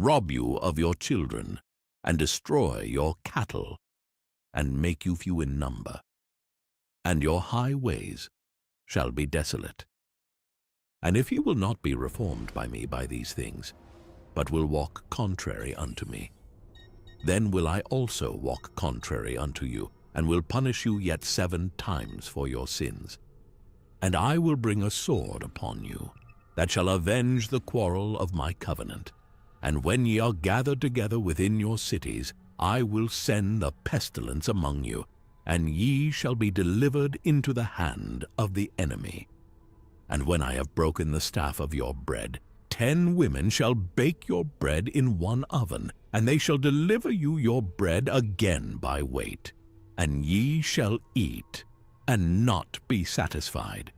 rob you of your children, and destroy your cattle, and make you few in number. And your highways shall be desolate. And if you will not be reformed by me by these things, but will walk contrary unto me, then will I also walk contrary unto you, and will punish you yet 7 times for your sins. And I will bring a sword upon you, that shall avenge the quarrel of my covenant. And when ye are gathered together within your cities, I will send a pestilence among you, and ye shall be delivered into the hand of the enemy. And when I have broken the staff of your bread, 10 women shall bake your bread in one oven, and they shall deliver you your bread again by weight. And ye shall eat, and not be satisfied.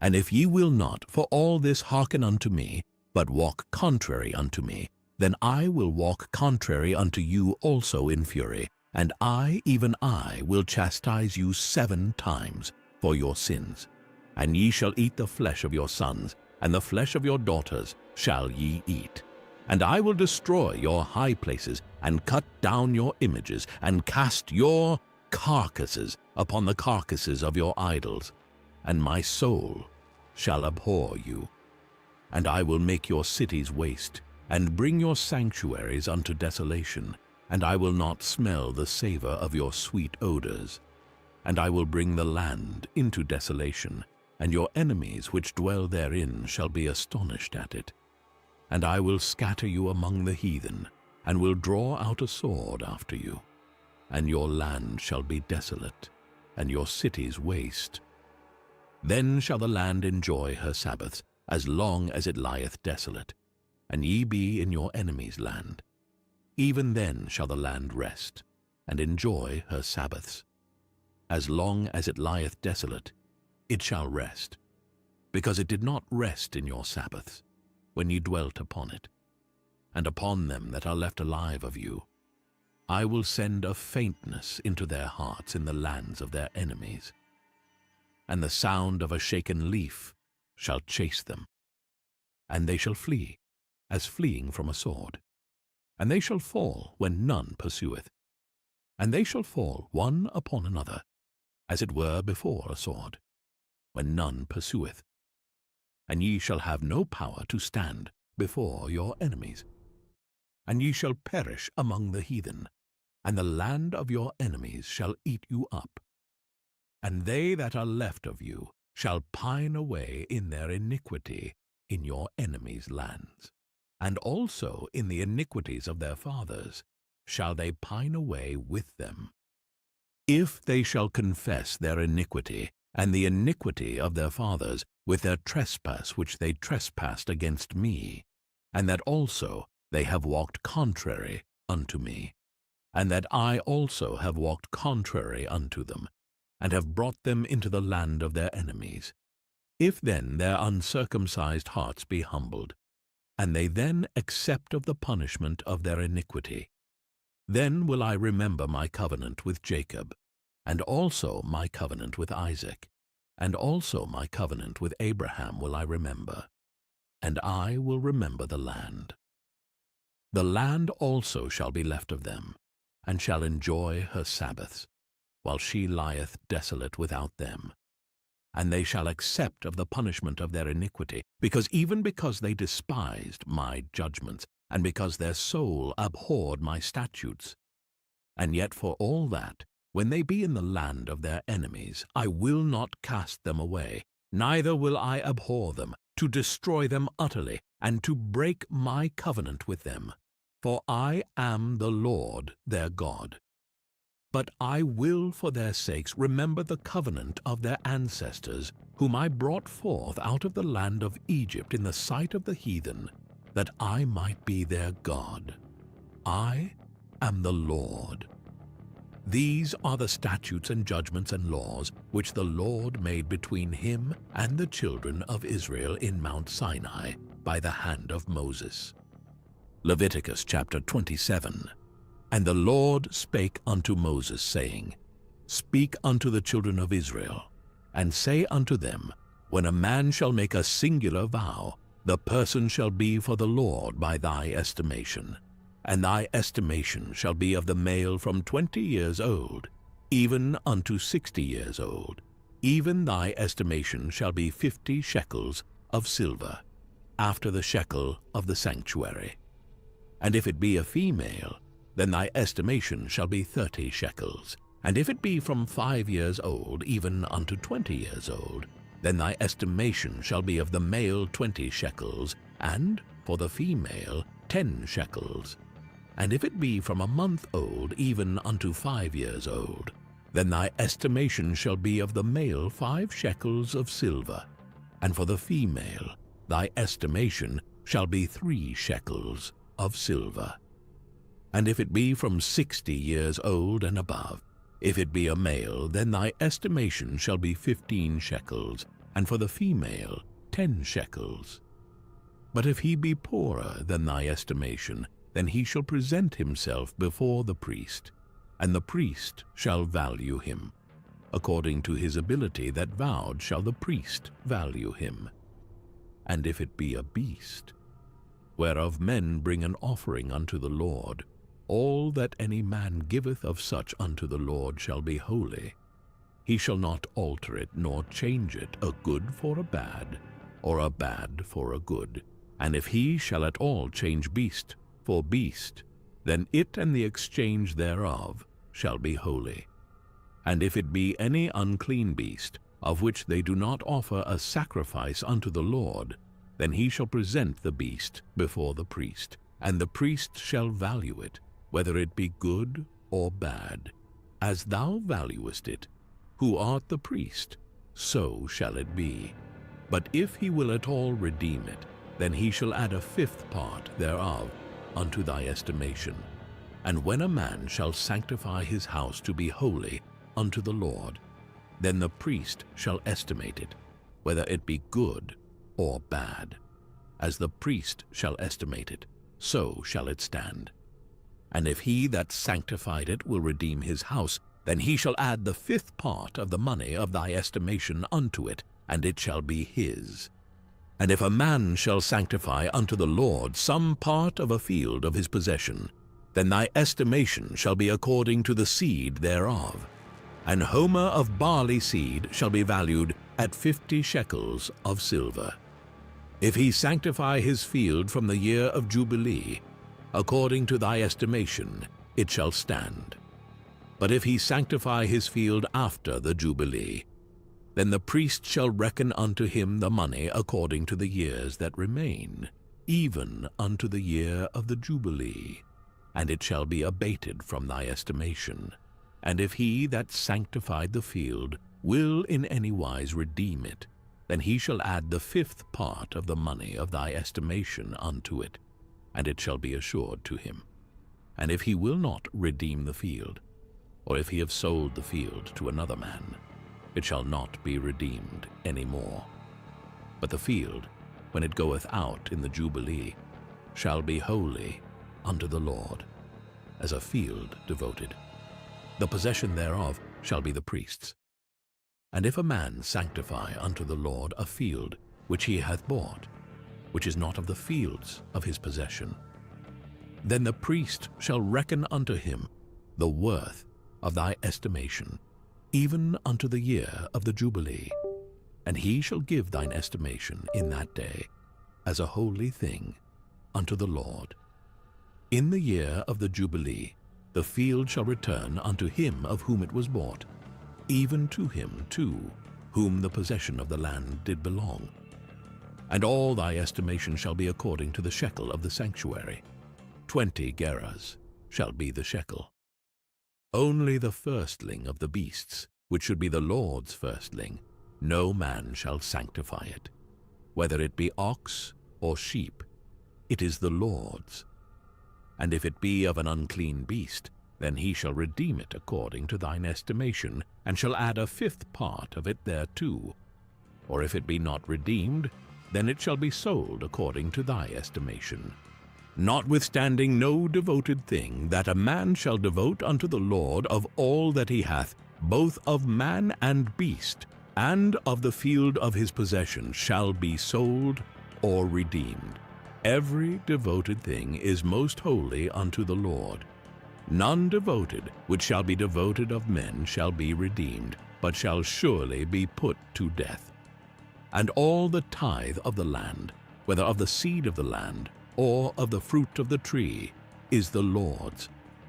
And if ye will not for all this hearken unto me, but walk contrary unto me, then I will walk contrary unto you also in fury, and I, even I, will chastise you 7 times for your sins. And ye shall eat the flesh of your sons, and the flesh of your daughters shall ye eat. And I will destroy your high places, and cut down your images, and cast your carcasses upon the carcasses of your idols. And my soul shall abhor you. And I will make your cities waste, and bring your sanctuaries unto desolation, and I will not smell the savor of your sweet odors. And I will bring the land into desolation, and your enemies which dwell therein shall be astonished at it. And I will scatter you among the heathen, and will draw out a sword after you. And your land shall be desolate, and your cities waste. Then shall the land enjoy her Sabbaths, as long as it lieth desolate, and ye be in your enemy's land. Even then shall the land rest, and enjoy her Sabbaths. As long as it lieth desolate, it shall rest, because it did not rest in your Sabbaths, when ye dwelt upon it. And upon them that are left alive of you, I will send a faintness into their hearts in the lands of their enemies. And the sound of a shaken leaf shall chase them. And they shall flee, as fleeing from a sword. And they shall fall when none pursueth. And they shall fall one upon another, as it were before a sword, when none pursueth. And ye shall have no power to stand before your enemies. And ye shall perish among the heathen, and the land of your enemies shall eat you up. And they that are left of you shall pine away in their iniquity in your enemies' lands. And also in the iniquities of their fathers shall they pine away with them. If they shall confess their iniquity, and the iniquity of their fathers, with their trespass which they trespassed against me, and that also they have walked contrary unto me, and that I also have walked contrary unto them, and have brought them into the land of their enemies. If then their uncircumcised hearts be humbled, and they then accept of the punishment of their iniquity, then will I remember my covenant with Jacob, and also my covenant with Isaac, and also my covenant with Abraham will I remember, and I will remember the land. The land also shall be left of them, and shall enjoy her Sabbaths, while she lieth desolate without them. And they shall accept of the punishment of their iniquity, because they despised my judgments, and because their soul abhorred my statutes. And yet for all that, when they be in the land of their enemies, I will not cast them away, neither will I abhor them, to destroy them utterly, and to break my covenant with them. For I am the Lord their God. But I will for their sakes remember the covenant of their ancestors, whom I brought forth out of the land of Egypt in the sight of the heathen, that I might be their God. I am the Lord. These are the statutes and judgments and laws which the Lord made between him and the children of Israel in Mount Sinai by the hand of Moses. Leviticus chapter 27. And the Lord spake unto Moses, saying, Speak unto the children of Israel, and say unto them, When a man shall make a singular vow, The person shall be for the Lord by thy estimation, and thy estimation shall be of the male from 20 years old, even unto 60 years old. Even thy estimation shall be 50 shekels of silver, after the shekel of the sanctuary. And if it be a female, then thy estimation shall be 30 shekels. And if it be from 5 years old, even unto 20 years old, then thy estimation shall be of the male 20 shekels, and for the female 10 shekels. And if it be from a month old, even unto 5 years old, then thy estimation shall be of the male 5 shekels of silver, and for the female thy estimation shall be 3 shekels of silver. And if it be from 60 years old and above, if it be a male, then thy estimation shall be 15 shekels, and for the female 10 shekels. But if he be poorer than thy estimation, then he shall present himself before the priest, and the priest shall value him. According to his ability that vowed shall the priest value him. And if it be a beast, whereof men bring an offering unto the Lord, all that any man giveth of such unto the Lord shall be holy. He shall not alter it, nor change it, a good for a bad, or a bad for a good. And if he shall at all change beast for beast, then it and the exchange thereof shall be holy. And if it be any unclean beast, of which they do not offer a sacrifice unto the Lord, then he shall present the beast before the priest, and the priest shall value it, whether it be good or bad. As thou valuest it, who art the priest, so shall it be. But if he will at all redeem it, then he shall add a 5th part thereof unto thy estimation. And when a man shall sanctify his house to be holy unto the Lord, then the priest shall estimate it, whether it be good or bad. As the priest shall estimate it, so shall it stand. And if he that sanctified it will redeem his house, then he shall add the 5th part of the money of thy estimation unto it, and it shall be his. And if a man shall sanctify unto the Lord some part of a field of his possession, then thy estimation shall be according to the seed thereof. An homer of barley seed shall be valued at 50 shekels of silver. If he sanctify his field from the year of Jubilee, according to thy estimation, it shall stand. But if he sanctify his field after the Jubilee, then the priest shall reckon unto him the money according to the years that remain, even unto the year of the Jubilee, and it shall be abated from thy estimation. And if he that sanctified the field will in any wise redeem it, then he shall add the 5th part of the money of thy estimation unto it, and it shall be assured to him. And if he will not redeem the field, or if he have sold the field to another man, it shall not be redeemed any more. But the field, when it goeth out in the Jubilee, shall be holy unto the Lord, as a field devoted. The possession thereof shall be the priest's. And if a man sanctify unto the Lord a field which he hath bought, which is not of the fields of his possession, then the priest shall reckon unto him the worth of thy estimation, even unto the year of the Jubilee, and he shall give thine estimation in that day as a holy thing unto the Lord. In the year of the Jubilee the field shall return unto him of whom it was bought, even to him too, whom the possession of the land did belong. And all thy estimation shall be according to the shekel of the sanctuary. 20 gerahs shall be the shekel. Only the firstling of the beasts, which should be the Lord's firstling, no man shall sanctify it. Whether it be ox or sheep, it is the Lord's. And if it be of an unclean beast, then he shall redeem it according to thine estimation, and shall add a 5th part of it thereto. Or if it be not redeemed, then it shall be sold according to thy estimation. Notwithstanding no devoted thing that a man shall devote unto the Lord of all that he hath, both of man and beast, and of the field of his possession, shall be sold or redeemed. Every devoted thing is most holy unto the Lord. None devoted which shall be devoted of men shall be redeemed, but shall surely be put to death. And all the tithe of the land, whether of the seed of the land, or of the fruit of the tree, is the Lord's.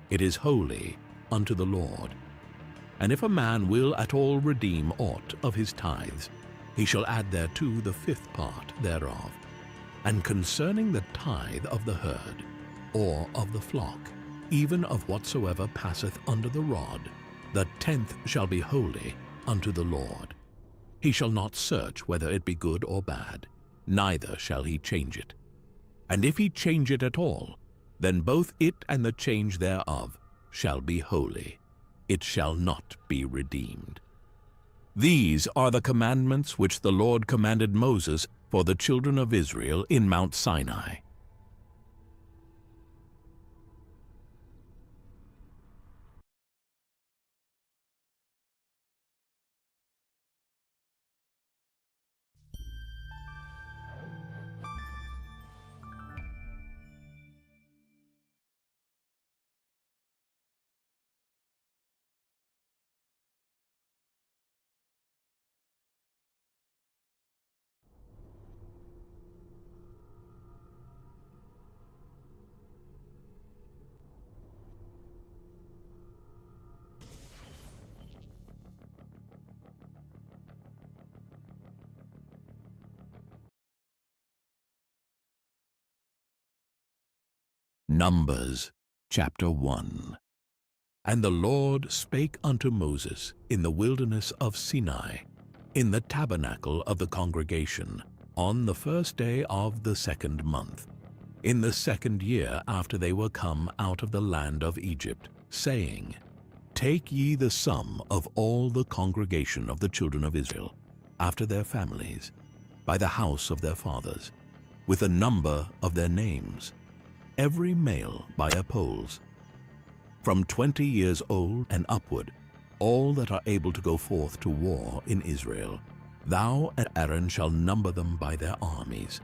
It is holy unto the Lord. And if a man will at all redeem aught of his tithes, he shall add thereto the fifth part thereof. And concerning the tithe of the herd, or of the flock, even of whatsoever passeth under the rod, the 10th shall be holy unto the Lord. He shall not search whether it be good or bad, neither shall he change it. And if he change it at all, then both it and the change thereof shall be holy. It shall not be redeemed. These are the commandments which the Lord commanded Moses for the children of Israel in Mount Sinai. Numbers chapter 1. And the Lord spake unto Moses in the wilderness of Sinai, in the tabernacle of the congregation, on the first day of the 2nd month, in the 2nd year after they were come out of the land of Egypt, saying, Take ye the sum of all the congregation of the children of Israel, after their families, by the house of their fathers, with the number of their names, every male by their polls, from 20 years old and upward, all that are able to go forth to war in Israel. Thou and Aaron shall number them by their armies.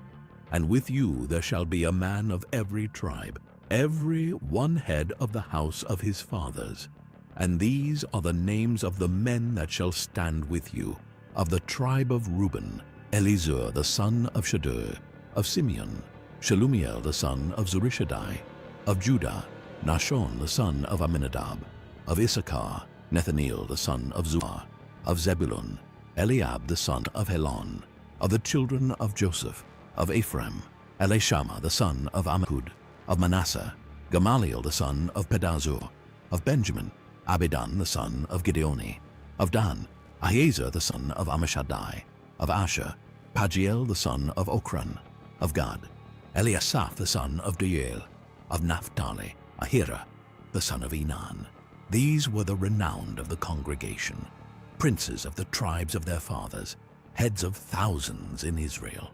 And with you there shall be a man of every tribe, every one head of the house of his fathers. And these are the names of the men that shall stand with you. Of the tribe of Reuben, Elizur the son of Shadur; of Simeon, Shelumiel the son of Zurishaddai; of Judah, Nahshon the son of Amminadab; of Issachar, Nethaneel the son of Zuar; of Zebulun, Eliab the son of Helon; of the children of Joseph; of Ephraim, Elishama the son of Ammihud; of Manasseh, Gamaliel the son of Pedazur; of Benjamin, Abidan the son of Gideoni; of Dan, Ahiezer the son of Ammishaddai; of Asher, Pagiel the son of Okran; of Gad, Eliasaph the son of Deuel; of Naphtali, Ahira the son of Enan. These were the renowned of the congregation, princes of the tribes of their fathers, heads of thousands in Israel.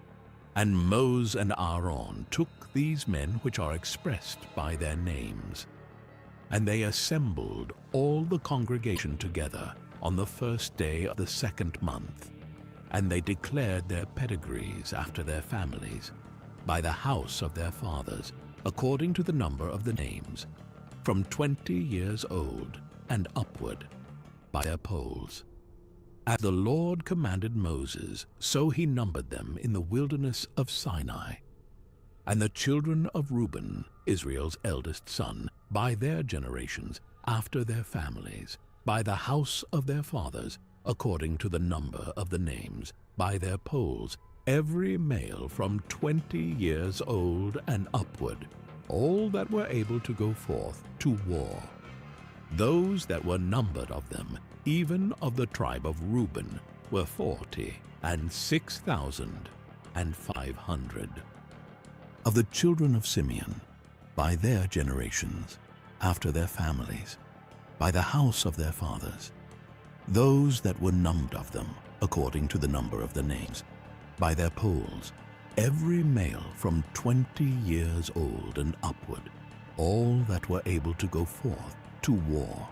And Moses and Aaron took these men which are expressed by their names, and they assembled all the congregation together on the first day of the 2nd month, and they declared their pedigrees after their families, by the house of their fathers, according to the number of the names, from 20 years old and upward, by their polls. As the Lord commanded Moses, so he numbered them in the wilderness of Sinai. And the children of Reuben, Israel's eldest son, by their generations, after their families, by the house of their fathers, according to the number of the names, by their polls, every male from 20 years old and upward, all that were able to go forth to war. Those that were numbered of them, even of the tribe of Reuben, were 40,006,500. Of the children of Simeon, by their generations, after their families, by the house of their fathers, those that were numbered of them, according to the number of the names, by their polls, every male from 20 years old and upward, all that were able to go forth to war.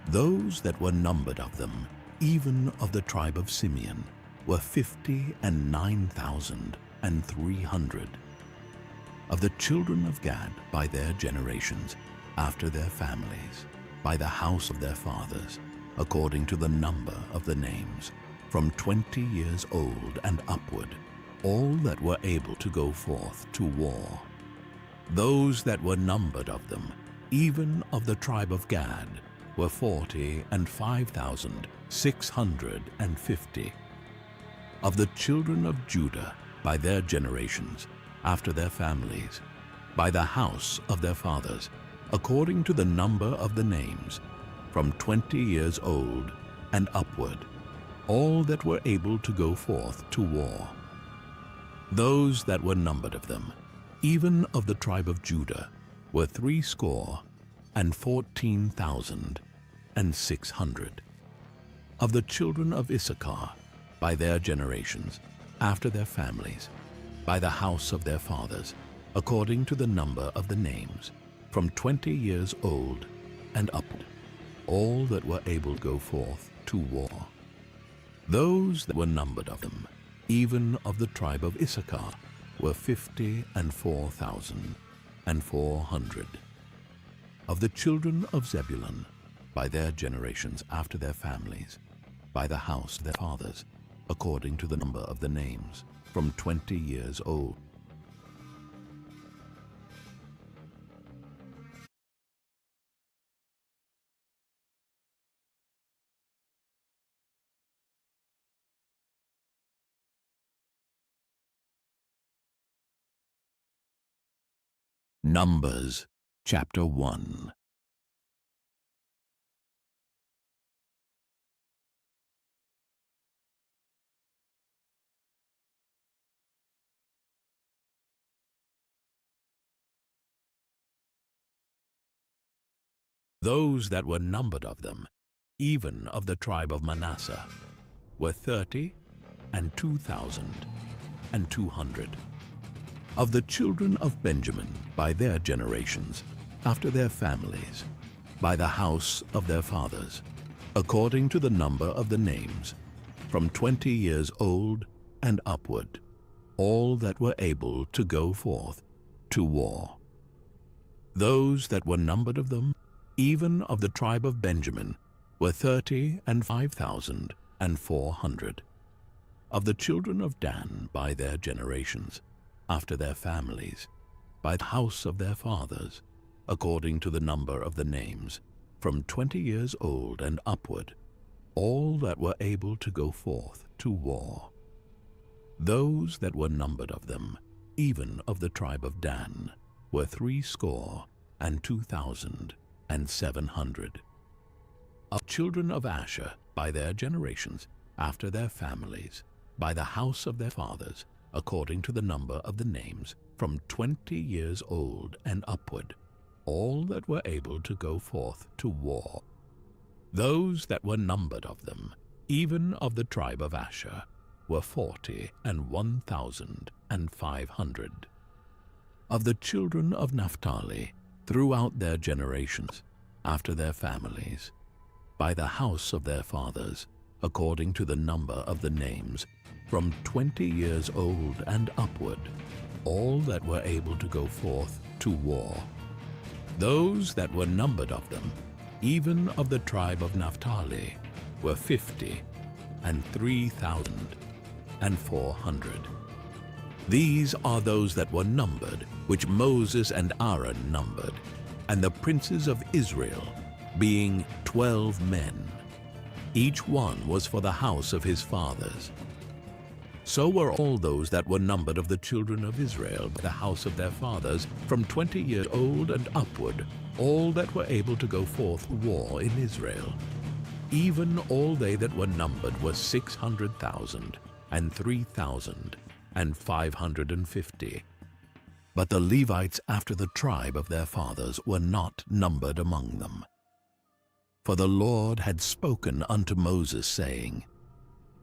Those that were numbered of them, even of the tribe of Simeon, were 59,500. 1,300. Of the children of Gad by their generations, after their families, by the house of their fathers, according to the number of the names, from 20 years old and upward, all that were able to go forth to war. Those that were numbered of them, even of the tribe of Gad, were 40,05,650. Of the children of Judah by their generations, after their families, by the house of their fathers, according to the number of the names, from 20 years old and upward, all that were able to go forth to war. Those that were numbered of them, even of the tribe of Judah, were 314,600. Of the children of Issachar, by their generations, after their families, by the house of their fathers, according to the number of the names, from 20 years old and upward, all that were able to go forth to war. Those that were numbered of them, even of the tribe of Issachar, were 54,400. Of the children of Zebulun, by their generations after their families, by the house of their fathers, according to the number of the names, from 20 years old. Numbers, chapter 1. Those that were numbered of them, even of the tribe of Manasseh, were 32,200. Of the children of Benjamin by their generations, after their families, by the house of their fathers, according to the number of the names, from 20 years old and upward, all that were able to go forth to war. Those that were numbered of them, even of the tribe of Benjamin, were 35,400. Of the children of Dan by their generations, after their families, by the house of their fathers, according to the number of the names, from 20 years old and upward, all that were able to go forth to war. Those that were numbered of them, even of the tribe of Dan, were 62,700. Of children of Asher by their generations, after their families, by the house of their fathers, according to the number of the names, from 20 years old and upward, all that were able to go forth to war. Those that were numbered of them, even of the tribe of Asher, were 41,500. Of the children of Naphtali, throughout their generations, after their families, by the house of their fathers, according to the number of the names, from 20 years old and upward, all that were able to go forth to war. Those that were numbered of them, even of the tribe of Naphtali, were 53,400. These are those that were numbered, which Moses and Aaron numbered, and the princes of Israel, being 12 men. Each one was for the house of his fathers. So were all those that were numbered of the children of Israel by the house of their fathers, from 20 years old and upward, all that were able to go forth to war in Israel. Even all they that were numbered were 600,000 and 3,550. But the Levites after the tribe of their fathers were not numbered among them. For the Lord had spoken unto Moses, saying,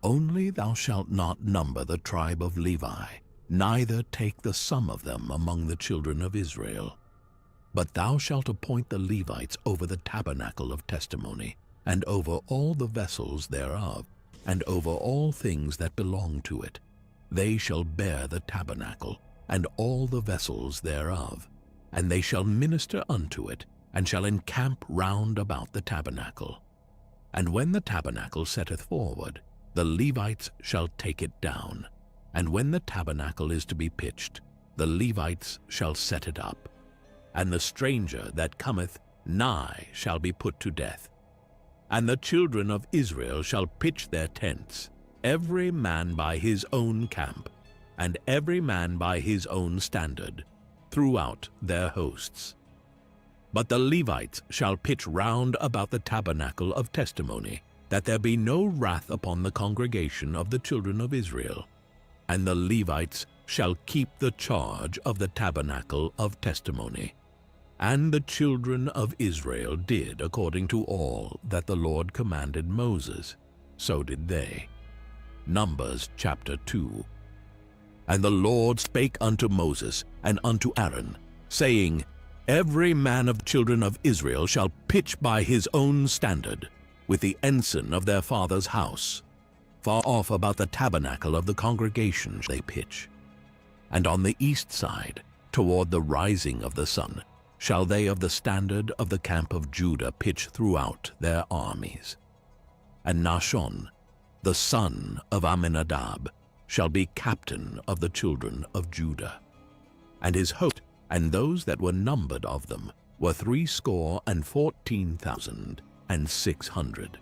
Only thou shalt not number the tribe of Levi, neither take the sum of them among the children of Israel. But thou shalt appoint the Levites over the tabernacle of testimony, and over all the vessels thereof, and over all things that belong to it. they shall bear the tabernacle, and all the vessels thereof, and they shall minister unto it, and shall encamp round about the tabernacle. And when the tabernacle setteth forward, the Levites shall take it down. And when the tabernacle is to be pitched, the Levites shall set it up. And the stranger that cometh nigh shall be put to death. And the children of Israel shall pitch their tents, every man by his own camp, and every man by his own standard, throughout their hosts. But the Levites shall pitch round about the tabernacle of testimony, that there be no wrath upon the congregation of the children of Israel. And the Levites shall keep the charge of the tabernacle of testimony. And the children of Israel did according to all that the Lord commanded Moses, so did they. Numbers chapter 2. And the Lord spake unto Moses and unto Aaron, saying, Every man of the children of Israel shall pitch by his own standard, with the ensign of their father's house. Far off about the tabernacle of the congregation they pitch. And on the east side, toward the rising of the sun, shall they of the standard of the camp of Judah pitch throughout their armies. And Nahshon, the son of Amminadab, shall be captain of the children of Judah. And his host, and those that were numbered of them, were 614,600.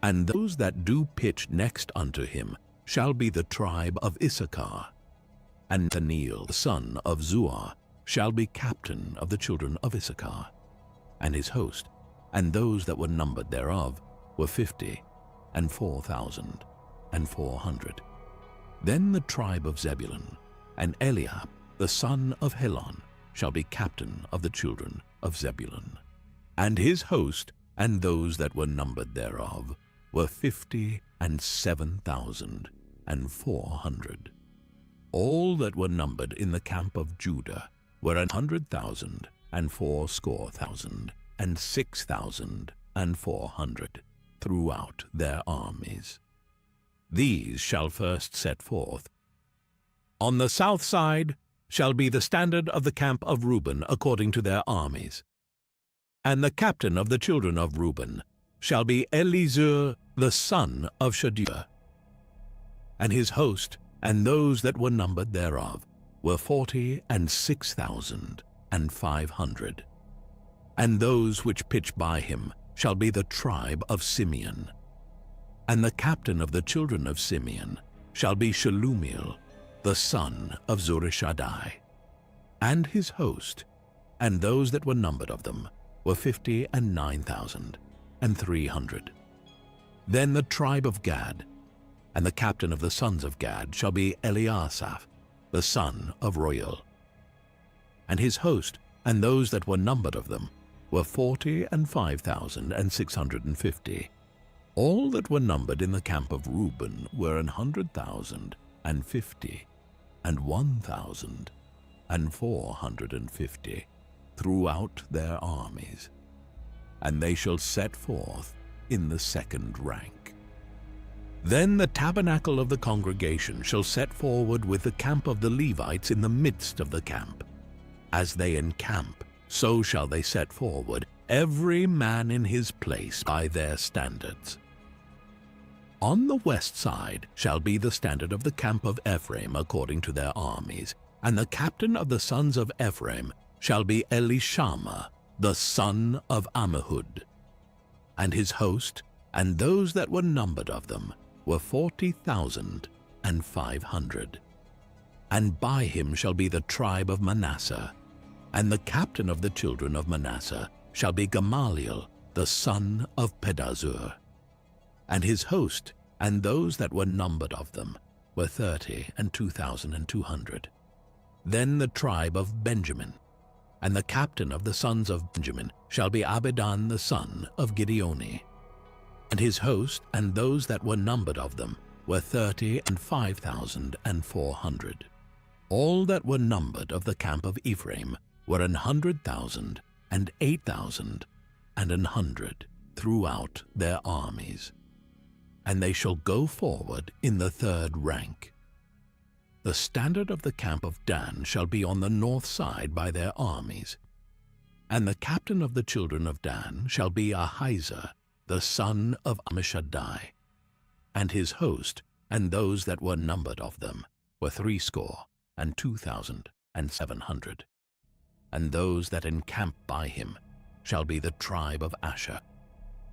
And those that do pitch next unto him shall be the tribe of Issachar. And Nathaniel, the son of Zuar, shall be captain of the children of Issachar. And his host, and those that were numbered thereof, were 54,400. Then the tribe of Zebulun, and Eliab, the son of Helon, shall be captain of the children of Zebulun. And his host, and those that were numbered thereof, were 57,400. All that were numbered in the camp of Judah were 100,000, and 80,000, and 6,400, throughout their armies. These shall first set forth. On the south side shall be the standard of the camp of Reuben according to their armies. And the captain of the children of Reuben shall be Elizur the son of Shedeur. And his host, and those that were numbered thereof, were 46,500. And those which pitch by him shall be the tribe of Simeon. And the captain of the children of Simeon shall be Shelumiel, the son of Zurishaddai. And his host, and those that were numbered of them, were 59,300. Then the tribe of Gad, and the captain of the sons of Gad shall be Eliasaph, the son of Royal. And his host, and those that were numbered of them, were 45,650. All that were numbered in the camp of Reuben were 100,050, and 1,450, throughout their armies. And they shall set forth in the second rank. Then the tabernacle of the congregation shall set forward with the camp of the Levites in the midst of the camp. As they encamp, so shall they set forward, every man in his place by their standards. On the west side shall be the standard of the camp of Ephraim according to their armies, and the captain of the sons of Ephraim shall be Elishama, the son of Ammihud. And his host, and those that were numbered of them, were 40,500. And by him shall be the tribe of Manasseh, and the captain of the children of Manasseh shall be Gamaliel, the son of Pedazur. And his host, and those that were numbered of them, were 32,200. Then the tribe of Benjamin, and the captain of the sons of Benjamin shall be Abidan the son of Gideoni. And his host, and those that were numbered of them, were 35,400. All that were numbered of the camp of Ephraim were 100,000, and 8,000, and 100, throughout their armies. And they shall go forward in the third rank. The standard of the camp of Dan shall be on the north side by their armies. And the captain of the children of Dan shall be Ahiezer, the son of Ammishaddai. And his host, and those that were numbered of them, were 62,700. And those that encamp by him shall be the tribe of Asher.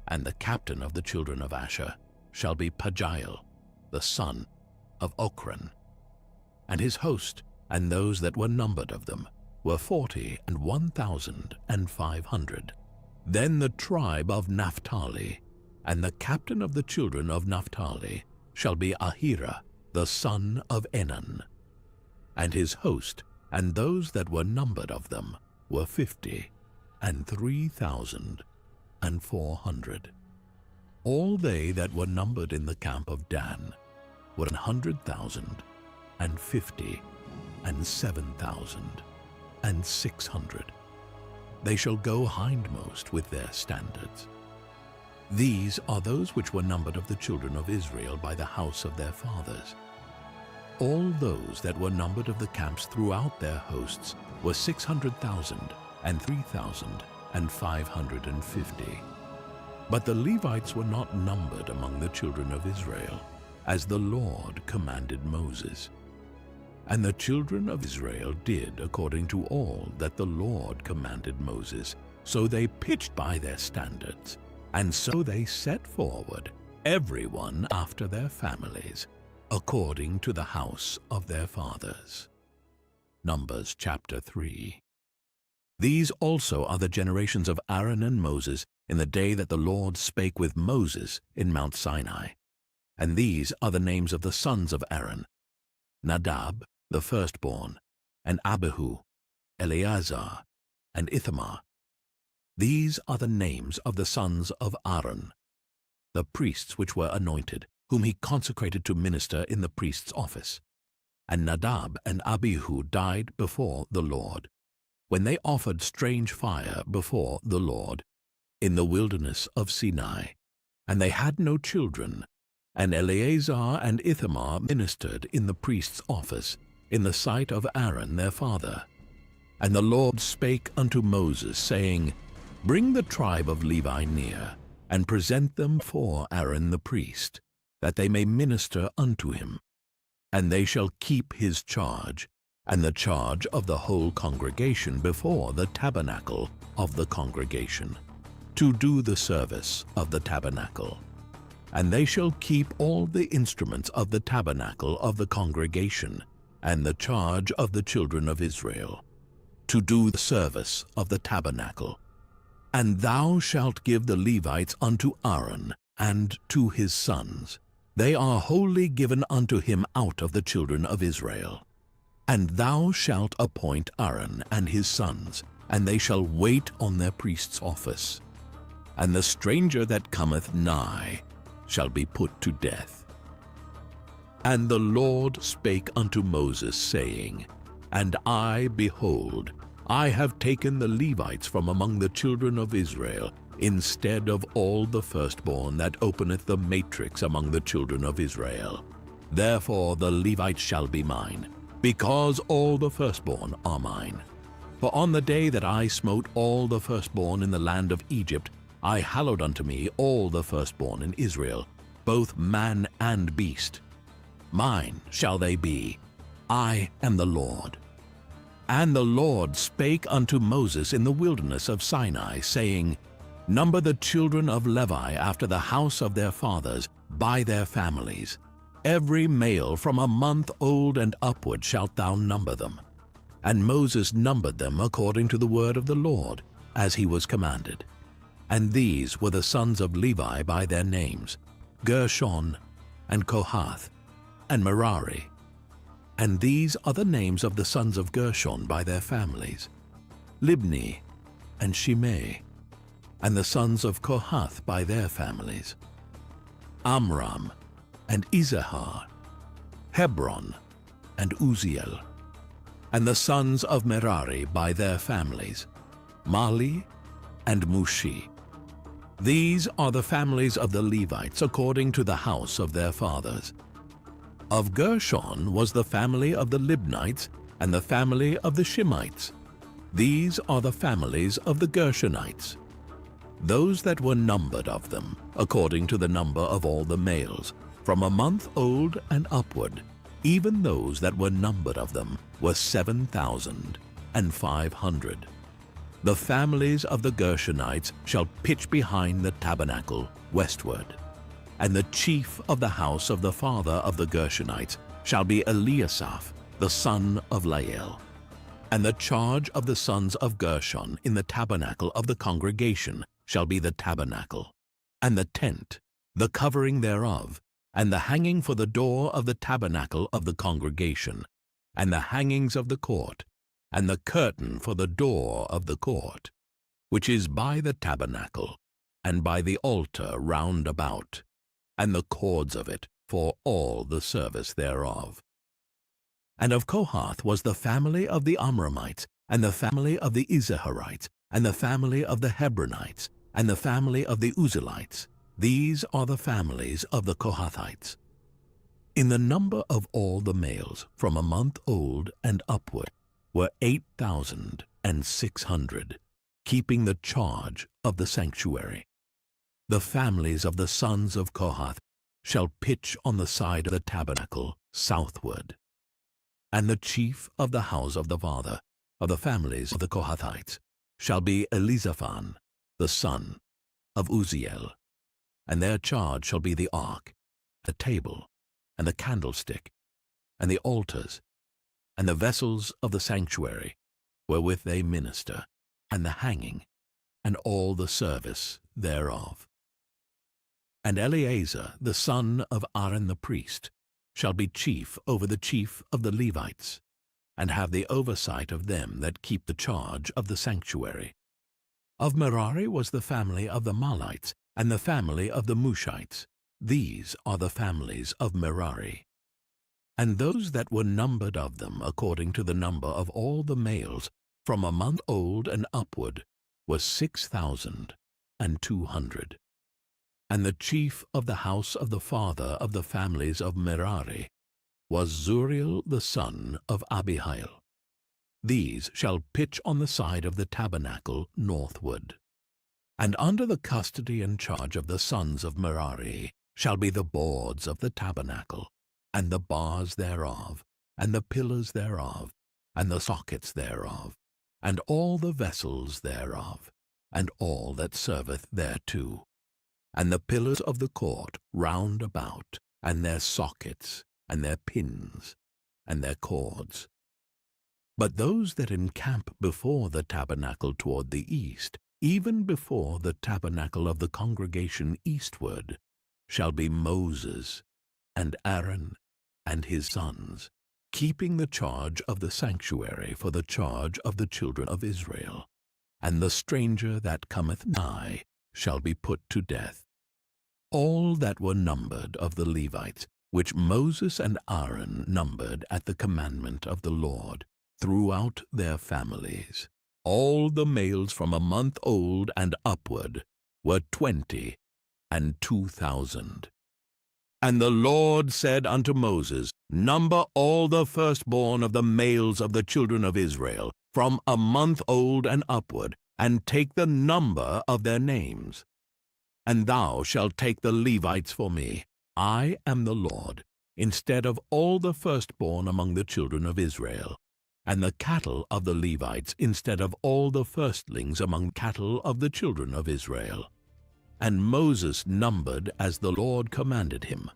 And the captain of the children of Asher shall be Pagiel, the son of Ochran. And his host, and those that were numbered of them, were 41,500. Then the tribe of Naphtali, and the captain of the children of Naphtali, shall be Ahira, the son of Enan. And his host, and those that were numbered of them, were 53,400. All they that were numbered in the camp of Dan were 100,050, and 7,600. They shall go hindmost with their standards. These are those which were numbered of the children of Israel by the house of their fathers. All those that were numbered of the camps throughout their hosts were 600,000 and 3,550. But the Levites were not numbered among the children of Israel, as the Lord commanded Moses. And the children of Israel did according to all that the Lord commanded Moses. So they pitched by their standards, and so they set forward, every one after their families, according to the house of their fathers. Numbers chapter 3. These also are the generations of Aaron and Moses in the day that the Lord spake with Moses in Mount Sinai. And these are the names of the sons of Aaron: Nadab, the firstborn, and Abihu, Eleazar, and Ithamar. These are the names of the sons of Aaron, the priests which were anointed, whom he consecrated to minister in the priest's office. And Nadab and Abihu died before the Lord, when they offered strange fire before the Lord in the wilderness of Sinai, and they had no children. And Eleazar and Ithamar ministered in the priest's office in the sight of Aaron their father. And the Lord spake unto Moses, saying, Bring the tribe of Levi near, and present them for Aaron the priest, that they may minister unto him. And they shall keep his charge, and the charge of the whole congregation before the tabernacle of the congregation, to do the service of the tabernacle. And they shall keep all the instruments of the tabernacle of the congregation, and the charge of the children of Israel, to do the service of the tabernacle. And thou shalt give the Levites unto Aaron and to his sons. They are wholly given unto him out of the children of Israel. And thou shalt appoint Aaron and his sons, and they shall wait on their priest's office. And the stranger that cometh nigh shall be put to death. And the Lord spake unto Moses, saying, And I, behold, I have taken the Levites from among the children of Israel, instead of all the firstborn that openeth the matrix among the children of Israel. Therefore the Levites shall be mine, because all the firstborn are mine. For on the day that I smote all the firstborn in the land of Egypt, I hallowed unto me all the firstborn in Israel, both man and beast. Mine shall they be. I am the Lord. And the Lord spake unto Moses in the wilderness of Sinai, saying, Number the children of Levi after the house of their fathers, by their families. Every male from a month old and upward shalt thou number them. And Moses numbered them according to the word of the Lord, as he was commanded. And these were the sons of Levi by their names, Gershon, and Kohath, and Merari. And these are the names of the sons of Gershon by their families, Libni, and Shimei. And the sons of Kohath by their families, Amram, and Izahar, Hebron, and Uziel. And the sons of Merari by their families, Mali, and Mushi. These are the families of the Levites according to the house of their fathers. Of Gershon was the family of the Libnites and the family of the Shimites. These are the families of the Gershonites. Those that were numbered of them, according to the number of all the males, from a month old and upward, even those that were numbered of them were 7,500. The families of the Gershonites shall pitch behind the tabernacle westward. And the chief of the house of the father of the Gershonites shall be Eliasaph, the son of Lael. And the charge of the sons of Gershon in the tabernacle of the congregation shall be the tabernacle, and the tent, the covering thereof, and the hanging for the door of the tabernacle of the congregation, and the hangings of the court, and the curtain for the door of the court, which is by the tabernacle, and by the altar round about, and the cords of it for all the service thereof. And of Kohath was the family of the Amramites, and the family of the Izaharites, and the family of the Hebronites, and the family of the Uzzielites. These are the families of the Kohathites. In the number of all the males from a month old and upward were 8,600, keeping the charge of the sanctuary. The families of the sons of Kohath shall pitch on the side of the tabernacle southward. And the chief of the house of the father of the families of the Kohathites shall be Elizaphan, the son of Uzziel. And their charge shall be the ark, the table, and the candlestick, and the altars, and the vessels of the sanctuary, wherewith they minister, and the hanging, and all the service thereof. And Eleazar, the son of Aaron the priest, shall be chief over the chief of the Levites, and have the oversight of them that keep the charge of the sanctuary. Of Merari was the family of the Mahlites, and the family of the Mushites. These are the families of Merari. And those that were numbered of them, according to the number of all the males, from a month old and upward, was 6,200. And the chief of the house of the father of the families of Merari was Zuriel the son of Abihail. These shall pitch on the side of the tabernacle northward. And under the custody and charge of the sons of Merari shall be the boards of the tabernacle, and the bars thereof, and the pillars thereof, and the sockets thereof, and all the vessels thereof, and all that serveth thereto, and the pillars of the court round about, and their sockets, and their pins, and their cords. But those that encamp before the tabernacle toward the east, even before the tabernacle of the congregation eastward, shall be Moses, and Aaron, and his sons, keeping the charge of the sanctuary for the charge of the children of Israel. And the stranger that cometh nigh shall be put to death. All that were numbered of the Levites, which Moses and Aaron numbered at the commandment of the Lord, throughout their families, all the males from a month old and upward, were 22,000. And the Lord said unto Moses, Number all the firstborn of the males of the children of Israel, from a month old and upward, and take the number of their names. And thou shalt take the Levites for me. I am the Lord, instead of all the firstborn among the children of Israel, and the cattle of the Levites instead of all the firstlings among cattle of the children of Israel. And Moses numbered, as the Lord commanded him,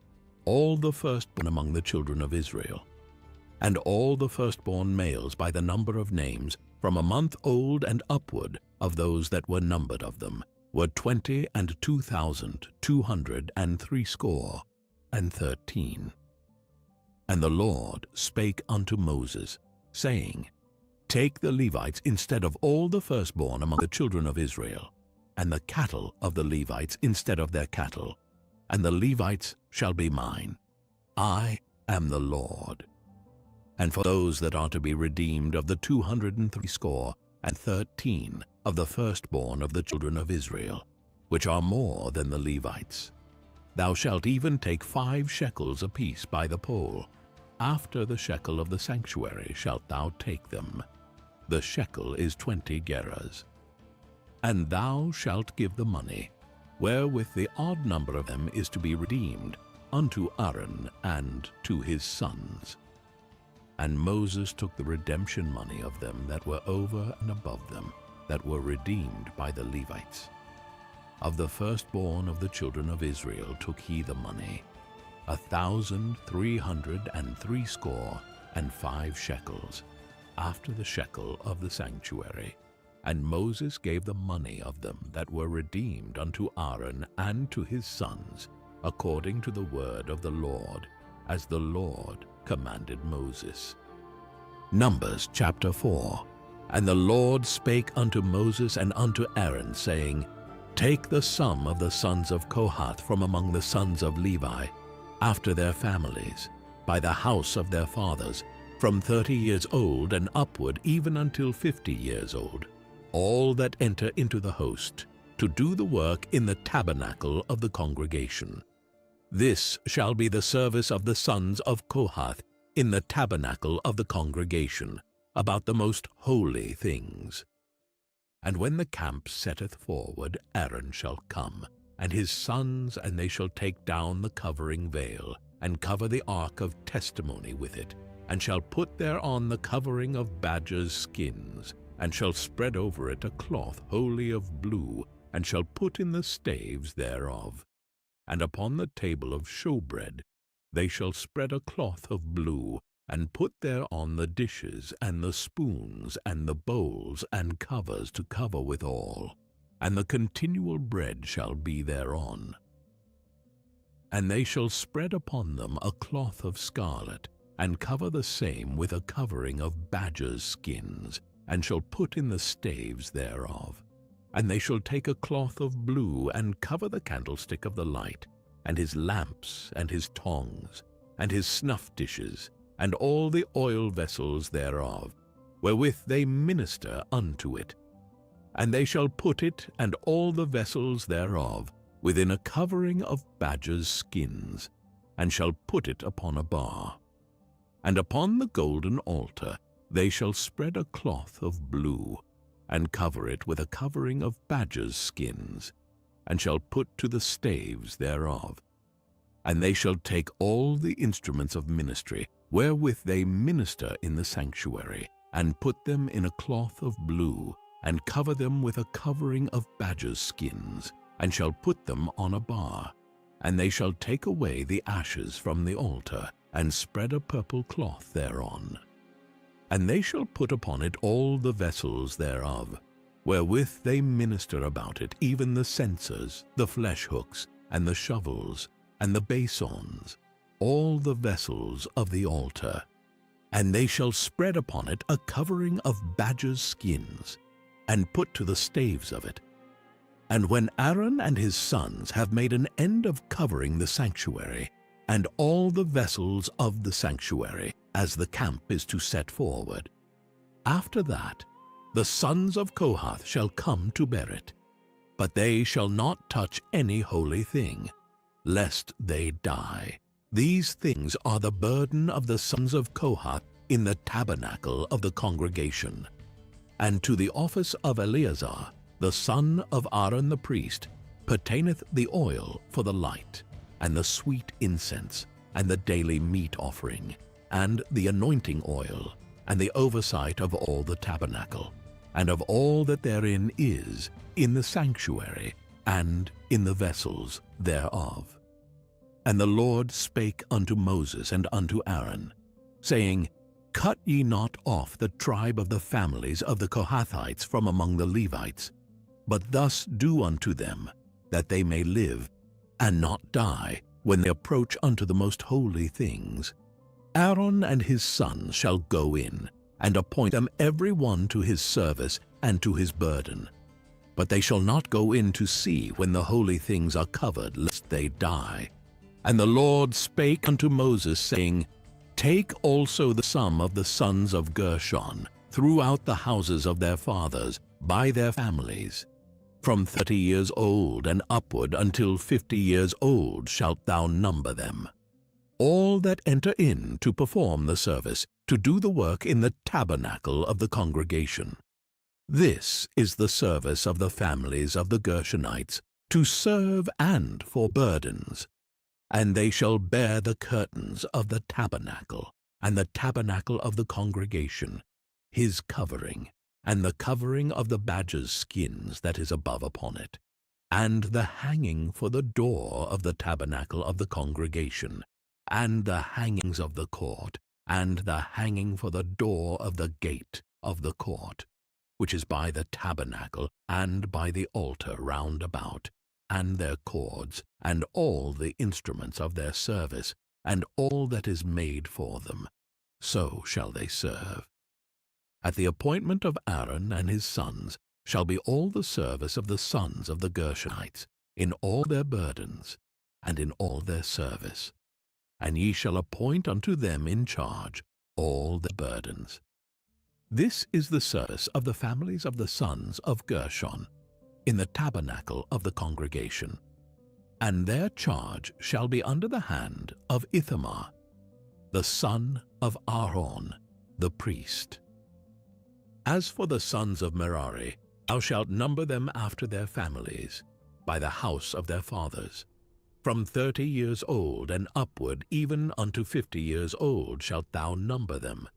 all the firstborn among the children of Israel. And all the firstborn males by the number of names, from a month old and upward, of those that were numbered of them, were 22,213. And the Lord spake unto Moses, saying, Take the Levites instead of all the firstborn among the children of Israel, and the cattle of the Levites instead of their cattle, and the Levites shall be mine. I am the Lord. And for those that are to be redeemed of the 213 of the firstborn of the children of Israel, which are more than the Levites, Thou shalt even take 5 shekels apiece by the pole. After the shekel of the sanctuary shalt thou take them. The shekel is 20 gerahs. And thou shalt give the money, wherewith the odd number of them is to be redeemed, unto Aaron and to his sons. And Moses took the redemption money of them that were over and above them, that were redeemed by the Levites. Of the firstborn of the children of Israel took he the money, 1,365 shekels, after the shekel of the sanctuary. And Moses gave the money of them that were redeemed unto Aaron and to his sons, according to the word of the Lord, as the Lord commanded Moses. Numbers chapter 4. And the Lord spake unto Moses and unto Aaron, saying, Take the sum of the sons of Kohath from among the sons of Levi, after their families, by the house of their fathers, from 30 years old and upward, even until 50 years old, all that enter into the host, to do the work in the tabernacle of the congregation. This shall be the service of the sons of Kohath in the tabernacle of the congregation, about the most holy things. And when the camp setteth forward, Aaron shall come, and his sons, and they shall take down the covering veil, and cover the ark of testimony with it, and shall put thereon the covering of badgers' skins, and shall spread over it a cloth wholly of blue, and shall put in the staves thereof. And upon the table of showbread they shall spread a cloth of blue, and put thereon the dishes, and the spoons, and the bowls, and covers to cover withal, and the continual bread shall be thereon. And they shall spread upon them a cloth of scarlet, and cover the same with a covering of badgers' skins, and shall put in the staves thereof. And they shall take a cloth of blue, and cover the candlestick of the light, and his lamps, and his tongs, and his snuff dishes, and all the oil vessels thereof, wherewith they minister unto it. And they shall put it, and all the vessels thereof, within a covering of badgers' skins, and shall put it upon a bar. And upon the golden altar they shall spread a cloth of blue, and cover it with a covering of badgers' skins, and shall put to the staves thereof. And they shall take all the instruments of ministry, wherewith they minister in the sanctuary, and put them in a cloth of blue, and cover them with a covering of badgers' skins, and shall put them on a bar. And they shall take away the ashes from the altar, and spread a purple cloth thereon. And they shall put upon it all the vessels thereof, wherewith they minister about it, even the censers, the flesh hooks, and the shovels, and the basons, all the vessels of the altar. And they shall spread upon it a covering of badgers' skins, and put to the staves of it. And when Aaron and his sons have made an end of covering the sanctuary, and all the vessels of the sanctuary, as the camp is to set forward, after that the sons of Kohath shall come to bear it, but they shall not touch any holy thing, lest they die. These things are the burden of the sons of Kohath in the tabernacle of the congregation. And to the office of Eleazar, the son of Aaron the priest, pertaineth the oil for the light, and the sweet incense, and the daily meat offering, and the anointing oil, and the oversight of all the tabernacle, and of all that therein is, in the sanctuary, and in the vessels thereof. And the Lord spake unto Moses and unto Aaron, saying, Cut ye not off the tribe of the families of the Kohathites from among the Levites, but thus do unto them, that they may live, and not die, when they approach unto the most holy things. Aaron and his sons shall go in, and appoint them every one to his service and to his burden. But they shall not go in to see when the holy things are covered, lest they die. And the Lord spake unto Moses, saying, Take also the sum of the sons of Gershon throughout the houses of their fathers, by their families, From 30 years old and upward until 50 years old shalt thou number them. All that enter in to perform the service, to do the work in the tabernacle of the congregation. This is the service of the families of the Gershonites, to serve and for burdens. And they shall bear the curtains of the tabernacle, and the tabernacle of the congregation, his covering, and the covering of the badger's skins that is above upon it, and the hanging for the door of the tabernacle of the congregation, and the hangings of the court, and the hanging for the door of the gate of the court, which is by the tabernacle, and by the altar round about, and their cords, and all the instruments of their service, and all that is made for them. So shall they serve. At the appointment of Aaron and his sons shall be all the service of the sons of the Gershonites, in all their burdens, and in all their service. And ye shall appoint unto them in charge all the burdens. This is the service of the families of the sons of Gershon, in the tabernacle of the congregation. And their charge shall be under the hand of Ithamar, the son of Aaron, the priest. As for the sons of Merari, thou shalt number them after their families, by the house of their fathers. From 30 years old and upward, even unto 50 years old, shalt thou number them,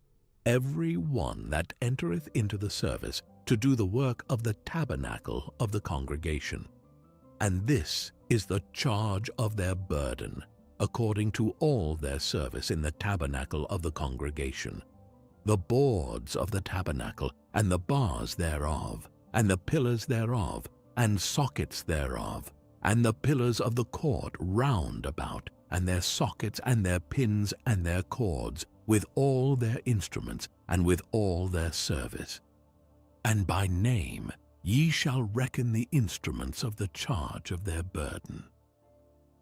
every one that entereth into the service, to do the work of the tabernacle of the congregation. And this is the charge of their burden, according to all their service in the tabernacle of the congregation. The boards of the tabernacle, and the bars thereof, and the pillars thereof, and sockets thereof, and the pillars of the court round about, and their sockets, and their pins, and their cords, with all their instruments, and with all their service. And by name ye shall reckon the instruments of the charge of their burden.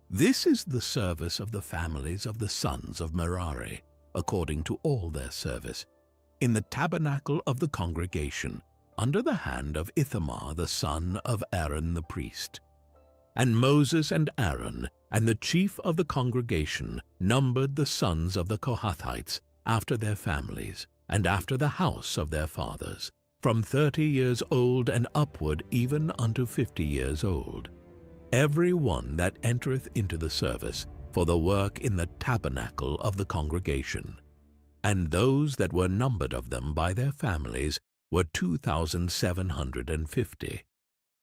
This is the service of the families of the sons of Merari, according to all their service, in the tabernacle of the congregation, under the hand of Ithamar the son of Aaron the priest. And Moses and Aaron and the chief of the congregation numbered the sons of the Kohathites after their families, and after the house of their fathers, from 30 years old and upward, even unto 50 years old, every one that entereth into the service for the work in the tabernacle of the congregation. And those that were numbered of them by their families were 2,750.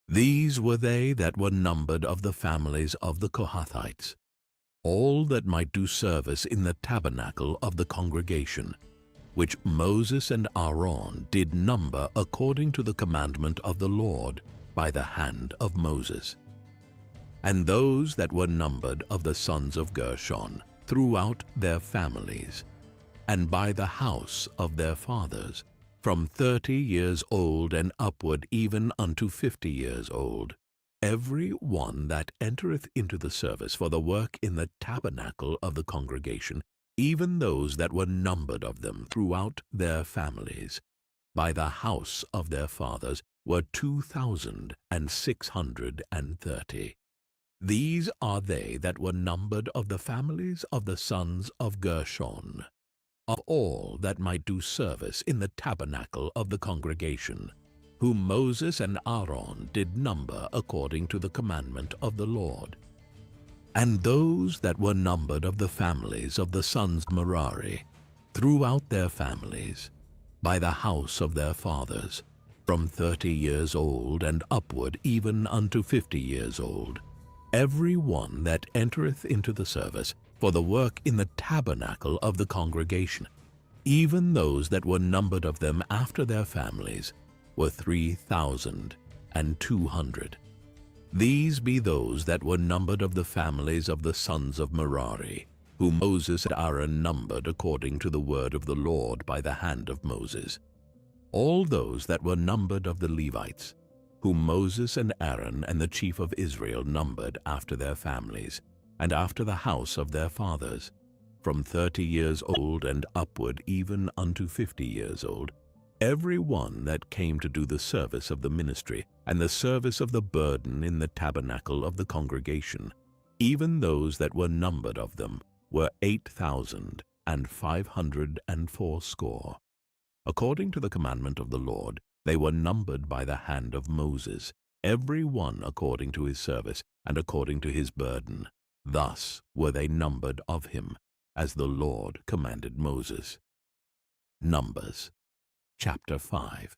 These were they that were numbered of the families of the Kohathites, all that might do service in the tabernacle of the congregation, which Moses and Aaron did number according to the commandment of the Lord by the hand of Moses. And those that were numbered of the sons of Gershon throughout their families, and by the house of their fathers, from 30 years old and upward, even unto 50 years old, every one that entereth into the service for the work in the tabernacle of the congregation, even those that were numbered of them throughout their families, by the house of their fathers, were 2,630. These are they that were numbered of the families of the sons of Gershon, of all that might do service in the tabernacle of the congregation, whom Moses and Aaron did number according to the commandment of the Lord. And those that were numbered of the families of the sons of Merari, throughout their families, by the house of their fathers, from 30 years old and upward, even unto 50 years old, every one that entereth into the service for the work in the tabernacle of the congregation, even those that were numbered of them after their families, were 3,200. These be those that were numbered of the families of the sons of Merari, whom Moses and Aaron numbered according to the word of the Lord by the hand of Moses. All those that were numbered of the Levites, whom Moses and Aaron and the chief of Israel numbered after their families, and after the house of their fathers, from 30 years old and upward, even unto 50 years old, every one that came to do the service of the ministry and the service of the burden in the tabernacle of the congregation, even those that were numbered of them, were 8,580. According to the commandment of the Lord, they were numbered by the hand of Moses, every one according to his service and according to his burden. Thus were they numbered of him, as the Lord commanded Moses. Numbers chapter 5.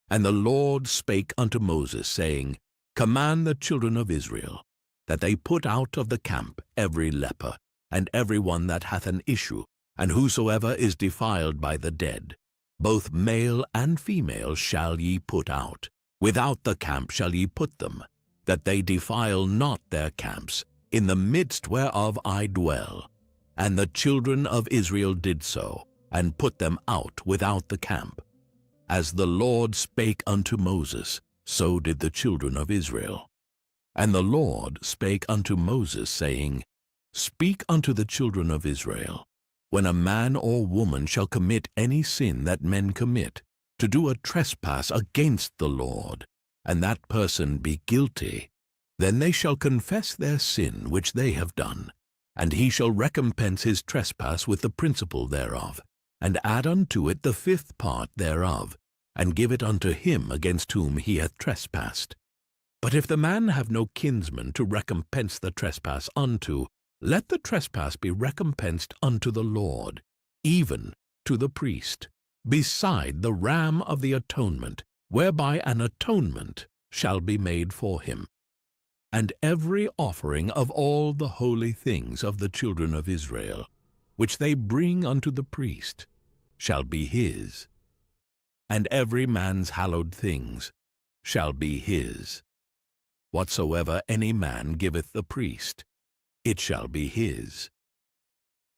And the Lord spake unto Moses, saying, Command the children of Israel, that they put out of the camp every leper, and every one that hath an issue, and whosoever is defiled by the dead. Both male and female shall ye put out. Without the camp shall ye put them, that they defile not their camps, in the midst whereof I dwell. And the children of Israel did so, and put them out without the camp. As the Lord spake unto Moses, so did the children of Israel. And the Lord spake unto Moses, saying, Speak unto the children of Israel, when a man or woman shall commit any sin that men commit, to do a trespass against the Lord, and that person be guilty, then they shall confess their sin which they have done, and he shall recompense his trespass with the principal thereof, and add unto it the 5th part thereof, and give it unto him against whom he hath trespassed. But if the man have no kinsman to recompense the trespass unto, let the trespass be recompensed unto the Lord, even to the priest, beside the ram of the atonement, whereby an atonement shall be made for him. And every offering of all the holy things of the children of Israel, which they bring unto the priest, shall be his. And every man's hallowed things shall be his. Whatsoever any man giveth the priest, it shall be his.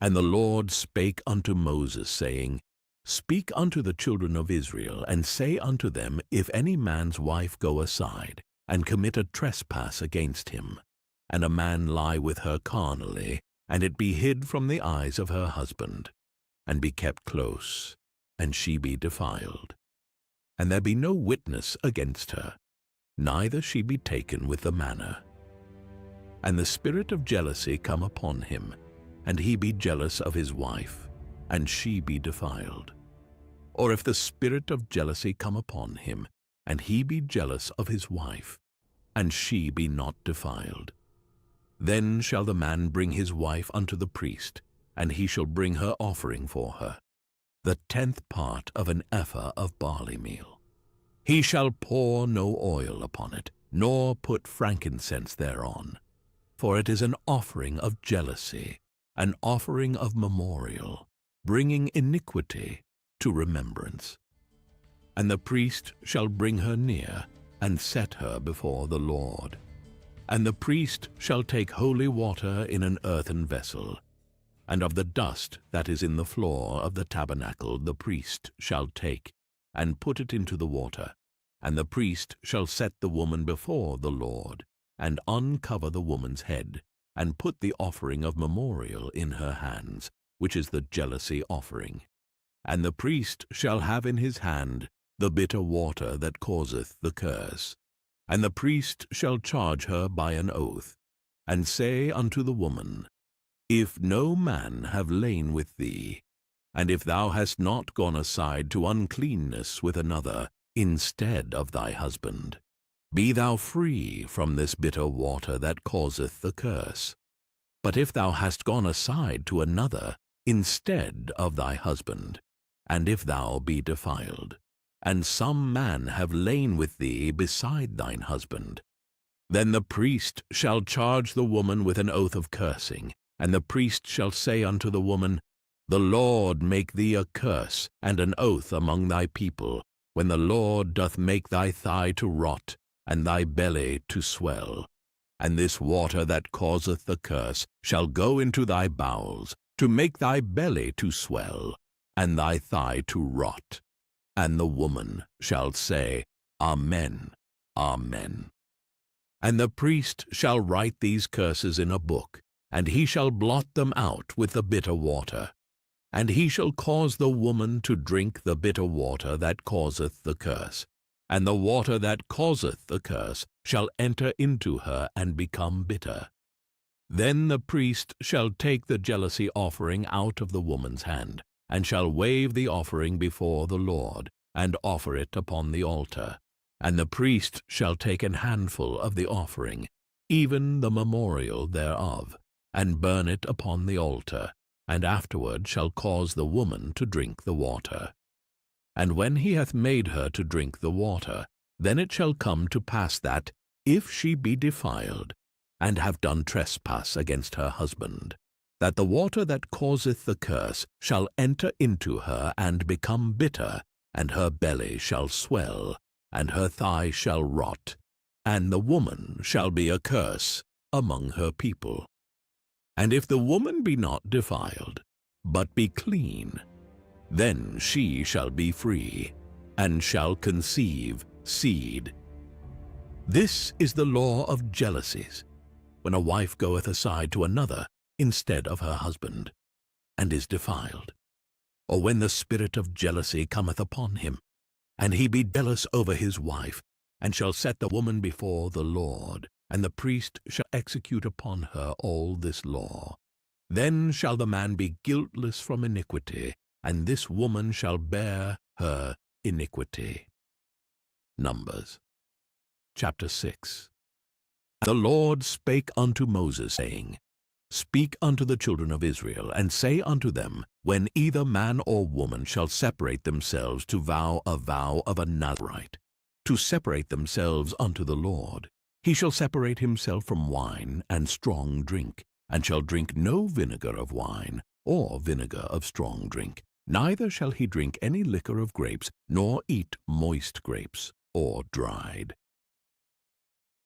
And the Lord spake unto Moses, saying, Speak unto the children of Israel, and say unto them, If any man's wife go aside, and commit a trespass against him, and a man lie with her carnally, and it be hid from the eyes of her husband, and be kept close, and she be defiled, and there be no witness against her, neither she be taken with the manner, and the spirit of jealousy come upon him, and he be jealous of his wife, and she be defiled. Or if the spirit of jealousy come upon him, and he be jealous of his wife, and she be not defiled, then shall the man bring his wife unto the priest, and he shall bring her offering for her, the 10th part of an ephah of barley meal. He shall pour no oil upon it, nor put frankincense thereon, for it is an offering of jealousy, an offering of memorial, bringing iniquity to remembrance. And the priest shall bring her near, and set her before the Lord. And the priest shall take holy water in an earthen vessel, and of the dust that is in the floor of the tabernacle the priest shall take, and put it into the water. And the priest shall set the woman before the Lord, and uncover the woman's head, and put the offering of memorial in her hands, which is the jealousy offering. And the priest shall have in his hand the bitter water that causeth the curse. And the priest shall charge her by an oath, and say unto the woman, If no man have lain with thee, and if thou hast not gone aside to uncleanness with another instead of thy husband, be thou free from this bitter water that causeth the curse. But if thou hast gone aside to another instead of thy husband, and if thou be defiled, and some man have lain with thee beside thine husband, then the priest shall charge the woman with an oath of cursing, and the priest shall say unto the woman, The Lord make thee a curse and an oath among thy people, when the Lord doth make thy thigh to rot, and thy belly to swell. And this water that causeth the curse shall go into thy bowels, to make thy belly to swell, and thy thigh to rot. And the woman shall say, Amen, Amen. And the priest shall write these curses in a book, and he shall blot them out with the bitter water. And he shall cause the woman to drink the bitter water that causeth the curse, and the water that causeth the curse shall enter into her and become bitter. Then the priest shall take the jealousy offering out of the woman's hand, and shall wave the offering before the Lord, and offer it upon the altar. And the priest shall take an handful of the offering, even the memorial thereof, and burn it upon the altar, and afterward shall cause the woman to drink the water. And when he hath made her to drink the water, then it shall come to pass that, if she be defiled, and have done trespass against her husband, that the water that causeth the curse shall enter into her and become bitter, and her belly shall swell, and her thigh shall rot, and the woman shall be a curse among her people. And if the woman be not defiled, but be clean, then she shall be free, and shall conceive seed. This is the law of jealousies, when a wife goeth aside to another instead of her husband, and is defiled, or when the spirit of jealousy cometh upon him, and he be jealous over his wife, and shall set the woman before the Lord, and the priest shall execute upon her all this law. Then shall the man be guiltless from iniquity, and this woman shall bear her iniquity. Numbers chapter 6. The Lord spake unto Moses, saying, Speak unto the children of Israel, and say unto them, when either man or woman shall separate themselves to vow a vow of a Nazarite, to separate themselves unto the Lord, he shall separate himself from wine and strong drink, and shall drink no vinegar of wine, or vinegar of strong drink, neither shall he drink any liquor of grapes, nor eat moist grapes, or dried.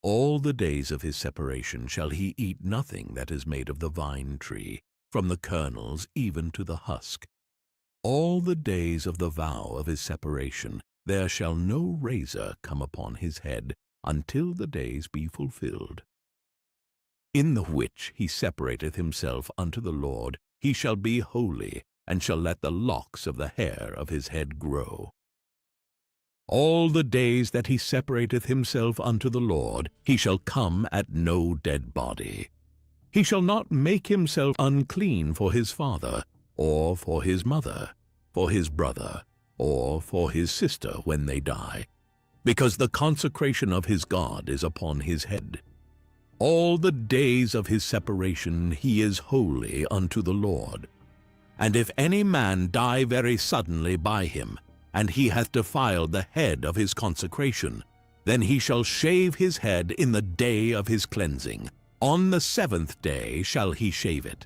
All the days of his separation shall he eat nothing that is made of the vine tree, from the kernels even to the husk. All the days of the vow of his separation there shall no razor come upon his head, until the days be fulfilled. In the which he separateth himself unto the Lord, he shall be holy, and shall let the locks of the hair of his head grow. All the days that he separateth himself unto the Lord, he shall come at no dead body. He shall not make himself unclean for his father, or for his mother, for his brother, or for his sister when they die, because the consecration of his God is upon his head. All the days of his separation he is holy unto the Lord. And if any man die very suddenly by him, and he hath defiled the head of his consecration, then he shall shave his head in the day of his cleansing. On the 7th day shall he shave it.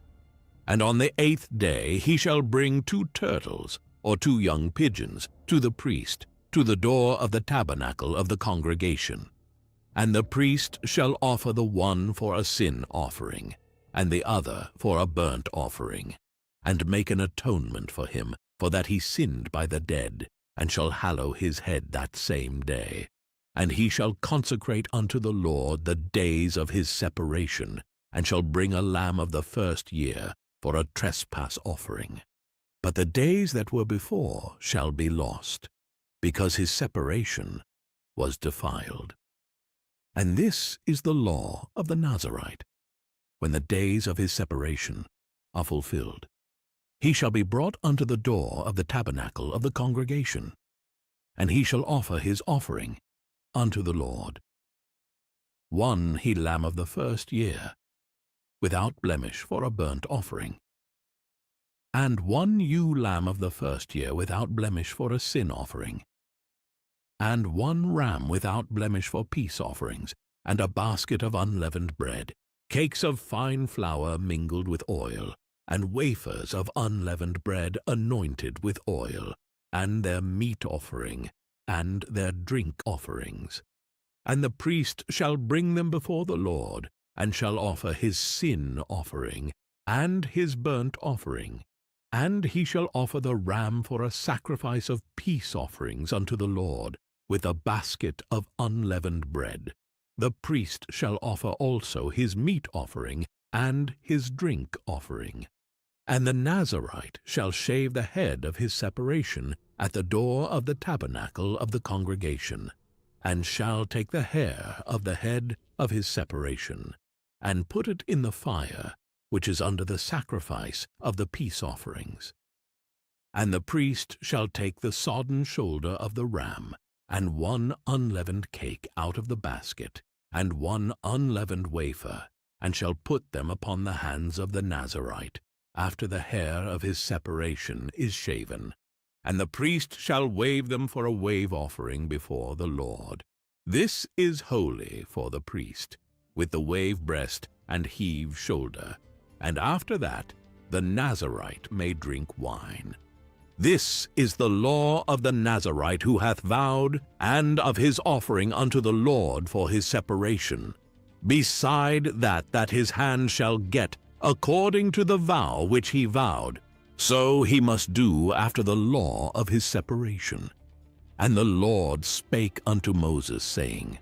And on the 8th day he shall bring 2 turtles, or 2 young pigeons, to the priest, to the door of the tabernacle of the congregation. And the priest shall offer the one for a sin offering, and the other for a burnt offering, and make an atonement for him, for that he sinned by the dead, and shall hallow his head that same day. And he shall consecrate unto the Lord the days of his separation, and shall bring a lamb of the 1st year for a trespass offering. But the days that were before shall be lost, because his separation was defiled. And this is the law of the Nazarite, when the days of his separation are fulfilled. He shall be brought unto the door of the tabernacle of the congregation, and he shall offer his offering unto the Lord. 1 he lamb of the 1st year, without blemish for a burnt offering, and 1 ewe lamb of the 1st year without blemish for a sin offering, and 1 ram without blemish for peace offerings, and a basket of unleavened bread, cakes of fine flour mingled with oil, and wafers of unleavened bread anointed with oil, and their meat offering, and their drink offerings. And the priest shall bring them before the Lord, and shall offer his sin offering, and his burnt offering. And he shall offer the ram for a sacrifice of peace offerings unto the Lord, with a basket of unleavened bread. The priest shall offer also his meat offering, and his drink offering. And the Nazarite shall shave the head of his separation at the door of the tabernacle of the congregation, and shall take the hair of the head of his separation, and put it in the fire, which is under the sacrifice of the peace offerings. And the priest shall take the sodden shoulder of the ram, and 1 unleavened cake out of the basket, and 1 unleavened wafer, and shall put them upon the hands of the Nazarite, after the hair of his separation is shaven. And the priest shall wave them for a wave offering before the Lord. This is holy for the priest, with the wave breast and heave shoulder. And after that, the Nazarite may drink wine. This is the law of the Nazarite who hath vowed, and of his offering unto the Lord for his separation, beside that his hand shall get, according to the vow which he vowed. So he must do after the law of his separation. And the Lord spake unto Moses, saying,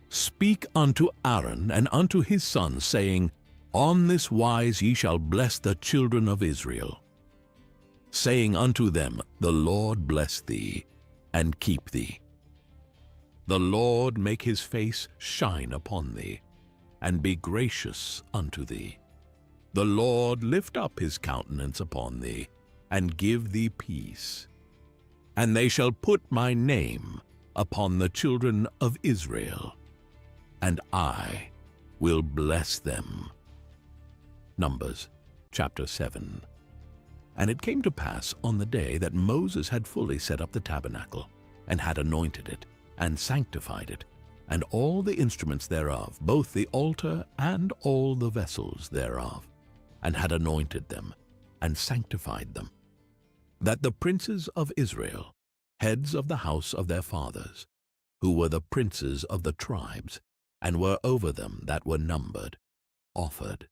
Speak unto Aaron and unto his sons, saying, On this wise ye shall bless the children of Israel, saying unto them, The Lord bless thee, and keep thee. The Lord make his face shine upon thee, and be gracious unto thee. The Lord lift up his countenance upon thee, and give thee peace. And they shall put my name upon the children of Israel, and I will bless them. Numbers chapter 7. And it came to pass on the day that Moses had fully set up the tabernacle, and had anointed it, and sanctified it, and all the instruments thereof, both the altar and all the vessels thereof, and had anointed them, and sanctified them, that the princes of Israel, heads of the house of their fathers, who were the princes of the tribes, and were over them that were numbered, offered.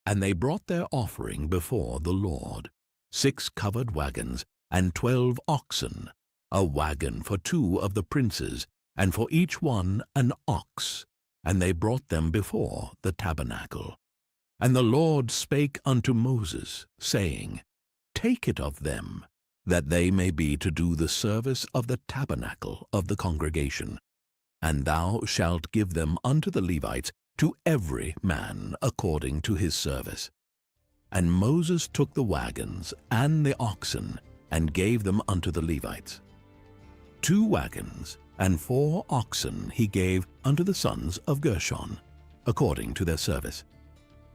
And they brought their offering before the Lord, 6 covered wagons, and 12 oxen, a wagon for 2 of the princes, and for each one an ox. And they brought them before the tabernacle. And the Lord spake unto Moses, saying, Take it of them, that they may be to do the service of the tabernacle of the congregation. And thou shalt give them unto the Levites, to every man according to his service. And Moses took the wagons and the oxen, and gave them unto the Levites. 2 wagons and 4 oxen he gave unto the sons of Gershon, according to their service.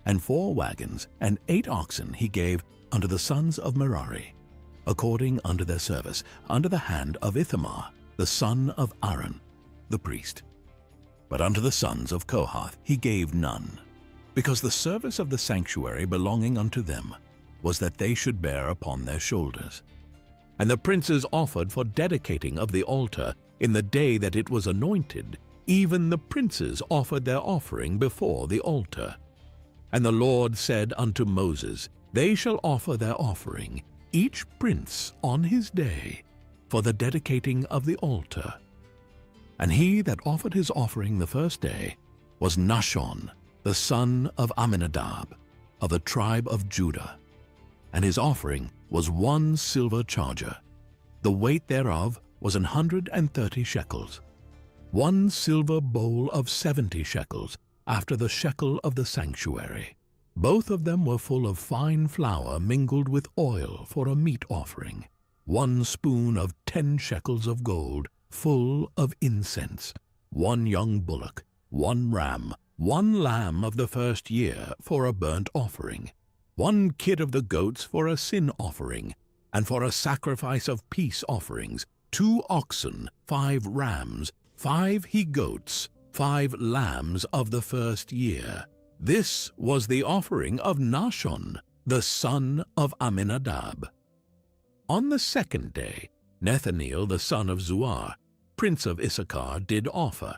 And 4 wagons and 8 oxen he gave unto the sons of Merari, according unto their service, under the hand of Ithamar, the son of Aaron, the priest. But unto the sons of Kohath he gave none, because the service of the sanctuary belonging unto them was that they should bear upon their shoulders. And the princes offered for dedicating of the altar in the day that it was anointed. Even the princes offered their offering before the altar. And the Lord said unto Moses, They shall offer their offering, each prince on his day, for the dedicating of the altar. And he that offered his offering the first day was Nahshon, the son of Amminadab, of the tribe of Judah. And his offering was 1 silver charger. The weight thereof was 130 shekels. 1 silver bowl of 70 shekels, after the shekel of the sanctuary. Both of them were full of fine flour mingled with oil for a meat offering. 1 spoon of 10 shekels of gold, full of incense. 1 young bullock, 1 ram, 1 lamb of the first year for a burnt offering. 1 kid of the goats for a sin offering, and for a sacrifice of peace offerings, 2 oxen, 5 rams, 5 he-goats, 5 lambs of the first year. This was the offering of Nahshon, the son of Amminadab. On the second day, Nethaneel the son of Zuar, prince of Issachar, did offer.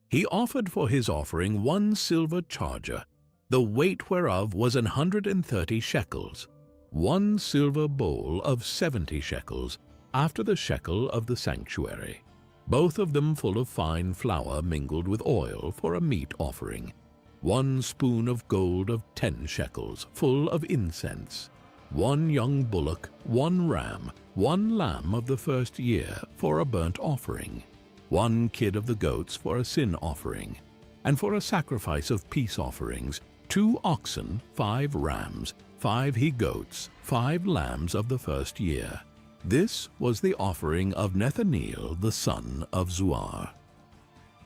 He offered for his offering 1 silver charger, the weight whereof was 130 shekels, 1 silver bowl of 70 shekels, after the shekel of the sanctuary, both of them full of fine flour mingled with oil for a meat offering. 1 spoon of gold of 10 shekels, full of incense, 1 young bullock, 1 ram, 1 lamb of the first year for a burnt offering, 1 kid of the goats for a sin offering, and for a sacrifice of peace offerings, 2 oxen, 5 rams, 5 he-goats, 5 lambs of the first year. This was the offering of Nethaneel the son of Zuar.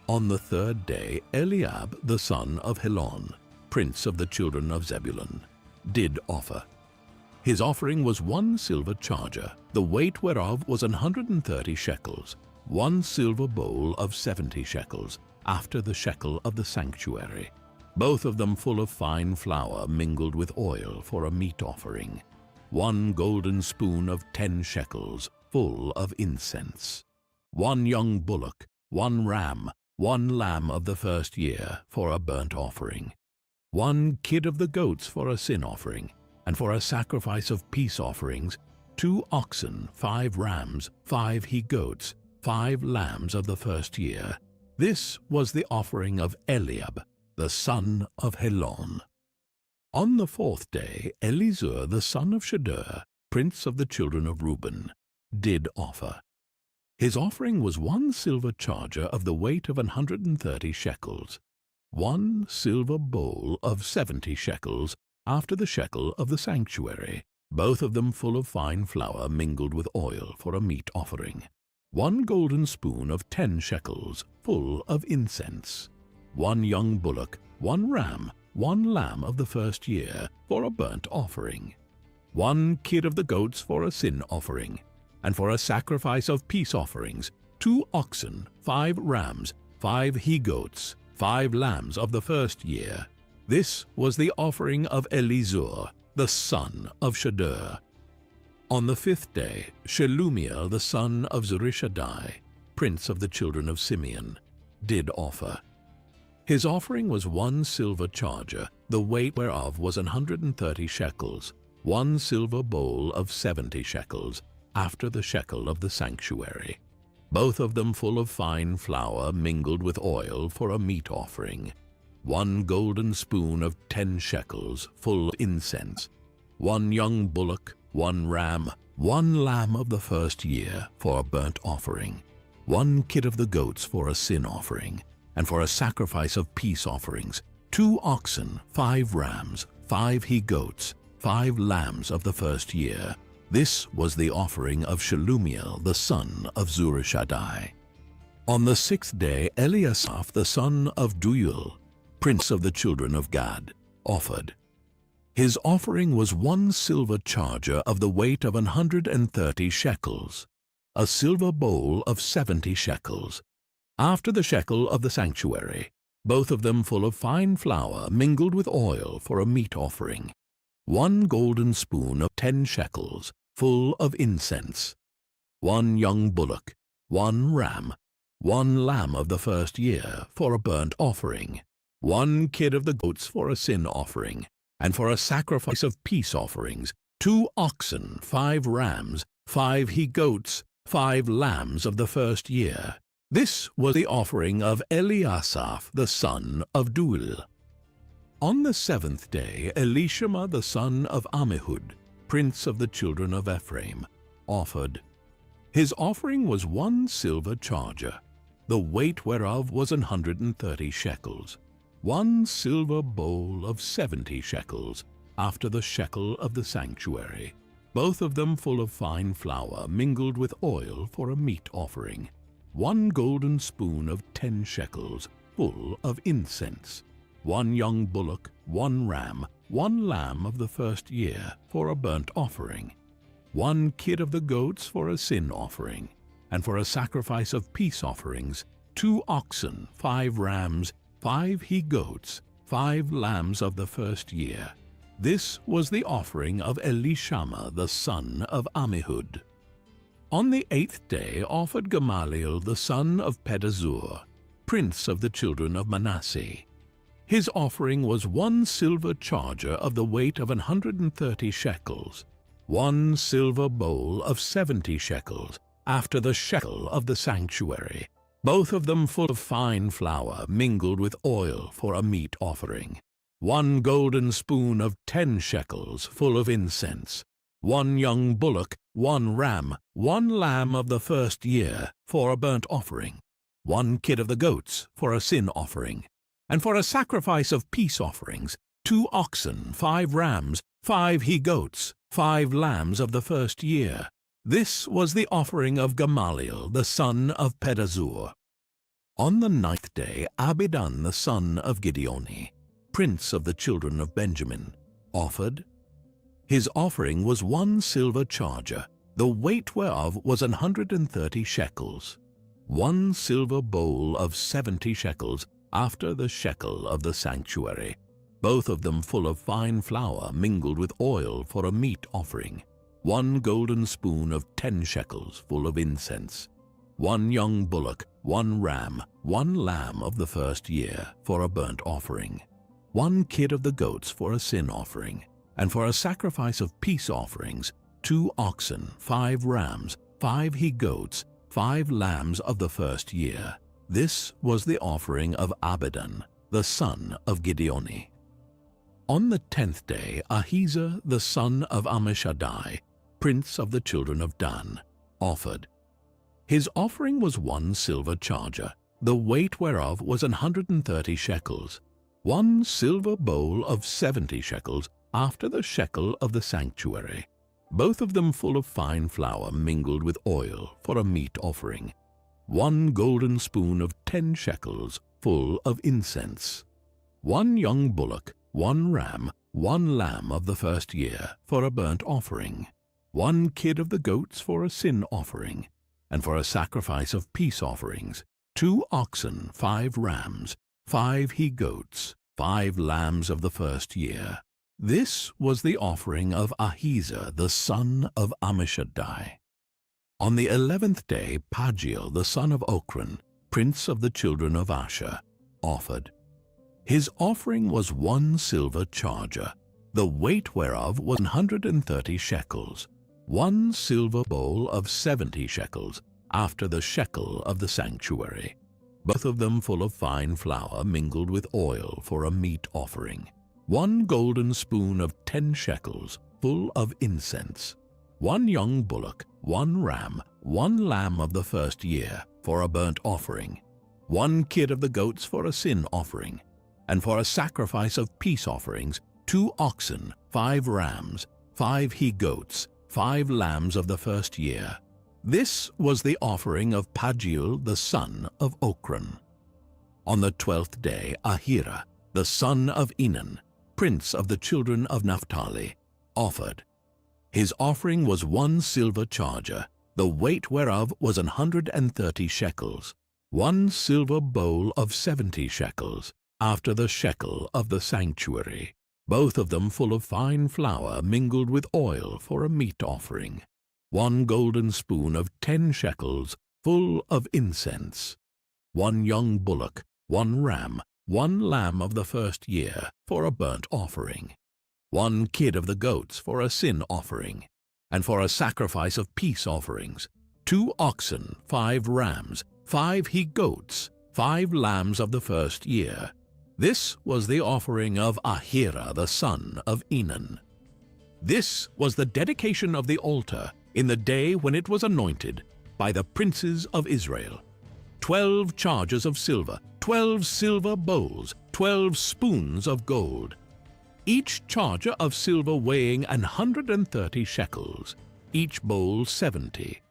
On the 3rd day, Eliab the son of Helon, prince of the children of Zebulun, did offer. His offering was 1 silver charger, the weight whereof was 130 shekels, 1 silver bowl of 70 shekels, after the shekel of the sanctuary, both of them full of fine flour mingled with oil for a meat offering, 1 golden spoon of 10 shekels, full of incense, 1 young bullock, 1 ram, 1 lamb of the first year for a burnt offering, 1 kid of the goats for a sin offering, and for a sacrifice of peace offerings, 2 oxen, 5 rams, 5 he-goats, 5 lambs of the first year. This was the offering of Eliab, the son of Helon. On the 4th day, Elizur the son of Shedeur, prince of the children of Reuben, did offer. His offering was 1 silver charger of the weight of 130 shekels, 1 silver bowl of 70 shekels, after the shekel of the sanctuary, both of them full of fine flour mingled with oil for a meat offering, 1 golden spoon of 10 shekels, full of incense, 1 young bullock, 1 ram, 1 lamb of the first year for a burnt offering, 1 kid of the goats for a sin offering, and for a sacrifice of peace offerings, 2 oxen, 5 rams, 5 he-goats, 5 lambs of the first year. This was the offering of Elizur, the son of Shedeur. On the 5th day, Shelumiel the son of Zurishaddai, prince of the children of Simeon, did offer. His offering was 1 silver charger, the weight whereof was 130 shekels, 1 silver bowl of 70 shekels, after the shekel of the sanctuary, both of them full of fine flour mingled with oil for a meat offering, 1 golden spoon of 10 shekels, full of incense, 1 young bullock, 1 ram, 1 lamb of the first year for a burnt offering, 1 kid of the goats for a sin offering, and for a sacrifice of peace offerings, 2 oxen, 5 rams, 5 he-goats, 5 lambs of the first year. This was the offering of Shelumiel the son of Zurishaddai. On the 6th day, Eliasaph the son of Deuel, prince of the children of Gad, offered. His offering was 1 silver charger of the weight of 130 shekels, a silver bowl of 70 shekels, after the shekel of the sanctuary, both of them full of fine flour mingled with oil for a meat offering, 1 golden spoon of 10 shekels, full of incense, 1 young bullock, 1 ram, 1 lamb of the first year for a burnt offering, 1 kid of the goats for a sin offering, and for a sacrifice of peace offerings, 2 oxen, 5 rams, 5 he-goats, 5 lambs of the first year. This was the offering of Eliasaph the son of Deuel. On the 7th day, Elishama the son of Ammihud, prince of the children of Ephraim, offered. His offering was 1 silver charger, the weight whereof was 130 shekels, 1 silver bowl of 70 shekels, after the shekel of the sanctuary, both of them full of fine flour mingled with oil for a meat offering, 1 golden spoon of 10 shekels, full of incense, 1 young bullock, 1 ram, 1 lamb of the first year for a burnt offering, 1 kid of the goats for a sin offering, and for a sacrifice of peace offerings, 2 oxen, 5 rams, 5 he-goats, 5 lambs of the first year. This was the offering of Elishama the son of Ammihud. On the 8th day offered Gamaliel the son of Pedazur, prince of the children of Manasseh. His offering was 1 silver charger of the weight of 130 shekels, 1 silver bowl of 70 shekels, after the shekel of the sanctuary, both of them full of fine flour mingled with oil for a meat offering, 1 golden spoon of 10 shekels full of incense, 1 young bullock, 1 ram, 1 lamb of the first year for a burnt offering, 1 kid of the goats for a sin offering, and for a sacrifice of peace offerings, 2 oxen, 5 rams, 5 he-goats, 5 lambs of the first year. This was the offering of Gamaliel, the son of Pedazur. On the 9th day, Abidan, the son of Gideoni, prince of the children of Benjamin, offered. His offering was 1 silver charger, the weight whereof was 130 shekels, 1 silver bowl of 70 shekels, after the shekel of the sanctuary, both of them full of fine flour mingled with oil for a meat offering, 1 golden spoon of 10 shekels full of incense, 1 young bullock, 1 ram, 1 lamb of the first year for a burnt offering, 1 kid of the goats for a sin offering, and for a sacrifice of peace offerings, 2 oxen, 5 rams, 5 he-goats, 5 lambs of the first year. This was the offering of Abidan, the son of Gideoni. On the 10th day, Ahiezer, the son of Ammishaddai, prince of the children of Dan, offered. His offering was 1 silver charger, the weight whereof was 130 shekels, 1 silver bowl of 70 shekels, after the shekel of the sanctuary, both of them full of fine flour mingled with oil for a meat offering, 1 golden spoon of 10 shekels full of incense, 1 young bullock, 1 ram, 1 lamb of the first year for a burnt offering, 1 kid of the goats for a sin offering, and for a sacrifice of peace offerings, 2 oxen, 5 rams, 5 he-goats, 5 lambs of the first year. This was the offering of Ahiezer, the son of Ammishaddai. On the 11th day, Pagiel, the son of Ochran, prince of the children of Asher, offered. His offering was 1 silver charger, the weight whereof was 130 shekels, 1 silver bowl of 70 shekels, after the shekel of the sanctuary, both of them full of fine flour mingled with oil for a meat offering, 1 golden spoon of 10 shekels full of incense, 1 young bullock, 1 ram, 1 lamb of the first year for a burnt offering, 1 kid of the goats for a sin offering, and for a sacrifice of peace offerings, 2 oxen, 5 rams, 5 he-goats, 5 lambs of the first year. This was the offering of Pagiel, the son of Ochran. On the 12th day, Ahira, the son of Enan, prince of the children of Naphtali, offered. His offering was 1 silver charger, the weight whereof was 130 shekels, 1 silver bowl of 70 shekels, after the shekel of the sanctuary, both of them full of fine flour mingled with oil for a meat offering, 1 golden spoon of 10 shekels full of incense, 1 young bullock, 1 ram, 1 lamb of the first year for a burnt offering, 1 kid of the goats for a sin offering, and for a sacrifice of peace offerings, 2 oxen, 5 rams, 5 he-goats, 5 lambs of the first year. This was the offering of Ahira, the son of Enan. This was the dedication of the altar in the day when it was anointed by the princes of Israel. 12 chargers of silver, 12 silver bowls, 12 spoons of gold, each charger of silver weighing 130 shekels, each bowl 70.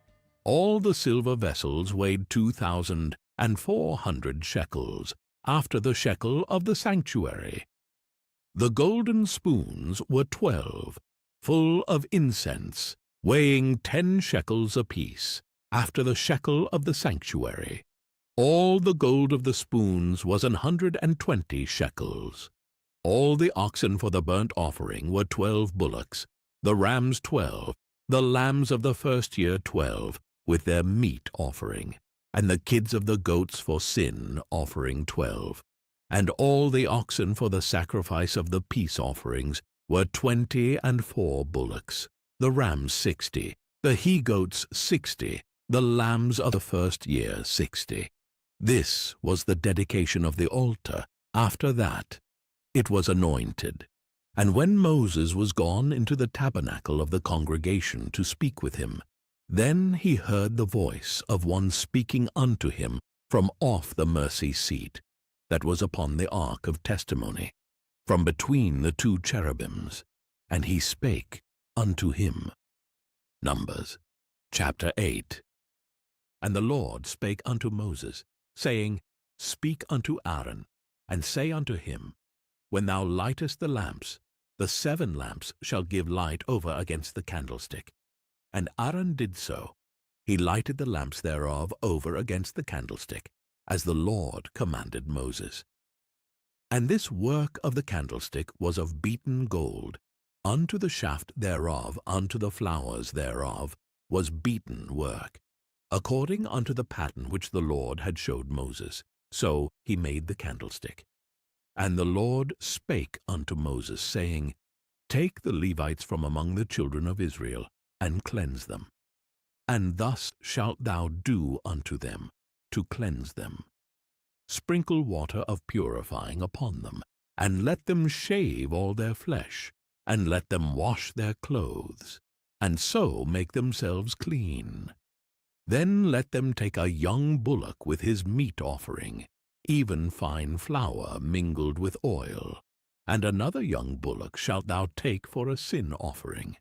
All the silver vessels weighed 2,400 shekels, after the shekel of the sanctuary. The golden spoons were 12, full of incense, weighing 10 shekels apiece, after the shekel of the sanctuary. All the gold of the spoons was 120 shekels. All the oxen for the burnt offering were 12 bullocks, the rams 12, the lambs of the first year 12, with their meat offering, and the kids of the goats for sin offering 12. And all the oxen for the sacrifice of the peace offerings were 24 bullocks, the rams 60, the he-goats 60, the lambs of the first year 60. This was the dedication of the altar. After that, it was anointed. And when Moses was gone into the tabernacle of the congregation to speak with him, then he heard the voice of one speaking unto him from off the mercy seat that was upon the ark of testimony, from between the two cherubims, and he spake unto him. Numbers chapter 8. And the Lord spake unto Moses, saying, Speak unto Aaron, and say unto him, When thou lightest the lamps, the 7 lamps shall give light over against the candlestick. And Aaron did so. He lighted the lamps thereof over against the candlestick, as the Lord commanded Moses. And this work of the candlestick was of beaten gold. Unto the shaft thereof, unto the flowers thereof, was beaten work, according unto the pattern which the Lord had showed Moses. So he made the candlestick. And the Lord spake unto Moses, saying, Take the Levites from among the children of Israel, and cleanse them. And thus shalt thou do unto them, to cleanse them. Sprinkle water of purifying upon them, and let them shave all their flesh, and let them wash their clothes, and so make themselves clean. Then let them take a young bullock with his meat offering, even fine flour mingled with oil, and another young bullock shalt thou take for a sin offering.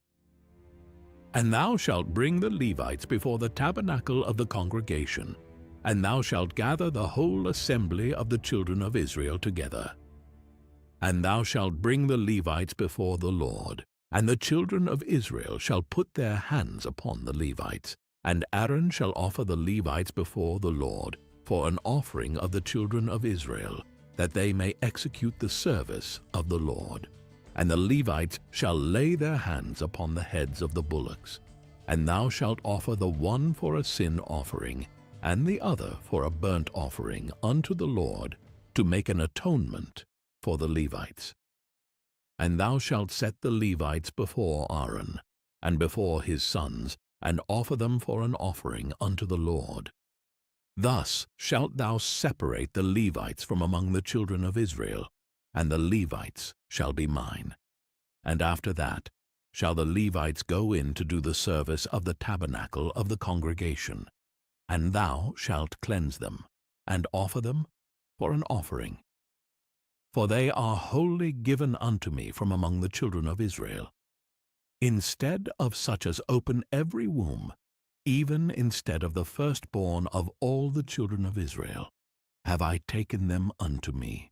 And thou shalt bring the Levites before the tabernacle of the congregation, and thou shalt gather the whole assembly of the children of Israel together. And thou shalt bring the Levites before the Lord, and the children of Israel shall put their hands upon the Levites, and Aaron shall offer the Levites before the Lord for an offering of the children of Israel, that they may execute the service of the Lord. And the Levites shall lay their hands upon the heads of the bullocks, and thou shalt offer the one for a sin offering, and the other for a burnt offering unto the Lord, to make an atonement for the Levites. And thou shalt set the Levites before Aaron, and before his sons, and offer them for an offering unto the Lord. Thus shalt thou separate the Levites from among the children of Israel, and the Levites shall be mine. And after that shall the Levites go in to do the service of the tabernacle of the congregation, and thou shalt cleanse them, and offer them for an offering. For they are wholly given unto me from among the children of Israel. Instead of such as open every womb, even instead of the firstborn of all the children of Israel, have I taken them unto me.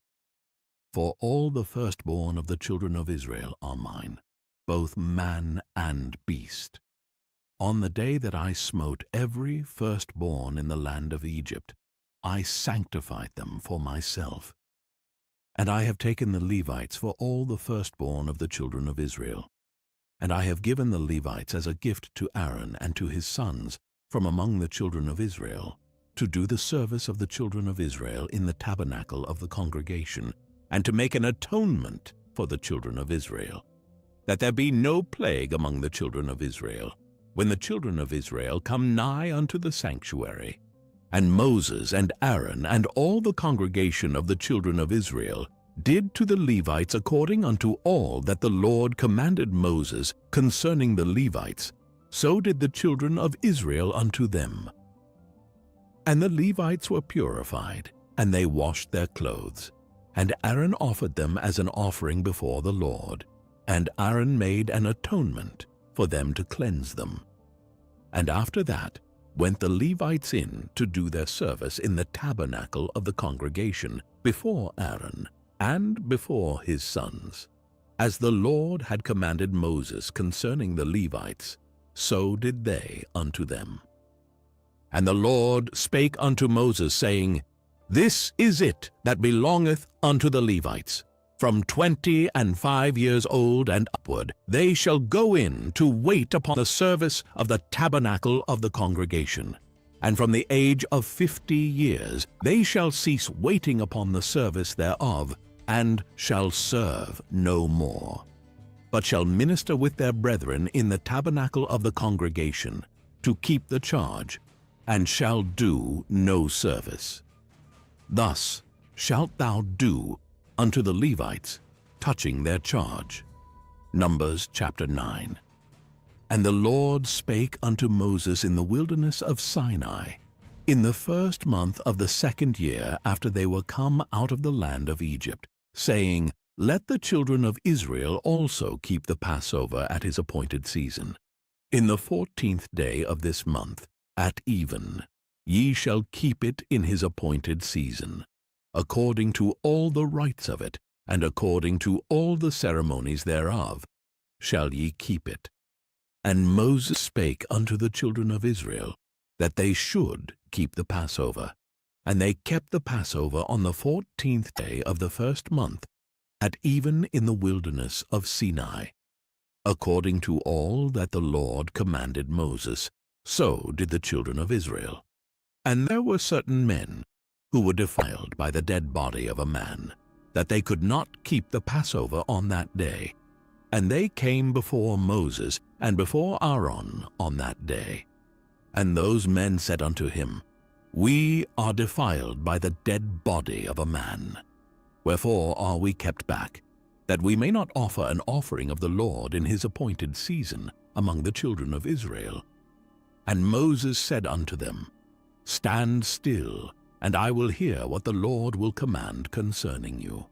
For all the firstborn of the children of Israel are mine, both man and beast. On the day that I smote every firstborn in the land of Egypt, I sanctified them for myself. And I have taken the Levites for all the firstborn of the children of Israel. And I have given the Levites as a gift to Aaron and to his sons from among the children of Israel, to do the service of the children of Israel in the tabernacle of the congregation, and to make an atonement for the children of Israel, that there be no plague among the children of Israel, when the children of Israel come nigh unto the sanctuary. And Moses and Aaron and all the congregation of the children of Israel did to the Levites according unto all that the Lord commanded Moses concerning the Levites, so did the children of Israel unto them. And the Levites were purified, and they washed their clothes. And Aaron offered them as an offering before the Lord, and Aaron made an atonement for them to cleanse them. And after that went the Levites in to do their service in the tabernacle of the congregation before Aaron and before his sons. As the Lord had commanded Moses concerning the Levites, so did they unto them. And the Lord spake unto Moses, saying, This is it that belongeth unto the Levites. From 25 years old and upward, they shall go in to wait upon the service of the tabernacle of the congregation. And from the age of 50 years, they shall cease waiting upon the service thereof, and shall serve no more, but shall minister with their brethren in the tabernacle of the congregation, to keep the charge, and shall do no service. Thus shalt thou do unto the Levites touching their charge. Numbers chapter 9. And the Lord spake unto Moses in the wilderness of Sinai, in the 1st month of the 2nd year after they were come out of the land of Egypt, saying, Let the children of Israel also keep the Passover at his appointed season. In the 14th day of this month, at even, ye shall keep it in his appointed season, according to all the rites of it, and according to all the ceremonies thereof, shall ye keep it. And Moses spake unto the children of Israel, that they should keep the Passover. And they kept the Passover on the 14th day of the 1st month, at even in the wilderness of Sinai. According to all that the Lord commanded Moses, so did the children of Israel. And there were certain men who were defiled by the dead body of a man, that they could not keep the Passover on that day. And they came before Moses and before Aaron on that day. And those men said unto him, We are defiled by the dead body of a man. Wherefore are we kept back, that we may not offer an offering of the Lord in his appointed season among the children of Israel? And Moses said unto them, Stand still, and I will hear what the Lord will command concerning you.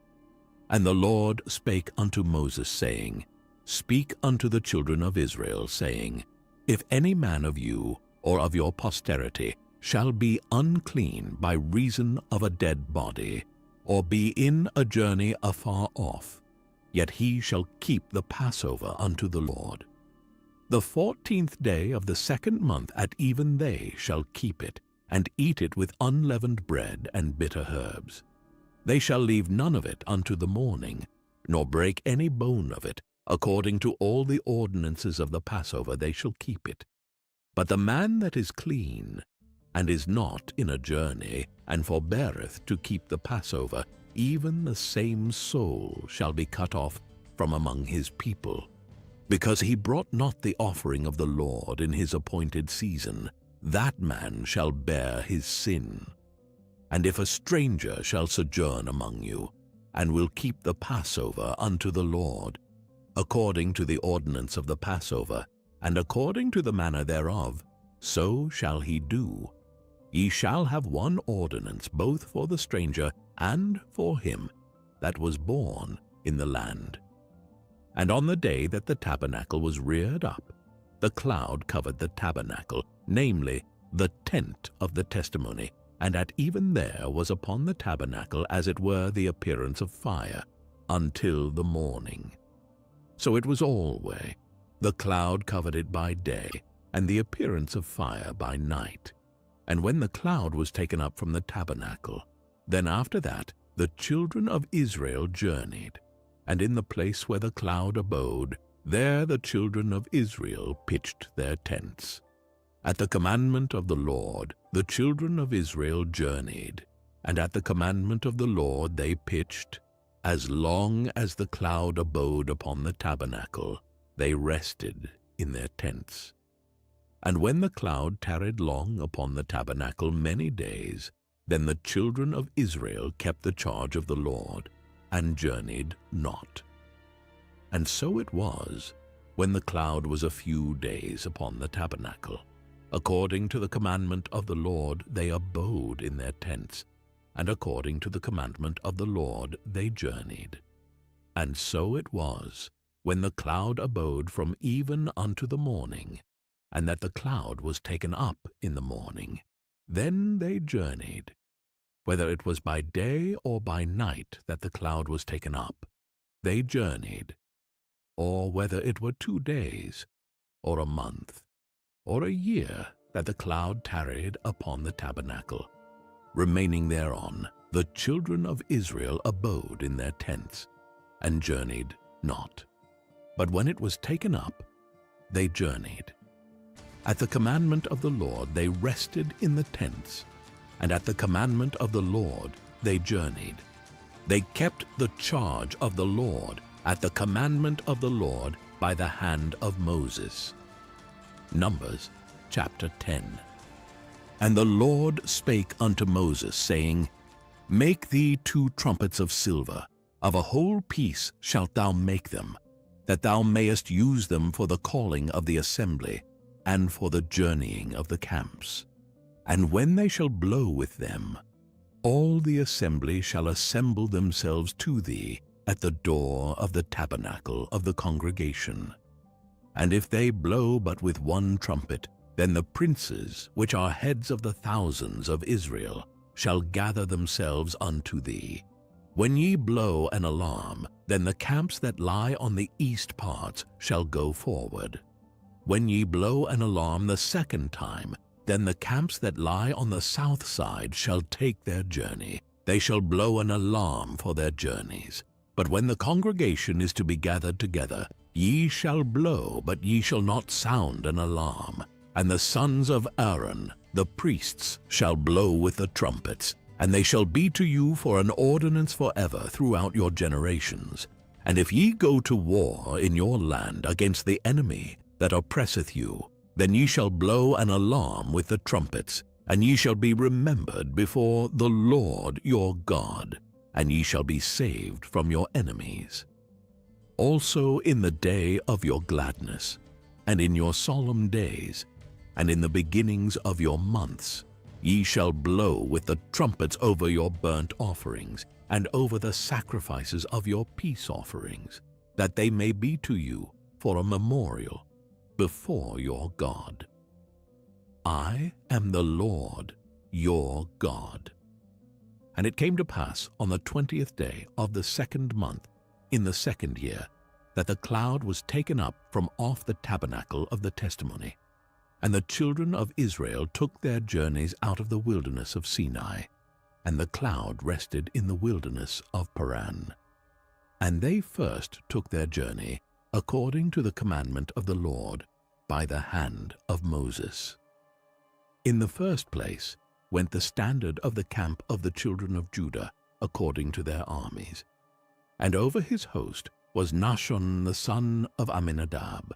And the Lord spake unto Moses, saying, Speak unto the children of Israel, saying, If any man of you or of your posterity shall be unclean by reason of a dead body, or be in a journey afar off, yet he shall keep the Passover unto the Lord. The 14th day of the 2nd month at even they shall keep it, and eat it with unleavened bread and bitter herbs. They shall leave none of it unto the morning, nor break any bone of it. According to all the ordinances of the Passover they shall keep it. But the man that is clean, and is not in a journey, and forbeareth to keep the Passover, even the same soul shall be cut off from among his people. Because he brought not the offering of the Lord in his appointed season, that man shall bear his sin. And if a stranger shall sojourn among you, and will keep the Passover unto the Lord, according to the ordinance of the Passover, and according to the manner thereof, so shall he do. Ye shall have one ordinance both for the stranger and for him that was born in the land. And on the day that the tabernacle was reared up, the cloud covered the tabernacle, namely, the tent of the testimony, and at even there was upon the tabernacle as it were the appearance of fire, until the morning. So it was alway. The cloud covered it by day, and the appearance of fire by night. And when the cloud was taken up from the tabernacle, then after that the children of Israel journeyed, and in the place where the cloud abode, there the children of Israel pitched their tents. At the commandment of the Lord the children of Israel journeyed, and at the commandment of the Lord they pitched. As long as the cloud abode upon the tabernacle, they rested in their tents. And when the cloud tarried long upon the tabernacle many days, then the children of Israel kept the charge of the Lord, and journeyed not. And so it was, when the cloud was a few days upon the tabernacle, according to the commandment of the Lord they abode in their tents, and according to the commandment of the Lord they journeyed. And so it was, when the cloud abode from even unto the morning, and that the cloud was taken up in the morning, then they journeyed. Whether it was by day or by night that the cloud was taken up, they journeyed, or whether it were 2 days, or a month, or a year that the cloud tarried upon the tabernacle. Remaining thereon, the children of Israel abode in their tents, and journeyed not. But when it was taken up, they journeyed. At the commandment of the Lord they rested in the tents, and at the commandment of the Lord they journeyed. They kept the charge of the Lord at the commandment of the Lord by the hand of Moses. Numbers chapter 10. And the Lord spake unto Moses, saying, Make thee 2 trumpets of silver, of a whole piece shalt thou make them, that thou mayest use them for the calling of the assembly, and for the journeying of the camps. And when they shall blow with them, all the assembly shall assemble themselves to thee at the door of the tabernacle of the congregation. And if they blow but with 1 trumpet, then the princes, which are heads of the thousands of Israel, shall gather themselves unto thee. When ye blow an alarm, then the camps that lie on the east parts shall go forward. When ye blow an alarm the 2nd time, then the camps that lie on the south side shall take their journey. They shall blow an alarm for their journeys. But when the congregation is to be gathered together, ye shall blow, but ye shall not sound an alarm. And the sons of Aaron, the priests, shall blow with the trumpets, and they shall be to you for an ordinance forever throughout your generations. And if ye go to war in your land against the enemy that oppresseth you, then ye shall blow an alarm with the trumpets, and ye shall be remembered before the Lord your God, and ye shall be saved from your enemies. Also in the day of your gladness, and in your solemn days, and in the beginnings of your months, ye shall blow with the trumpets over your burnt offerings, and over the sacrifices of your peace offerings, that they may be to you for a memorial before your God. I am the Lord your God. And it came to pass on the 20th day of the 2nd month, in the 2nd year, that the cloud was taken up from off the tabernacle of the testimony. And the children of Israel took their journeys out of the wilderness of Sinai, and the cloud rested in the wilderness of Paran. And they first took their journey according to the commandment of the Lord by the hand of Moses. In the first place went the standard of the camp of the children of Judah according to their armies. And over his host was Nahshon the son of Amminadab.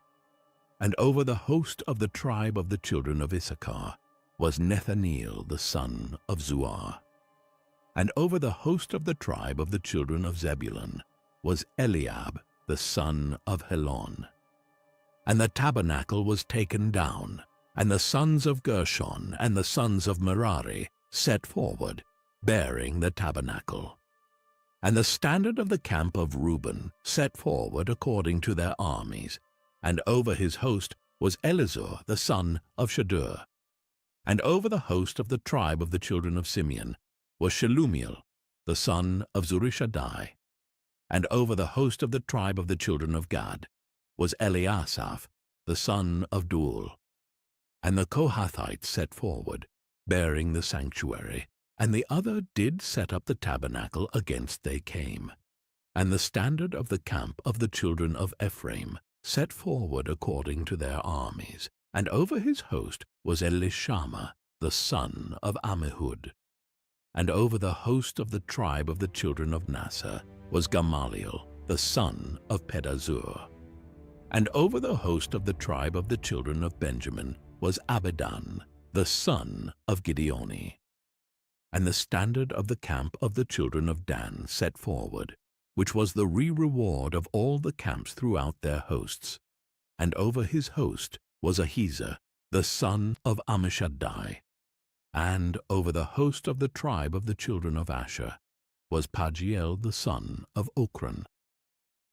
And over the host of the tribe of the children of Issachar was Nethaneel the son of Zuar. And over the host of the tribe of the children of Zebulun was Eliab the son of Helon. And the tabernacle was taken down, and the sons of Gershon and the sons of Merari set forward, bearing the tabernacle. And the standard of the camp of Reuben set forward according to their armies, and over his host was Elizur the son of Shedeur. And over the host of the tribe of the children of Simeon was Shelumiel the son of Zurishaddai. And over the host of the tribe of the children of Gad was Eliasaph the son of Duel. And the Kohathites set forward, bearing the sanctuary, and the other did set up the tabernacle against they came. And the standard of the camp of the children of Ephraim set forward according to their armies, and over his host was Elishama the son of Ammihud. And over the host of the tribe of the children of Manasseh was Gamaliel the son of Pedazur. And over the host of the tribe of the children of Benjamin was Abidan the son of Gideoni. And the standard of the camp of the children of Dan set forward, which was the reward of all the camps throughout their hosts. And over his host was Ahiezer the son of Ammishaddai. And over the host of the tribe of the children of Asher was Pagiel the son of Okran.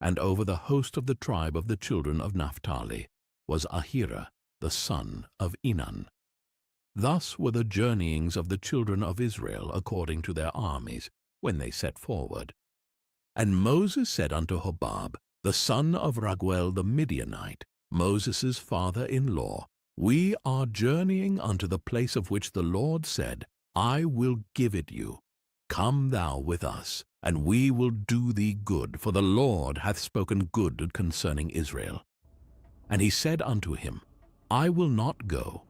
And over the host of the tribe of the children of Naphtali was Ahira the son of Enan. Thus were the journeyings of the children of Israel according to their armies, when they set forward. And Moses said unto Hobab, the son of Raguel the Midianite, Moses' father-in-law, We are journeying unto the place of which the Lord said, I will give it you. Come thou with us, and we will do thee good, for the Lord hath spoken good concerning Israel. And he said unto him, I will not go,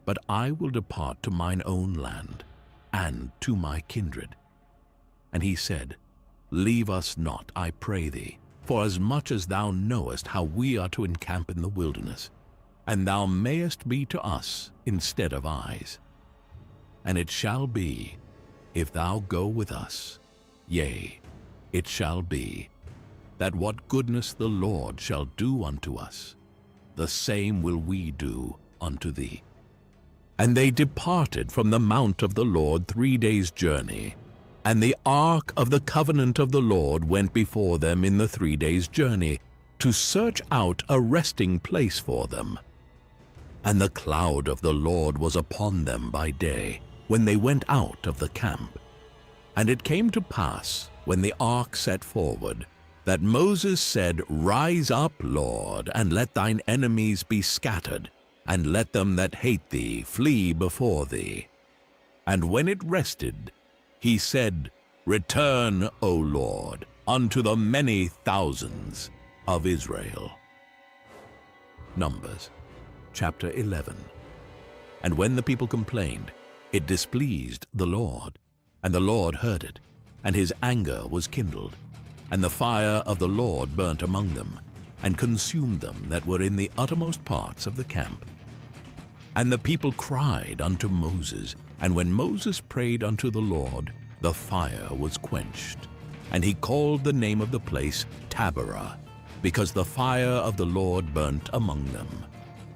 but I will depart to mine own land, and to my kindred. And he said, Leave us not, I pray thee, for as much as thou knowest how we are to encamp in the wilderness, and thou mayest be to us instead of eyes. And it shall be, if thou go with us, yea, it shall be, that what goodness the Lord shall do unto us, the same will we do unto thee. And they departed from the mount of the Lord 3 days' journey, and the ark of the covenant of the Lord went before them in the 3 days' journey, to search out a resting place for them. And the cloud of the Lord was upon them by day, when they went out of the camp. And it came to pass, when the ark set forward, that Moses said, Rise up, Lord, and let thine enemies be scattered, and let them that hate thee flee before thee. And when it rested, he said, Return, O Lord, unto the many thousands of Israel. Numbers chapter 11. And when the people complained, it displeased the Lord, and the Lord heard it, and his anger was kindled, and the fire of the Lord burnt among them, and consumed them that were in the uttermost parts of the camp. And the people cried unto Moses, and when Moses prayed unto the Lord, the fire was quenched. And he called the name of the place Taberah, because the fire of the Lord burnt among them.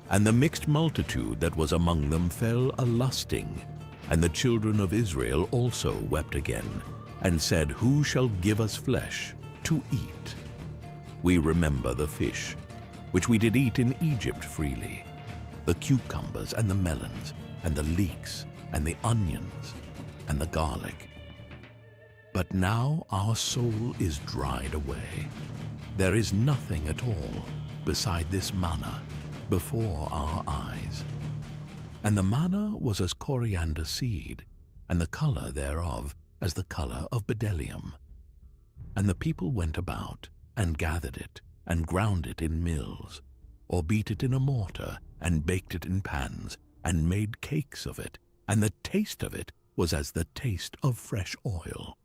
And the mixed multitude that was among them fell a-lusting. And the children of Israel also wept again, and said, Who shall give us flesh to eat? We remember the fish, which we did eat in Egypt freely, the cucumbers and the melons, and the leeks, and the onions, and the garlic. But now our soul is dried away. There is nothing at all beside this manna before our eyes. And the manna was as coriander seed, and the color thereof as the color of bdellium. And the people went about, and gathered it, and ground it in mills, or beat it in a mortar, and baked it in pans, and made cakes of it, and the taste of it was as the taste of fresh oil.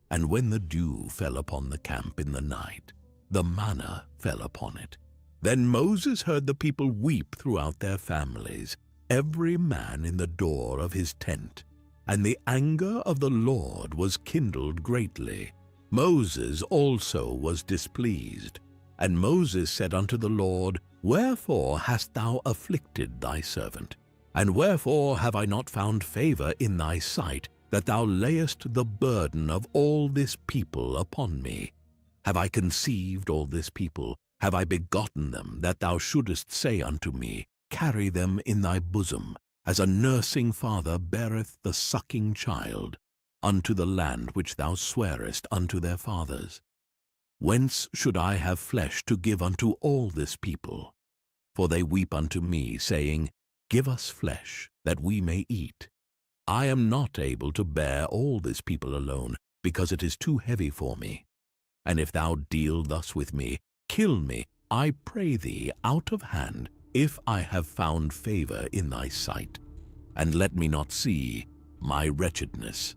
And when the dew fell upon the camp in the night, the manna fell upon it. Then Moses heard the people weep throughout their families, every man in the door of his tent. And the anger of the Lord was kindled greatly. Moses also was displeased. And Moses said unto the Lord, Wherefore hast thou afflicted thy servant? And wherefore have I not found favor in thy sight, that thou layest the burden of all this people upon me? Have I conceived all this people? Have I begotten them, that thou shouldest say unto me, Carry them in thy bosom, as a nursing father beareth the sucking child, unto the land which thou swarest unto their fathers? Whence should I have flesh to give unto all this people? For they weep unto me, saying, Give us flesh, that we may eat. I am not able to bear all this people alone, because it is too heavy for me. And if thou deal thus with me, kill me, I pray thee, out of hand, if I have found favor in thy sight, and let me not see my wretchedness.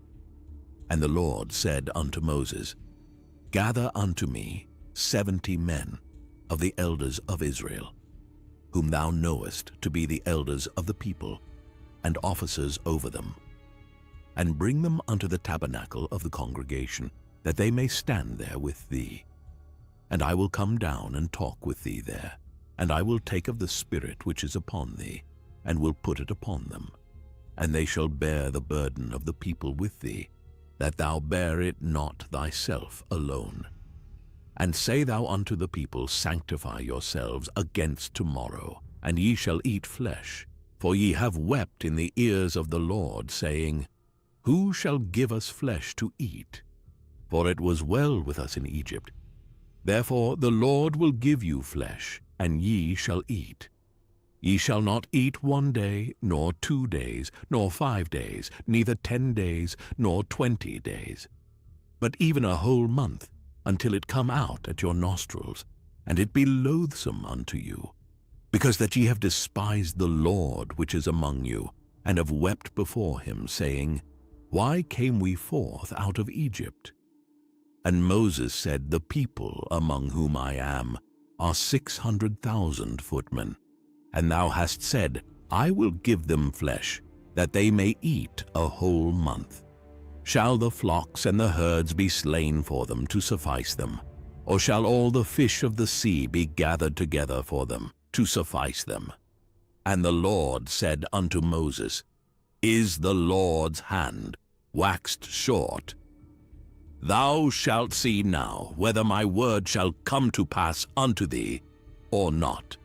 And the Lord said unto Moses, Gather unto me 70 men of the elders of Israel, whom thou knowest to be the elders of the people, and officers over them, and bring them unto the tabernacle of the congregation, that they may stand there with thee. And I will come down and talk with thee there, and I will take of the Spirit which is upon thee, and will put it upon them. And they shall bear the burden of the people with thee, that thou bear it not thyself alone. And say thou unto the people, Sanctify yourselves against tomorrow, and ye shall eat flesh. For ye have wept in the ears of the Lord, saying, Who shall give us flesh to eat? For it was well with us in Egypt. Therefore the Lord will give you flesh, and ye shall eat. Ye shall not eat 1 day, nor 2 days, nor 5 days, neither 10 days, nor 20 days, but even a whole month, until it come out at your nostrils, and it be loathsome unto you, because that ye have despised the Lord which is among you, and have wept before him, saying, Why came we forth out of Egypt? And Moses said, The people among whom I am are 600,000 footmen. And thou hast said, I will give them flesh, that they may eat a whole month. Shall the flocks and the herds be slain for them to suffice them? Or shall all the fish of the sea be gathered together for them to suffice them? And the Lord said unto Moses, Is the Lord's hand waxed short? Thou shalt see now whether my word shall come to pass unto thee or not.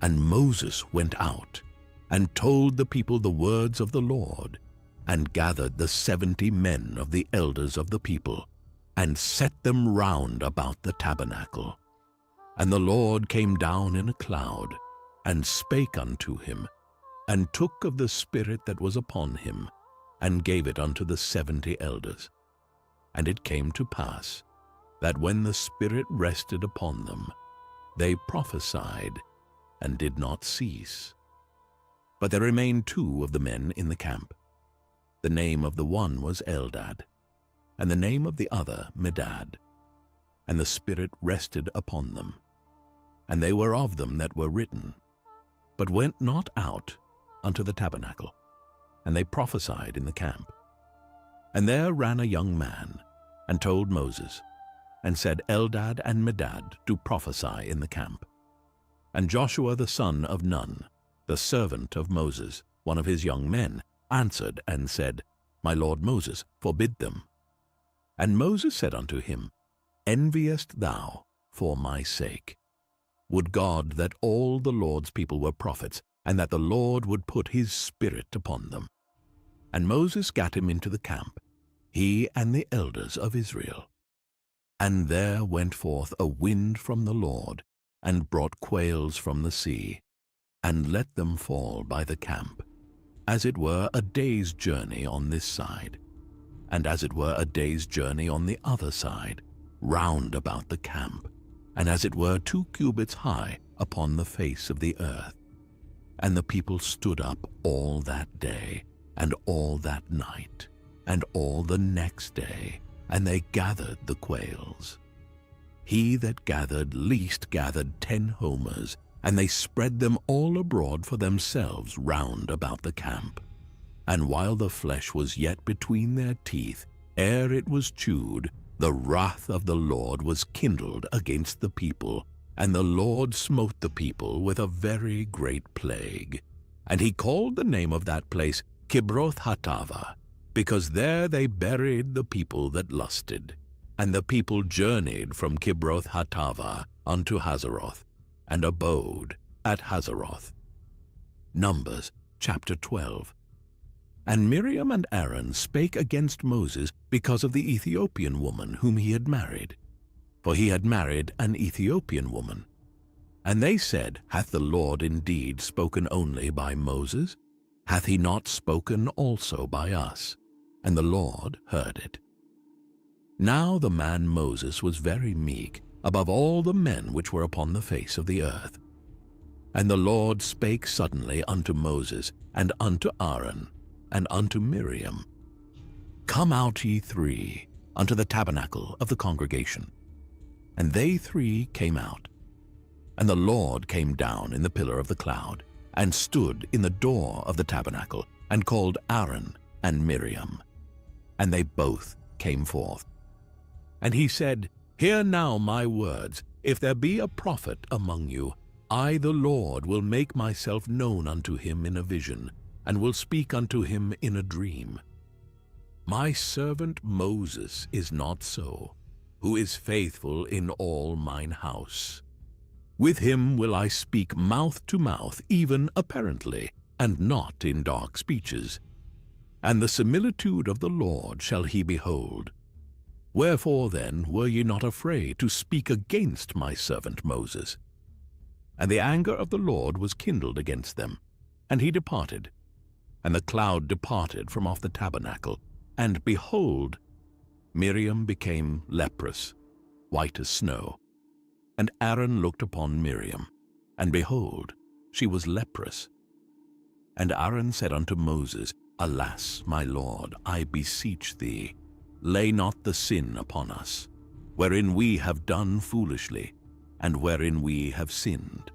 And Moses went out and told the people the words of the Lord, and gathered the 70 men of the elders of the people, and set them round about the tabernacle. And the Lord came down in a cloud, and spake unto him, and took of the Spirit that was upon him, and gave it unto the 70 elders. And it came to pass, that when the Spirit rested upon them, they prophesied, and did not cease. But there remained 2 of the men in the camp. The name of the one was Eldad, and the name of the other Medad. And the Spirit rested upon them. And they were of them that were written, but went not out unto the tabernacle, and they prophesied in the camp. And there ran a young man, and told Moses, and said, Eldad and Medad do prophesy in the camp. And Joshua the son of Nun, the servant of Moses, one of his young men, answered and said, My lord Moses, forbid them. And Moses said unto him, Enviest thou for my sake? Would God that all the Lord's people were prophets, and that the Lord would put his Spirit upon them. And Moses gat him into the camp, he and the elders of Israel. And there went forth a wind from the Lord, and brought quails from the sea, and let them fall by the camp, as it were a day's journey on this side, and as it were a day's journey on the other side, round about the camp, and as it were 2 cubits high upon the face of the earth. And the people stood up all that day, and all that night, and all the next day, and they gathered the quails. He that gathered least gathered 10 homers, and they spread them all abroad for themselves round about the camp. And while the flesh was yet between their teeth, ere it was chewed, the wrath of the Lord was kindled against the people, and the Lord smote the people with a very great plague. And he called the name of that place Kibroth-Hattaavah, because there they buried the people that lusted. And the people journeyed from Kibroth-Hattaavah unto Hazeroth, and abode at Hazeroth. Numbers chapter 12. And Miriam and Aaron spake against Moses because of the Ethiopian woman whom he had married, for he had married an Ethiopian woman. And they said, Hath the Lord indeed spoken only by Moses? Hath he not spoken also by us? And the Lord heard it. Now the man Moses was very meek, above all the men which were upon the face of the earth. And the Lord spake suddenly unto Moses, and unto Aaron, and unto Miriam, Come out ye 3 unto the tabernacle of the congregation. And they 3 came out. And the Lord came down in the pillar of the cloud, and stood in the door of the tabernacle, and called Aaron and Miriam. And they both came forth. And he said, Hear now my words. If there be a prophet among you, I the Lord will make myself known unto him in a vision, and will speak unto him in a dream. My servant Moses is not so, who is faithful in all mine house. With him will I speak mouth to mouth, even apparently, and not in dark speeches. And the similitude of the Lord shall he behold. Wherefore then were ye not afraid to speak against my servant Moses? And the anger of the Lord was kindled against them, and he departed. And the cloud departed from off the tabernacle, and behold, Miriam became leprous, white as snow. And Aaron looked upon Miriam, and behold, she was leprous. And Aaron said unto Moses, Alas, my Lord, I beseech thee, lay not the sin upon us, wherein we have done foolishly, and wherein we have sinned.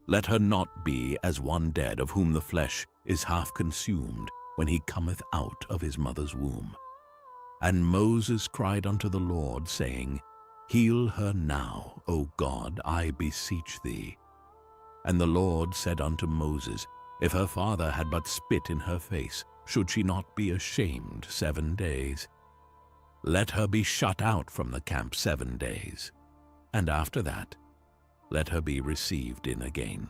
Let her not be as one dead, of whom the flesh is half consumed when he cometh out of his mother's womb. And Moses cried unto the Lord, saying, Heal her now, O God, I beseech thee. And the Lord said unto Moses, If her father had but spit in her face, should she not be ashamed 7 days? Let her be shut out from the camp 7 days, and after that let her be received in again.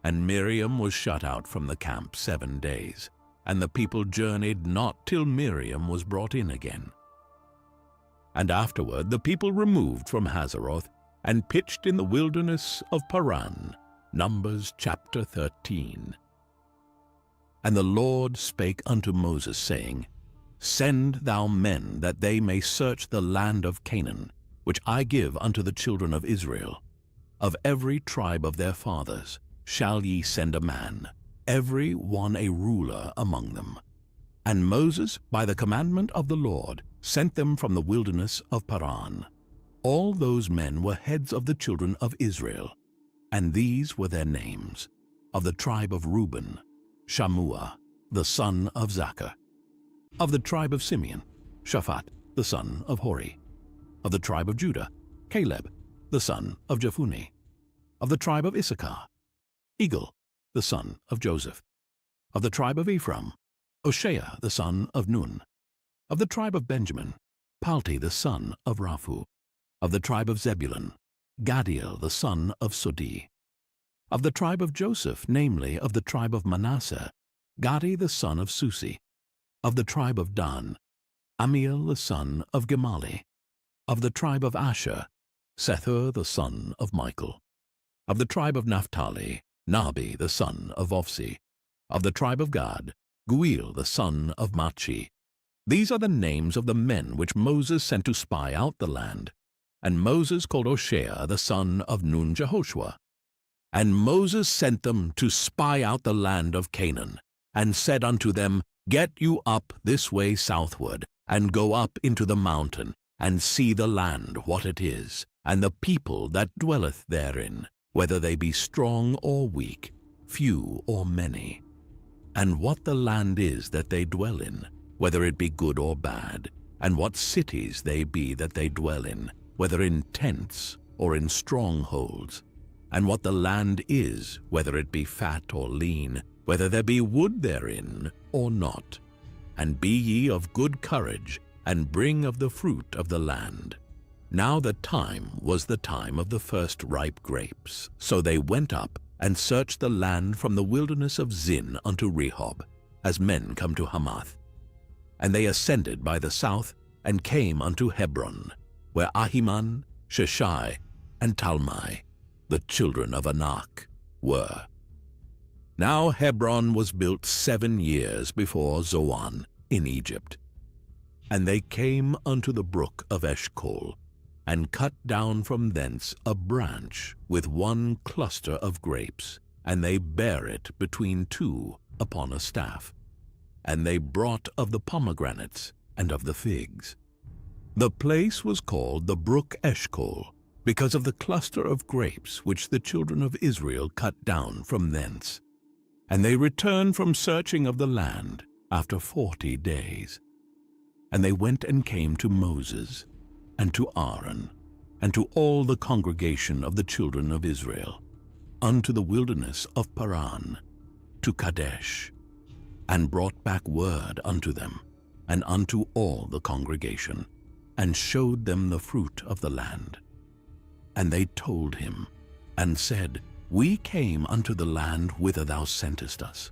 And Miriam was shut out from the camp 7 days, and the people journeyed not till Miriam was brought in again. And afterward the people removed from Hazeroth, and pitched in the wilderness of Paran. Numbers chapter 13. And the Lord spake unto Moses, saying, Send thou men, that they may search the land of Canaan, which I give unto the children of Israel. Of every tribe of their fathers shall ye send a man, every one a ruler among them. And Moses, by the commandment of the Lord, sent them from the wilderness of Paran. All those men were heads of the children of Israel, and these were their names. Of the tribe of Reuben, Shammua, the son of Zaccur. Of the tribe of Simeon, Shaphat, the son of Hori. Of the tribe of Judah, Caleb, the son of Jephunneh. Of the tribe of Issachar, Egal, the son of Joseph. Of the tribe of Ephraim, Hoshea, the son of Nun. Of the tribe of Benjamin, Palti, the son of Raphu. Of the tribe of Zebulun, Gadiel, the son of Sodi. Of the tribe of Joseph, namely of the tribe of Manasseh, Gadi, the son of Susi. Of the tribe of Dan, Amiel, the son of Gemali. Of the tribe of Asher, Sethur, the son of Michael. Of the tribe of Naphtali, Nabi, the son of Vophsi. Of the tribe of Gad, Guil, the son of Machi. These are the names of the men which Moses sent to spy out the land. And Moses called Hoshea, the son of Nun, Jehoshua. And Moses sent them to spy out the land of Canaan, and said unto them, Get you up this way southward, and go up into the mountain, and see the land what it is, and the people that dwelleth therein, whether they be strong or weak, few or many, and what the land is that they dwell in, whether it be good or bad, and what cities they be that they dwell in, whether in tents or in strongholds, and what the land is, whether it be fat or lean, whether there be wood therein or not. And be ye of good courage, and bring of the fruit of the land. Now the time was the time of the first ripe grapes. So they went up and searched the land from the wilderness of Zin unto Rehob, as men come to Hamath. And they ascended by the south, and came unto Hebron, where Ahiman, Sheshai, and Talmai, the children of Anak, were. Now Hebron was built 7 years before Zoan in Egypt. And they came unto the brook of Eshcol, and cut down from thence a branch with 1 cluster of grapes, and they bare it between 2 upon a staff. And they brought of the pomegranates and of the figs. The place was called the brook Eshcol, because of the cluster of grapes which the children of Israel cut down from thence. And they returned from searching of the land after 40 days. And they went and came to Moses, and to Aaron, and to all the congregation of the children of Israel, unto the wilderness of Paran, to Kadesh, and brought back word unto them, and unto all the congregation, and showed them the fruit of the land. And they told him, and said, We came unto the land whither thou sentest us,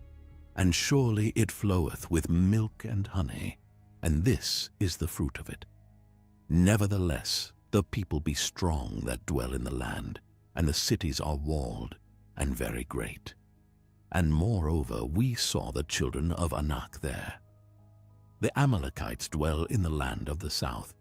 and surely it floweth with milk and honey, and this is the fruit of it. Nevertheless, the people be strong that dwell in the land, and the cities are walled, and very great. And moreover, we saw the children of Anak there. The Amalekites dwell in the land of the south,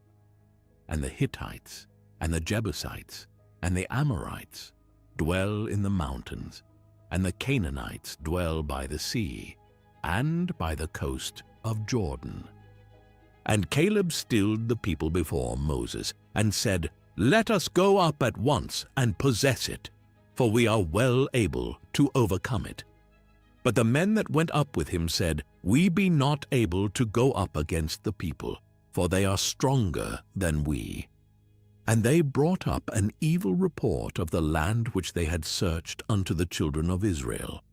and the Hittites, and the Jebusites, and the Amorites dwell in the mountains, and the Canaanites dwell by the sea, and by the coast of Jordan. And Caleb stilled the people before Moses, and said, Let us go up at once and possess it, for we are well able to overcome it. But the men that went up with him said, We be not able to go up against the people, for they are stronger than we. And they brought up an evil report of the land which they had searched unto the children of Israel,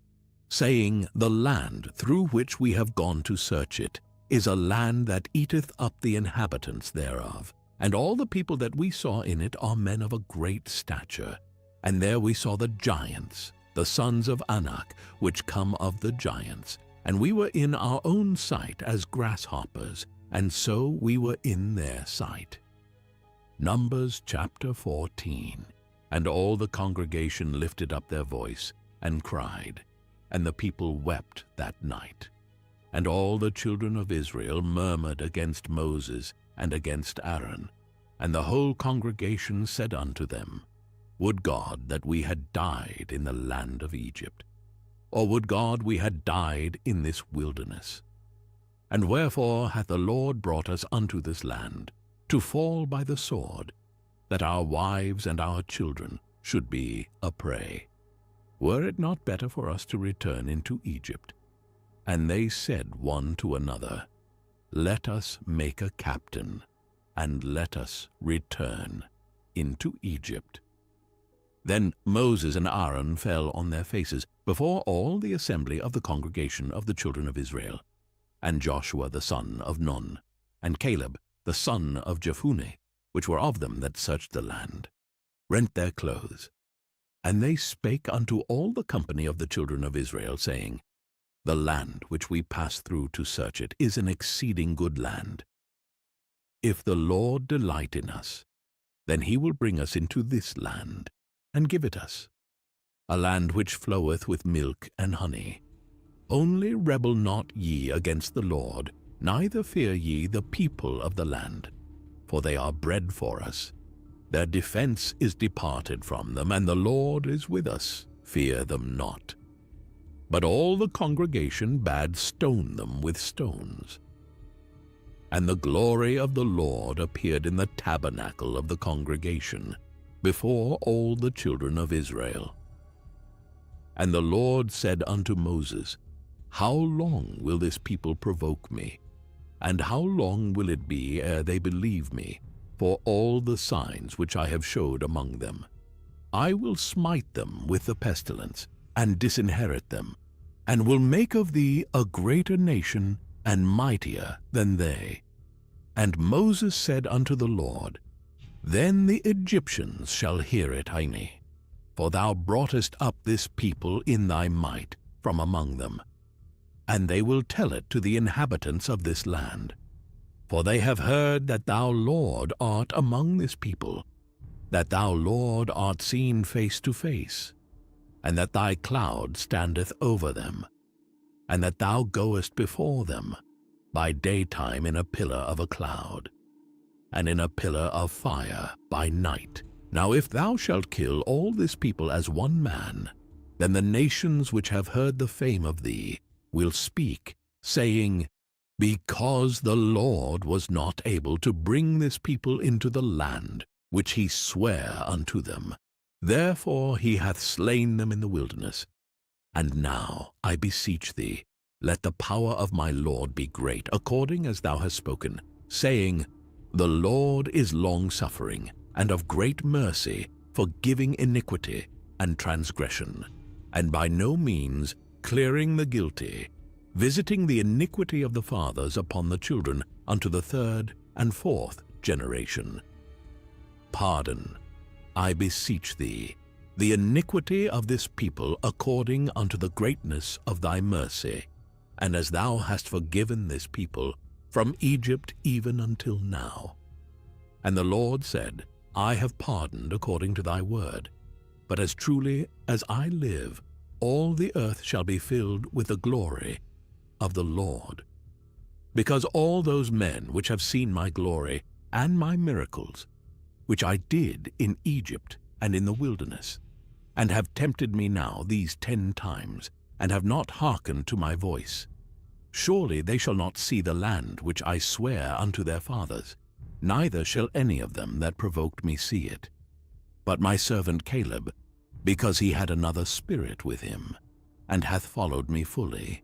saying, The land through which we have gone to search it is a land that eateth up the inhabitants thereof. And all the people that we saw in it are men of a great stature. And there we saw the giants, the sons of Anak, which come of the giants. And we were in our own sight as grasshoppers, and so we were in their sight. Numbers chapter 14. And all the congregation lifted up their voice and cried, and the people wept that night. And all the children of Israel murmured against Moses and against Aaron. And the whole congregation said unto them, Would God that we had died in the land of Egypt, or would God we had died in this wilderness? And wherefore hath the Lord brought us unto this land, to fall by the sword, that our wives and our children should be a prey? Were it not better for us to return into Egypt? And they said one to another, Let us make a captain, and let us return into Egypt. Then Moses and Aaron fell on their faces before all the assembly of the congregation of the children of Israel. And Joshua the son of Nun, and Caleb the son of Jephunneh, which were of them that searched the land, rent their clothes. And they spake unto all the company of the children of Israel, saying, The land which we passed through to search it is an exceeding good land. If the Lord delight in us, then he will bring us into this land, and give it us, a land which floweth with milk and honey. Only rebel not ye against the Lord, neither fear ye the people of the land, for they are bread for us. Their defense is departed from them, and the Lord is with us. Fear them not. But all the congregation bade stone them with stones. And the glory of the Lord appeared in the tabernacle of the congregation, before all the children of Israel. And the Lord said unto Moses, How long will this people provoke me? And how long will it be ere they believe me, for all the signs which I have showed among them? I will smite them with the pestilence, and disinherit them, and will make of thee a greater nation and mightier than they. And Moses said unto the Lord, Then the Egyptians shall hear it, Hiney, for thou broughtest up this people in thy might from among them. And they will tell it to the inhabitants of this land. For they have heard that thou, Lord, art among this people, that thou, Lord, art seen face to face, and that thy cloud standeth over them, and that thou goest before them by daytime in a pillar of a cloud, and in a pillar of fire by night. Now if thou shalt kill all this people as one man, then the nations which have heard the fame of thee will speak, saying, Because the Lord was not able to bring this people into the land which he sware unto them, therefore he hath slain them in the wilderness. And now, I beseech thee, let the power of my Lord be great, according as thou hast spoken, saying, The Lord is long-suffering, and of great mercy, forgiving iniquity and transgression, and by no means clearing the guilty, visiting the iniquity of the fathers upon the children unto the third and fourth generation. Pardon, I beseech thee, the iniquity of this people according unto the greatness of thy mercy, and as thou hast forgiven this people from Egypt even until now. And the Lord said, I have pardoned according to thy word, but as truly as I live, all the earth shall be filled with the glory of the Lord. Because all those men which have seen my glory and my miracles, which I did in Egypt and in the wilderness, and have tempted me now these 10 times, and have not hearkened to my voice, surely they shall not see the land which I swear unto their fathers, neither shall any of them that provoked me see it. But my servant Caleb, because he had another spirit with him, and hath followed me fully,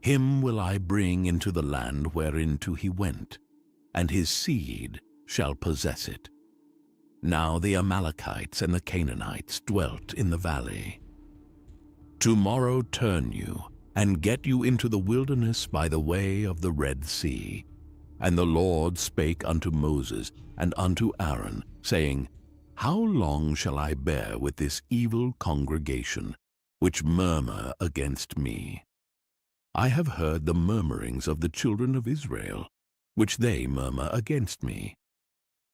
him will I bring into the land whereinto he went, and his seed shall possess it. Now the Amalekites and the Canaanites dwelt in the valley. Tomorrow turn you, and get you into the wilderness by the way of the Red Sea. And the Lord spake unto Moses and unto Aaron, saying, How long shall I bear with this evil congregation, which murmur against me? I have heard the murmurings of the children of Israel, which they murmur against me.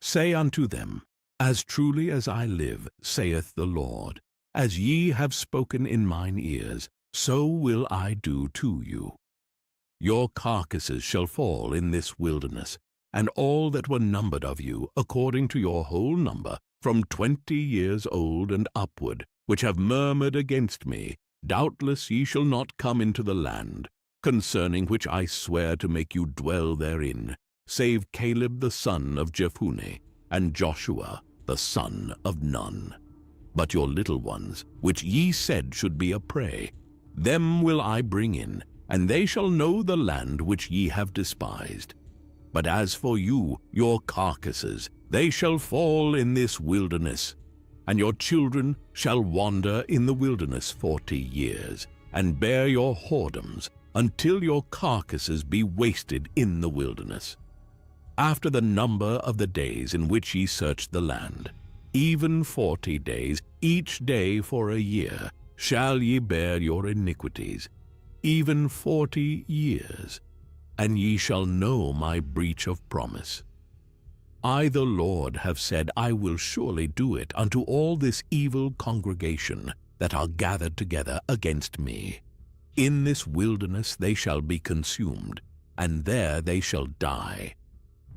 Say unto them, As truly as I live, saith the Lord, as ye have spoken in mine ears, so will I do to you. Your carcasses shall fall in this wilderness, and all that were numbered of you, according to your whole number, from 20 years old and upward, which have murmured against me, doubtless ye shall not come into the land, concerning which I swear to make you dwell therein, save Caleb the son of Jephunneh, and Joshua the son of Nun. But your little ones, which ye said should be a prey, them will I bring in, and they shall know the land which ye have despised. But as for you, your carcasses, they shall fall in this wilderness, and your children shall wander in the wilderness 40 years, and bear your whoredoms, until your carcasses be wasted in the wilderness. After the number of the days in which ye searched the land, even 40 days, each day for a year, shall ye bear your iniquities, even 40 years, and ye shall know my breach of promise. I the Lord have said, I will surely do it unto all this evil congregation that are gathered together against me. In this wilderness they shall be consumed, and there they shall die.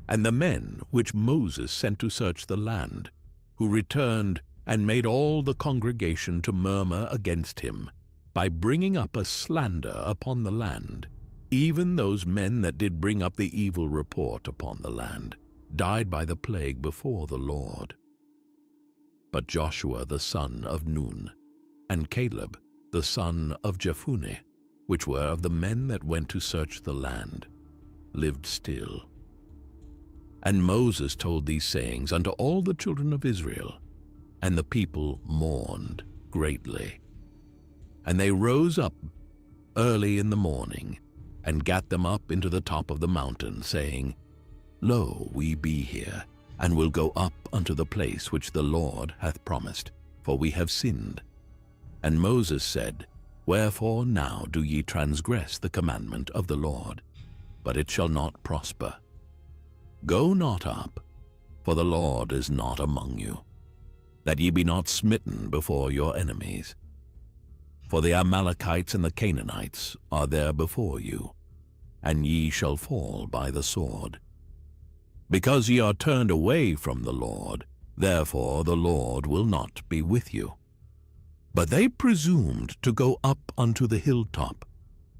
And the men which Moses sent to search the land, who returned and made all the congregation to murmur against him, by bringing up a slander upon the land, even those men that did bring up the evil report upon the land, died by the plague before the Lord. But Joshua the son of Nun, and Caleb the son of Jephunneh, which were of the men that went to search the land, lived still. And Moses told these sayings unto all the children of Israel, and the people mourned greatly. And they rose up early in the morning, and gat them up into the top of the mountain, saying, Lo, we be here, and will go up unto the place which the Lord hath promised, for we have sinned. And Moses said, Wherefore now do ye transgress the commandment of the Lord? But it shall not prosper. Go not up, for the Lord is not among you, that ye be not smitten before your enemies. For the Amalekites and the Canaanites are there before you, and ye shall fall by the sword. Because ye are turned away from the Lord, therefore the Lord will not be with you. But they presumed to go up unto the hilltop,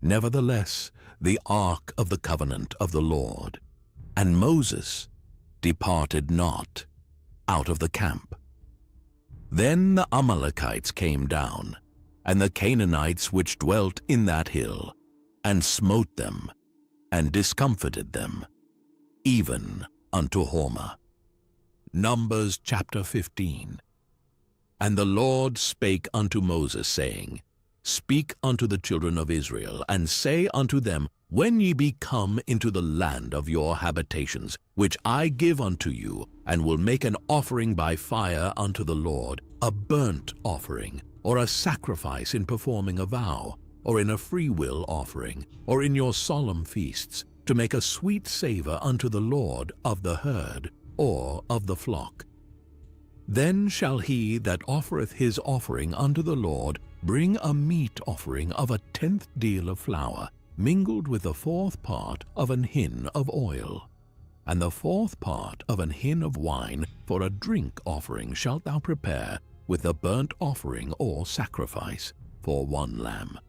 nevertheless the ark of the covenant of the Lord. And Moses departed not out of the camp. Then the Amalekites came down, and the Canaanites which dwelt in that hill, and smote them, and discomfited them, even unto Hormah. Numbers chapter 15. And the Lord spake unto Moses, saying, Speak unto the children of Israel, and say unto them, When ye be come into the land of your habitations, which I give unto you, and will make an offering by fire unto the Lord, a burnt offering, or a sacrifice in performing a vow, or in a freewill offering, or in your solemn feasts, to make a sweet savour unto the Lord of the herd, or of the flock. Then shall he that offereth his offering unto the Lord bring a meat offering of 1/10 deal of flour, mingled with the 4th part of an hin of oil. And the 4th part of an hin of wine for a drink offering shalt thou prepare with the burnt offering or sacrifice for 1 lamb.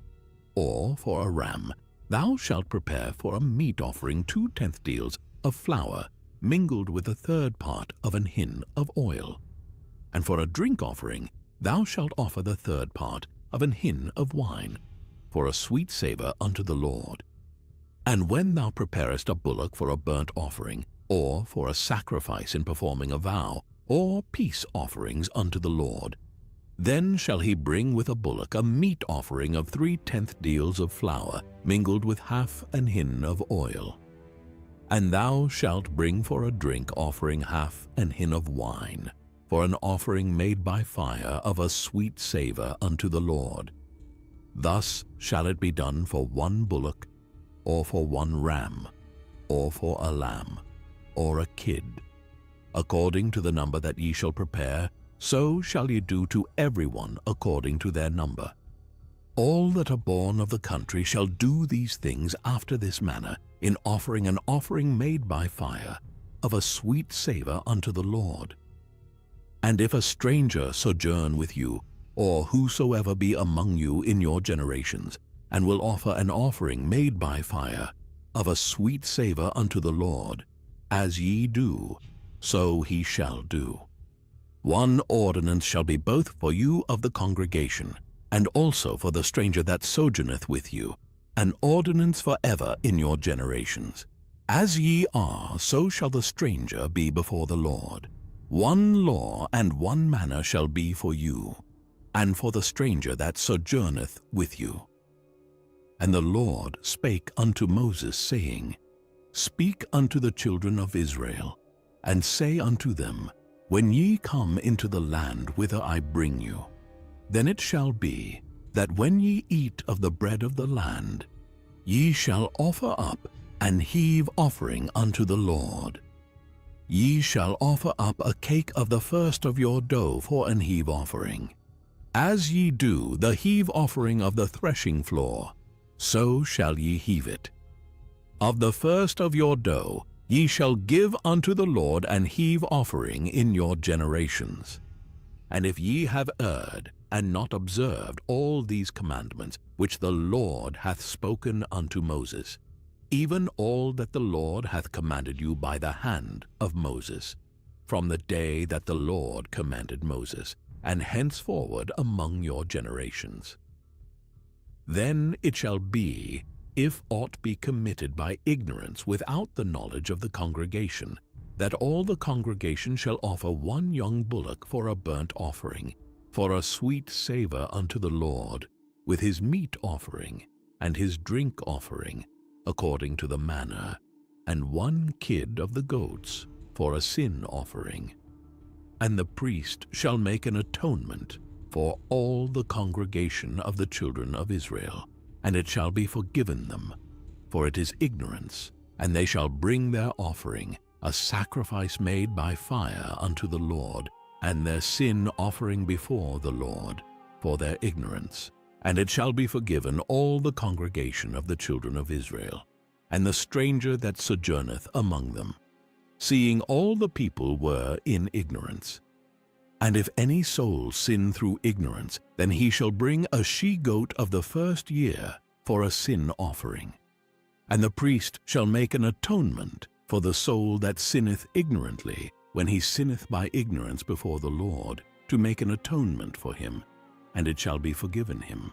Or for a ram thou shalt prepare for a meat offering 2/10 deals of flour, mingled with the 3rd part of an hin of oil. And for a drink offering thou shalt offer the 3rd part of an hin of wine, for a sweet savour unto the Lord. And when thou preparest a bullock for a burnt offering, or for a sacrifice in performing a vow, or peace offerings unto the Lord. Then shall he bring with a bullock a meat offering of 3/10 deals of flour, mingled with half an hin of oil. And thou shalt bring for a drink offering half an hin of wine, for an offering made by fire of a sweet savour unto the Lord. Thus shall it be done for one bullock, or for one ram, or for a lamb, or a kid. According to the number that ye shall prepare, so shall ye do to every one according to their number. All that are born of the country shall do these things after this manner, in offering an offering made by fire, of a sweet savour unto the Lord. And if a stranger sojourn with you, or whosoever be among you in your generations, and will offer an offering made by fire, of a sweet savour unto the Lord, as ye do, so he shall do. One ordinance shall be both for you of the congregation, and also for the stranger that sojourneth with you, an ordinance for ever in your generations. As ye are, so shall the stranger be before the Lord. One law and one manner shall be for you, and for the stranger that sojourneth with you. And the Lord spake unto Moses, saying, Speak unto the children of Israel, and say unto them, When ye come into the land whither I bring you, then it shall be that when ye eat of the bread of the land, ye shall offer up an heave offering unto the Lord. Ye shall offer up a cake of the first of your dough for an heave offering. As ye do the heave offering of the threshing floor, so shall ye heave it. Of the first of your dough ye shall give unto the Lord an heave offering in your generations. And if ye have erred, and not observed all these commandments which the Lord hath spoken unto Moses, even all that the Lord hath commanded you by the hand of Moses, from the day that the Lord commanded Moses, and henceforward among your generations. Then it shall be, if aught be committed by ignorance without the knowledge of the congregation, that all the congregation shall offer one young bullock for a burnt offering, for a sweet savour unto the Lord, with his meat offering and his drink offering, according to the manner, and one kid of the goats for a sin offering. And the priest shall make an atonement for all the congregation of the children of Israel, and it shall be forgiven them, for it is ignorance, and they shall bring their offering, a sacrifice made by fire unto the Lord, and their sin offering before the Lord, for their ignorance. And it shall be forgiven all the congregation of the children of Israel, and the stranger that sojourneth among them, seeing all the people were in ignorance. And if any soul sin through ignorance, then he shall bring a she-goat of the first year for a sin offering. And the priest shall make an atonement for the soul that sinneth ignorantly, when he sinneth by ignorance before the Lord, to make an atonement for him, and it shall be forgiven him.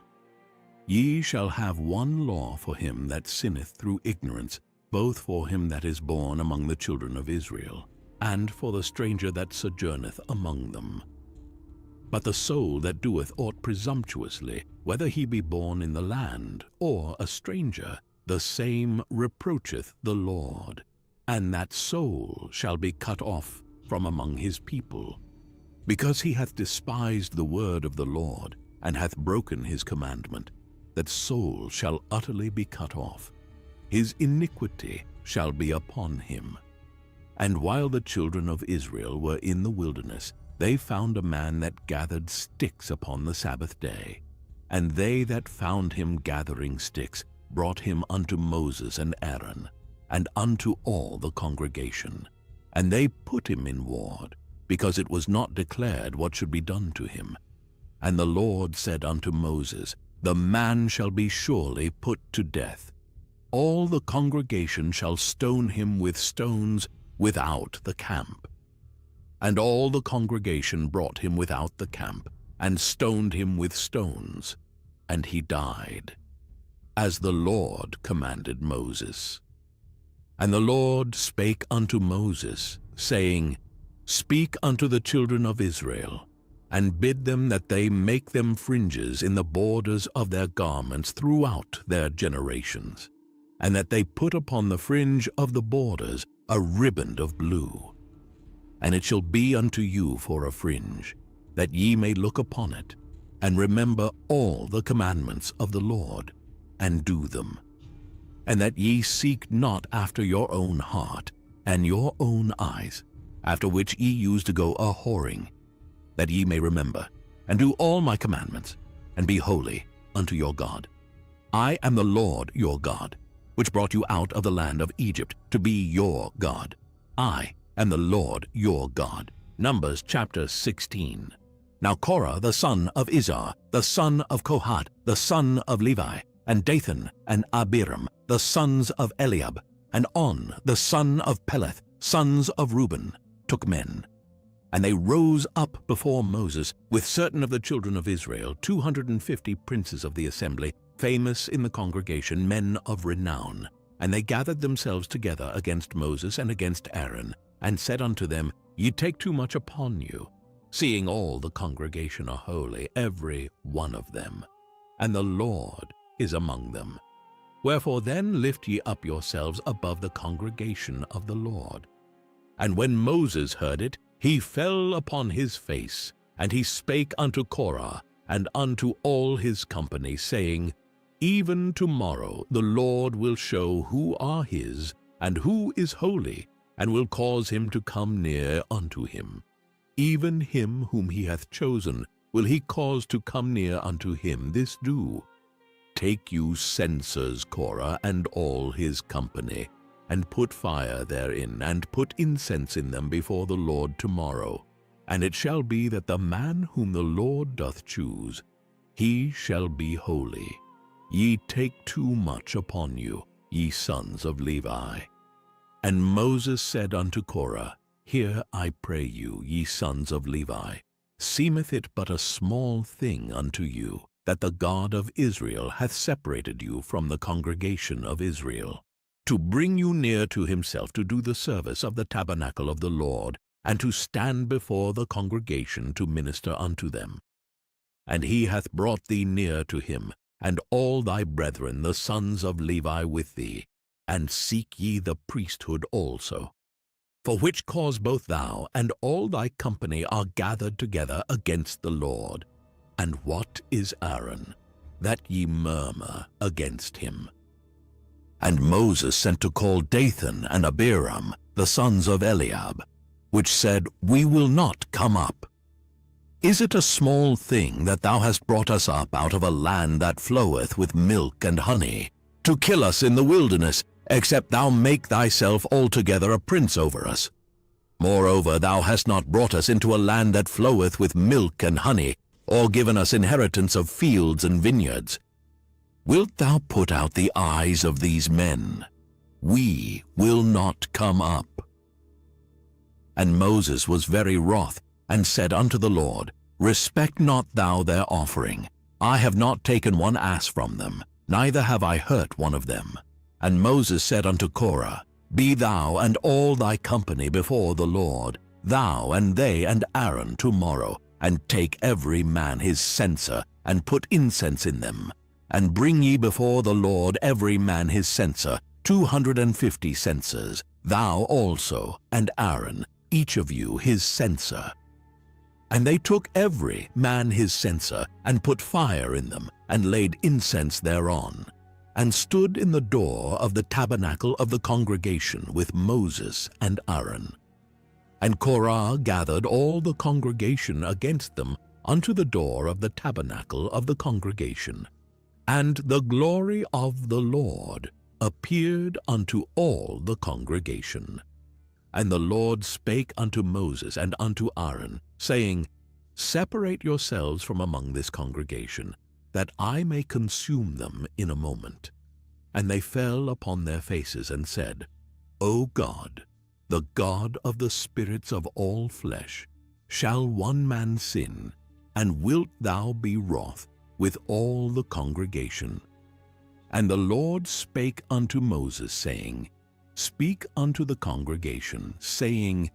Ye shall have one law for him that sinneth through ignorance, both for him that is born among the children of Israel, and for the stranger that sojourneth among them. But the soul that doeth aught presumptuously, whether he be born in the land or a stranger, the same reproacheth the Lord, and that soul shall be cut off from among his people, because he hath despised the word of the Lord, and hath broken his commandment. That soul shall utterly be cut off. His iniquity shall be upon him. And while the children of Israel were in the wilderness, they found a man that gathered sticks upon the Sabbath day. And they that found him gathering sticks brought him unto Moses and Aaron, and unto all the congregation. And they put him in ward, because it was not declared what should be done to him. And the Lord said unto Moses, The man shall be surely put to death. All the congregation shall stone him with stones without the camp. And all the congregation brought him without the camp, and stoned him with stones, and he died, as the Lord commanded Moses. And the Lord spake unto Moses, saying, Speak unto the children of Israel, and bid them that they make them fringes in the borders of their garments throughout their generations, and that they put upon the fringe of the borders a riband of blue. And it shall be unto you for a fringe, that ye may look upon it, and remember all the commandments of the Lord, and do them. And that ye seek not after your own heart and your own eyes, after which ye used to go a-whoring, that ye may remember, and do all my commandments, and be holy unto your God. I am the Lord your God, which brought you out of the land of Egypt to be your God. I am the Lord your God. Numbers chapter 16. Now Korah the son of Izhar, the son of Kohath, the son of Levi, and Dathan and Abiram, the sons of Eliab, and On, the son of Peleth, sons of Reuben, took men. And they rose up before Moses with certain of the children of Israel, 250 princes of the assembly, famous in the congregation, men of renown. And they gathered themselves together against Moses and against Aaron, and said unto them, Ye take too much upon you, seeing all the congregation are holy, every one of them, and the Lord is among them. Wherefore then lift ye up yourselves above the congregation of the Lord. And when Moses heard it, he fell upon his face, and he spake unto Korah and unto all his company, saying, Even tomorrow the Lord will show who are his, and who is holy, and will cause him to come near unto him. Even him whom he hath chosen will he cause to come near unto him. This do. Take you censers, Korah, and all his company, and put fire therein, and put incense in them before the Lord tomorrow. And it shall be that the man whom the Lord doth choose, he shall be holy. Ye take too much upon you, ye sons of Levi. And Moses said unto Korah, Hear, I pray you, ye sons of Levi, seemeth it but a small thing unto you, that the God of Israel hath separated you from the congregation of Israel, to bring you near to himself, to do the service of the tabernacle of the Lord, and to stand before the congregation to minister unto them. And he hath brought thee near to him, and all thy brethren, the sons of Levi, with thee, and seek ye the priesthood also. For which cause both thou and all thy company are gathered together against the Lord. And what is Aaron, that ye murmur against him? And Moses sent to call Dathan and Abiram, the sons of Eliab, which said, We will not come up. Is it a small thing that thou hast brought us up out of a land that floweth with milk and honey, to kill us in the wilderness, except thou make thyself altogether a prince over us? Moreover, thou hast not brought us into a land that floweth with milk and honey, or given us inheritance of fields and vineyards. Wilt thou put out the eyes of these men? We will not come up. And Moses was very wroth, and said unto the Lord, Respect not thou their offering. I have not taken one ass from them, neither have I hurt one of them. And Moses said unto Korah, Be thou and all thy company before the Lord, thou and they and Aaron tomorrow, and take every man his censer, and put incense in them. And bring ye before the Lord every man his censer, 250 censers, thou also, and Aaron, each of you his censer. And they took every man his censer, and put fire in them, and laid incense thereon, and stood in the door of the tabernacle of the congregation with Moses and Aaron. And Korah gathered all the congregation against them unto the door of the tabernacle of the congregation. And the glory of the Lord appeared unto all the congregation. And the Lord spake unto Moses and unto Aaron, saying, Separate yourselves from among this congregation, that I may consume them in a moment. And they fell upon their faces and said, O God, the God of the spirits of all flesh, shall one man sin, and wilt thou be wroth with all the congregation? And the Lord spake unto Moses, saying, "Speak unto the congregation, saying,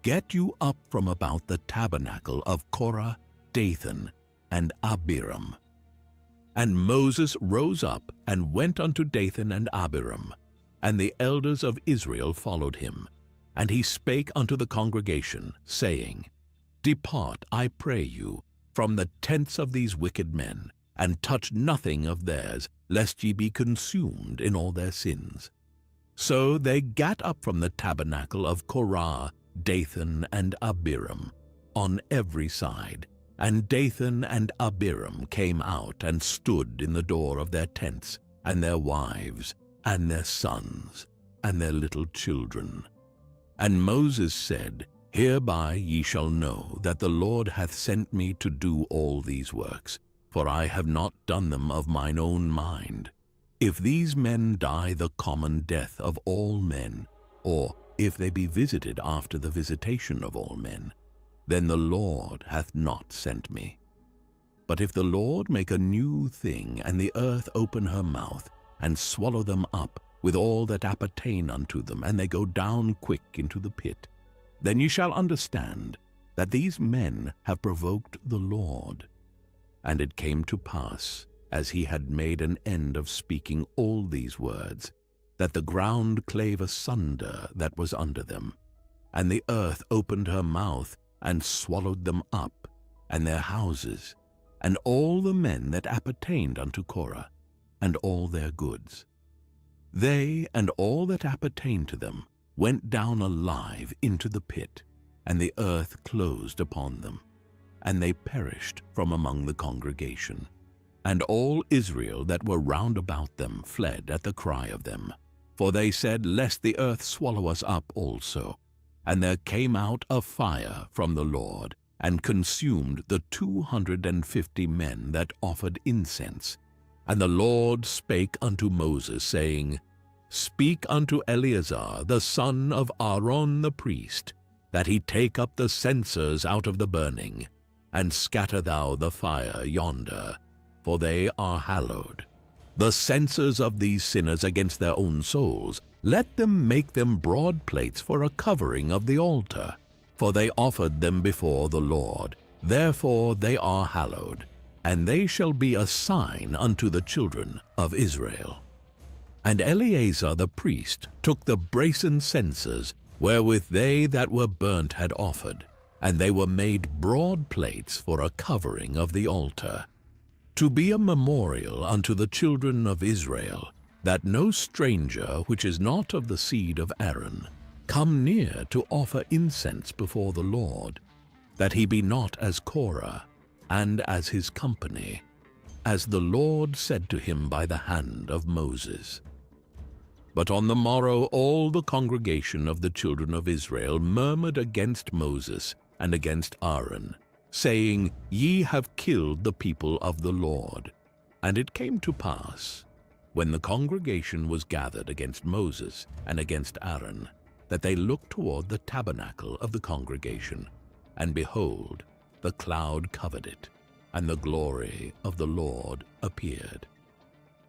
Get you up from about the tabernacle of Korah, Dathan, and Abiram." And Moses rose up and went unto Dathan and Abiram, and the elders of Israel followed him. And he spake unto the congregation, saying, "Depart, I pray you, from the tents of these wicked men, and touch nothing of theirs, lest ye be consumed in all their sins." So they gat up from the tabernacle of Korah, Dathan, and Abiram, on every side. And Dathan and Abiram came out and stood in the door of their tents, and their wives, and their sons, and their little children. And Moses said, "Hereby ye shall know that the Lord hath sent me to do all these works, for I have not done them of mine own mind. If these men die the common death of all men, or if they be visited after the visitation of all men, then the Lord hath not sent me. But if the Lord make a new thing, and the earth open her mouth, and swallow them up with all that appertain unto them, and they go down quick into the pit, then ye shall understand that these men have provoked the Lord." And it came to pass, as he had made an end of speaking all these words, that the ground clave asunder that was under them, and the earth opened her mouth, and swallowed them up, and their houses, and all the men that appertained unto Korah, and all their goods. They and all that appertained to them went down alive into the pit, and the earth closed upon them, and they perished from among the congregation. And all Israel that were round about them fled at the cry of them, for they said, "Lest the earth swallow us up also." And there came out a fire from the Lord, and consumed the 250 men that offered incense. And the Lord spake unto Moses, saying, "Speak unto Eleazar the son of Aaron the priest, that he take up the censers out of the burning, and scatter thou the fire yonder, for they are hallowed. The censers of these sinners against their own souls, let them make them broad plates for a covering of the altar, for they offered them before the Lord. Therefore they are hallowed, and they shall be a sign unto the children of Israel." And Eleazar the priest took the brasen censers, wherewith they that were burnt had offered, and they were made broad plates for a covering of the altar, to be a memorial unto the children of Israel, that no stranger which is not of the seed of Aaron come near to offer incense before the Lord, that he be not as Korah, and as his company, as the Lord said to him by the hand of Moses. But on the morrow all the congregation of the children of Israel murmured against Moses and against Aaron, saying, "Ye have killed the people of the Lord." And it came to pass, when the congregation was gathered against Moses and against Aaron, that they looked toward the tabernacle of the congregation, and behold, the cloud covered it, and the glory of the Lord appeared.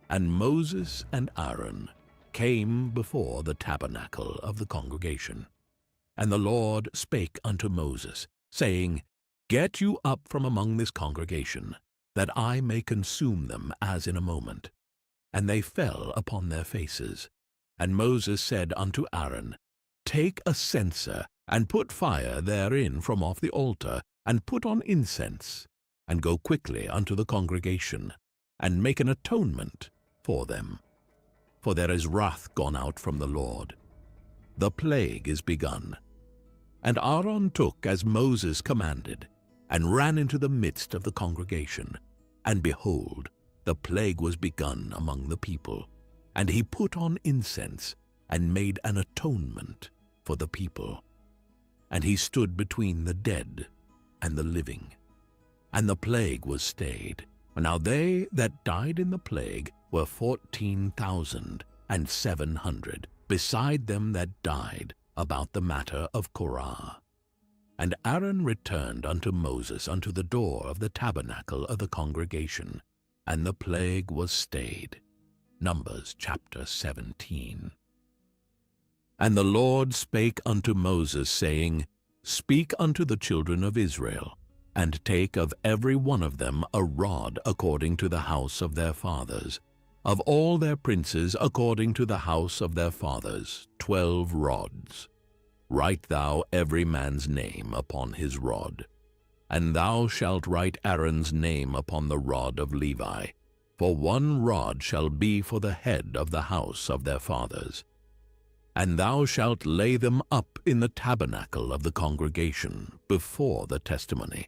And Moses and Aaron came before the tabernacle of the congregation. And the Lord spake unto Moses, saying, "Get you up from among this congregation, that I may consume them as in a moment." And they fell upon their faces. And Moses said unto Aaron, "Take a censer, and put fire therein from off the altar, and put on incense, and go quickly unto the congregation, and make an atonement for them. For there is wrath gone out from the Lord. The plague is begun." And Aaron took as Moses commanded, and ran into the midst of the congregation. And behold, the plague was begun among the people. And he put on incense, and made an atonement for the people. And he stood between the dead and the living. And the plague was stayed. Now they that died in the plague were 14,700, beside them that died about the matter of Korah. And Aaron returned unto Moses unto the door of the tabernacle of the congregation, and the plague was stayed. Numbers chapter 17. And the Lord spake unto Moses, saying, Speak unto the children of Israel, and take of every one of them a rod according to the house of their fathers, of all their princes according to the house of their fathers, 12 rods. Write thou every man's name upon his rod. And thou shalt write Aaron's name upon the rod of Levi, for 1 rod shall be for the head of the house of their fathers. And thou shalt lay them up in the tabernacle of the congregation before the testimony,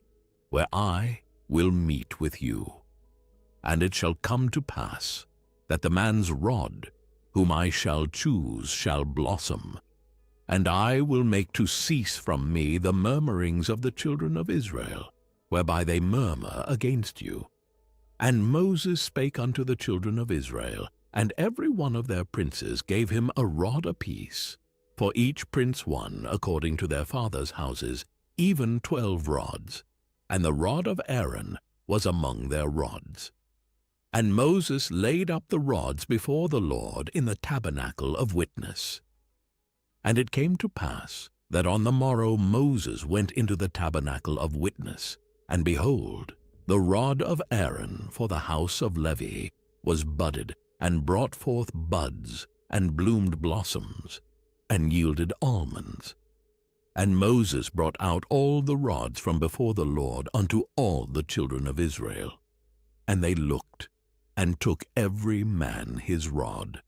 where I will meet with you. And it shall come to pass that the man's rod, whom I shall choose, shall blossom, and I will make to cease from me the murmurings of the children of Israel, whereby they murmur against you. And Moses spake unto the children of Israel, and every one of their princes gave him a rod apiece, for each prince one according to their fathers' houses, even 12 rods. And the rod of Aaron was among their rods. And Moses laid up the rods before the Lord in the tabernacle of witness. And it came to pass that on the morrow Moses went into the tabernacle of witness, and behold, the rod of Aaron for the house of Levi was budded, and brought forth buds, and bloomed blossoms, and yielded almonds. And Moses brought out all the rods from before the Lord unto all the children of Israel. And they looked, and took every man his rod.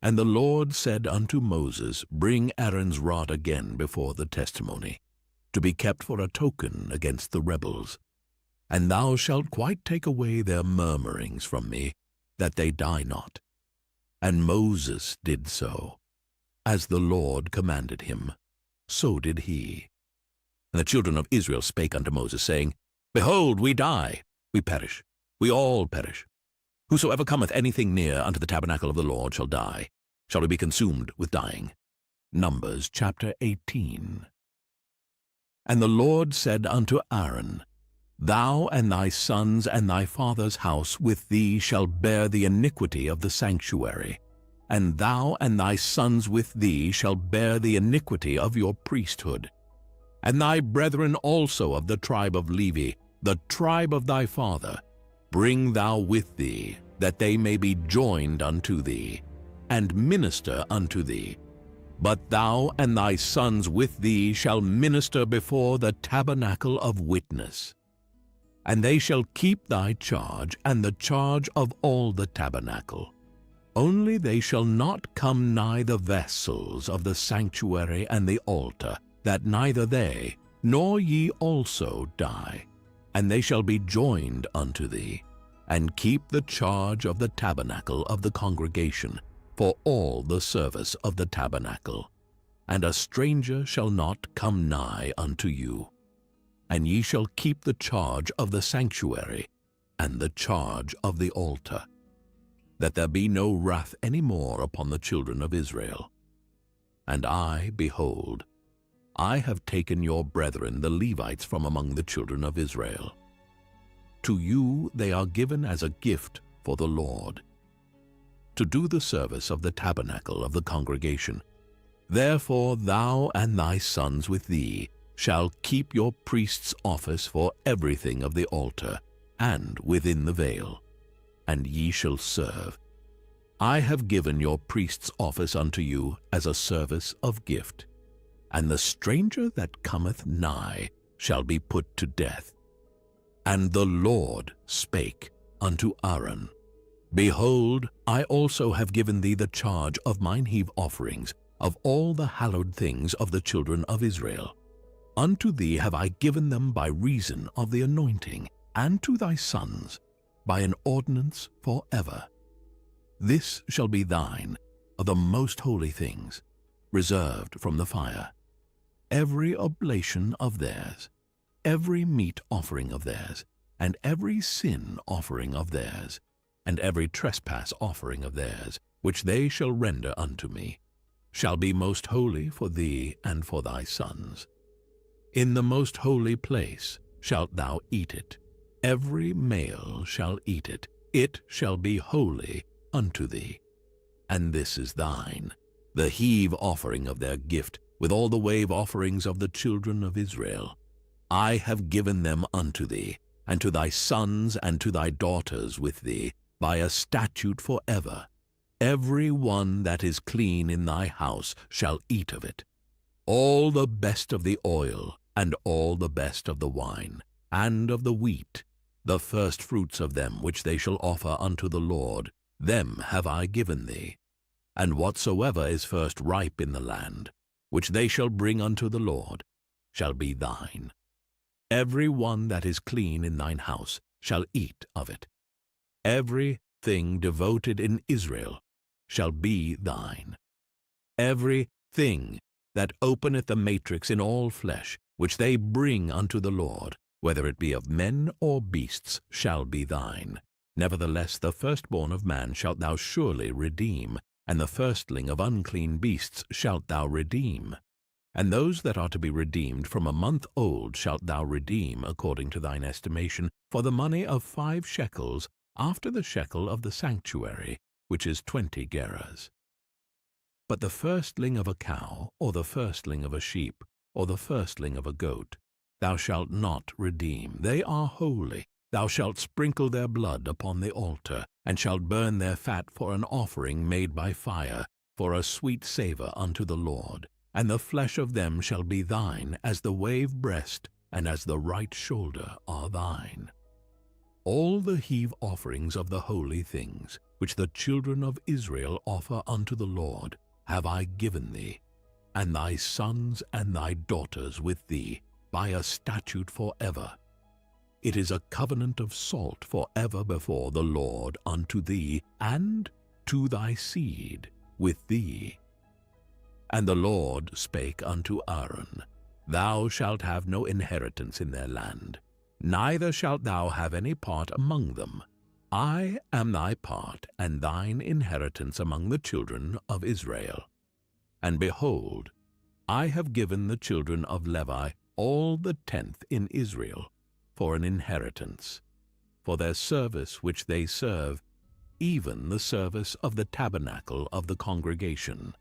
And the Lord said unto Moses, Bring Aaron's rod again before the testimony, to be kept for a token against the rebels. And thou shalt quite take away their murmurings from me, that they die not. And Moses did so. As the Lord commanded him, so did he. And the children of Israel spake unto Moses, saying, Behold, we die, we perish, we all perish. Whosoever cometh anything near unto the tabernacle of the Lord shall die, shall he be consumed with dying. Numbers chapter 18. And the Lord said unto Aaron, Thou and thy sons and thy father's house with thee shall bear the iniquity of the sanctuary, and thou and thy sons with thee shall bear the iniquity of your priesthood. And thy brethren also of the tribe of Levi, the tribe of thy father, bring thou with thee, that they may be joined unto thee, and minister unto thee. But thou and thy sons with thee shall minister before the tabernacle of witness. And they shall keep thy charge, and the charge of all the tabernacle. Only they shall not come nigh the vessels of the sanctuary and the altar, that neither they, nor ye also die. And they shall be joined unto thee, and keep the charge of the tabernacle of the congregation, for all the service of the tabernacle. And a stranger shall not come nigh unto you. And ye shall keep the charge of the sanctuary, and the charge of the altar, that there be no wrath any more upon the children of Israel. And I, behold, I have taken your brethren the Levites from among the children of Israel. To you they are given as a gift for the Lord, to do the service of the tabernacle of the congregation. Therefore thou and thy sons with thee shall keep your priest's office for everything of the altar, and within the veil, and ye shall serve. I have given your priest's office unto you as a service of gift, and the stranger that cometh nigh shall be put to death. And the Lord spake unto Aaron, Behold, I also have given thee the charge of mine heave offerings, of all the hallowed things of the children of Israel. Unto thee have I given them by reason of the anointing, and to thy sons by an ordinance for ever. This shall be thine of the most holy things, reserved from the fire. Every oblation of theirs, every meat offering of theirs, and every sin offering of theirs, and every trespass offering of theirs, which they shall render unto me, shall be most holy for thee and for thy sons. In the most holy place shalt thou eat it. Every male shall eat it. It shall be holy unto thee. And this is thine. the heave offering of their gift, with all the wave offerings of the children of Israel. I have given them unto thee, and to thy sons and to thy daughters with thee, by a statute forever. Every one that is clean in thy house shall eat of it. All the best of the oil, and all the best of the wine, and of the wheat, the first fruits of them which they shall offer unto the Lord, them have I given thee. And whatsoever is first ripe in the land, which they shall bring unto the Lord, shall be thine. Every one that is clean in thine house shall eat of it. Every thing devoted in Israel shall be thine. Every thing that openeth the matrix in all flesh, which they bring unto the Lord, whether it be of men or beasts, shall be thine. Nevertheless, the firstborn of man shalt thou surely redeem, and the firstling of unclean beasts shalt thou redeem. And those that are to be redeemed from a month old shalt thou redeem according to thine estimation, for the money of 5 shekels, after the shekel of the sanctuary, which is 20 gerahs. But the firstling of a cow, or the firstling of a sheep, or the firstling of a goat, thou shalt not redeem. They are holy. Thou shalt sprinkle their blood upon the altar, and shalt burn their fat for an offering made by fire, for a sweet savour unto the Lord. And the flesh of them shall be thine, as the wave breast and as the right shoulder are thine. All the heave offerings of the holy things, which the children of Israel offer unto the Lord, have I given thee, and thy sons and thy daughters with thee, by a statute forever. It is a covenant of salt forever before the Lord unto thee, and to thy seed with thee. And the Lord spake unto Aaron, Thou shalt have no inheritance in their land, neither shalt thou have any part among them. I am thy part and thine inheritance among the children of Israel. And behold, I have given the children of Levi all the 10th in Israel for an inheritance, for their service which they serve, even the service of the tabernacle of the congregation.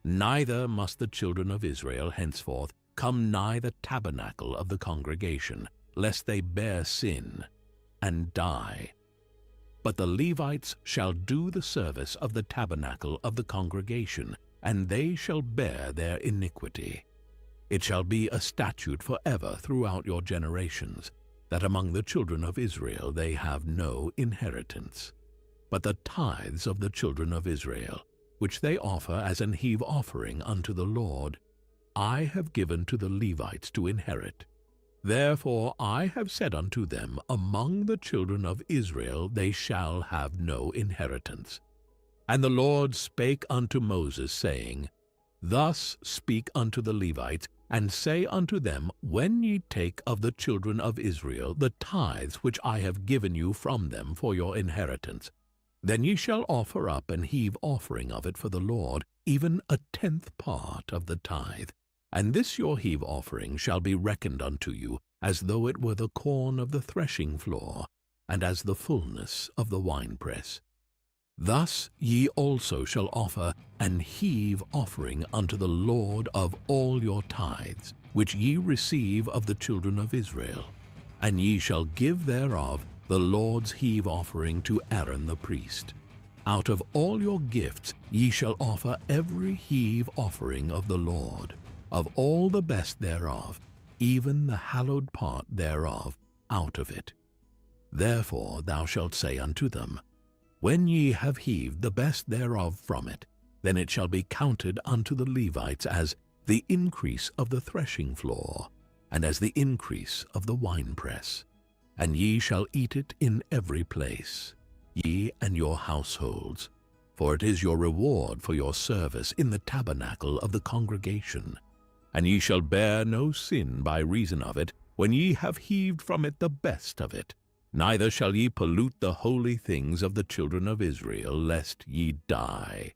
Neither must the children of Israel henceforth come nigh the tabernacle of the congregation, lest they bear sin and die. But the Levites shall do the service of the tabernacle of the congregation, and they shall bear their iniquity. It shall be a statute forever throughout your generations, that among the children of Israel they have no inheritance. But the tithes of the children of Israel, which they offer as an heave offering unto the Lord, I have given to the Levites to inherit. Therefore I have said unto them, Among the children of Israel they shall have no inheritance. And the Lord spake unto Moses, saying, Thus speak unto the Levites, and say unto them, When ye take of the children of Israel the tithes which I have given you from them for your inheritance, then ye shall offer up an heave offering of it for the Lord, even a 10th part of the tithe. And this your heave offering shall be reckoned unto you, as though it were the corn of the threshing floor, and as the fullness of the winepress. Thus ye also shall offer an heave offering unto the Lord of all your tithes, which ye receive of the children of Israel. And ye shall give thereof the Lord's heave offering to Aaron the priest. Out of all your gifts ye shall offer every heave offering of the Lord, of all the best thereof, even the hallowed part thereof, out of it. Therefore thou shalt say unto them, When ye have heaved the best thereof from it, then it shall be counted unto the Levites as the increase of the threshing floor, and as the increase of the winepress. And ye shall eat it in every place, ye and your households, for it is your reward for your service in the tabernacle of the congregation. And ye shall bear no sin by reason of it, when ye have heaved from it the best of it. Neither shall ye pollute the holy things of the children of Israel, lest ye die.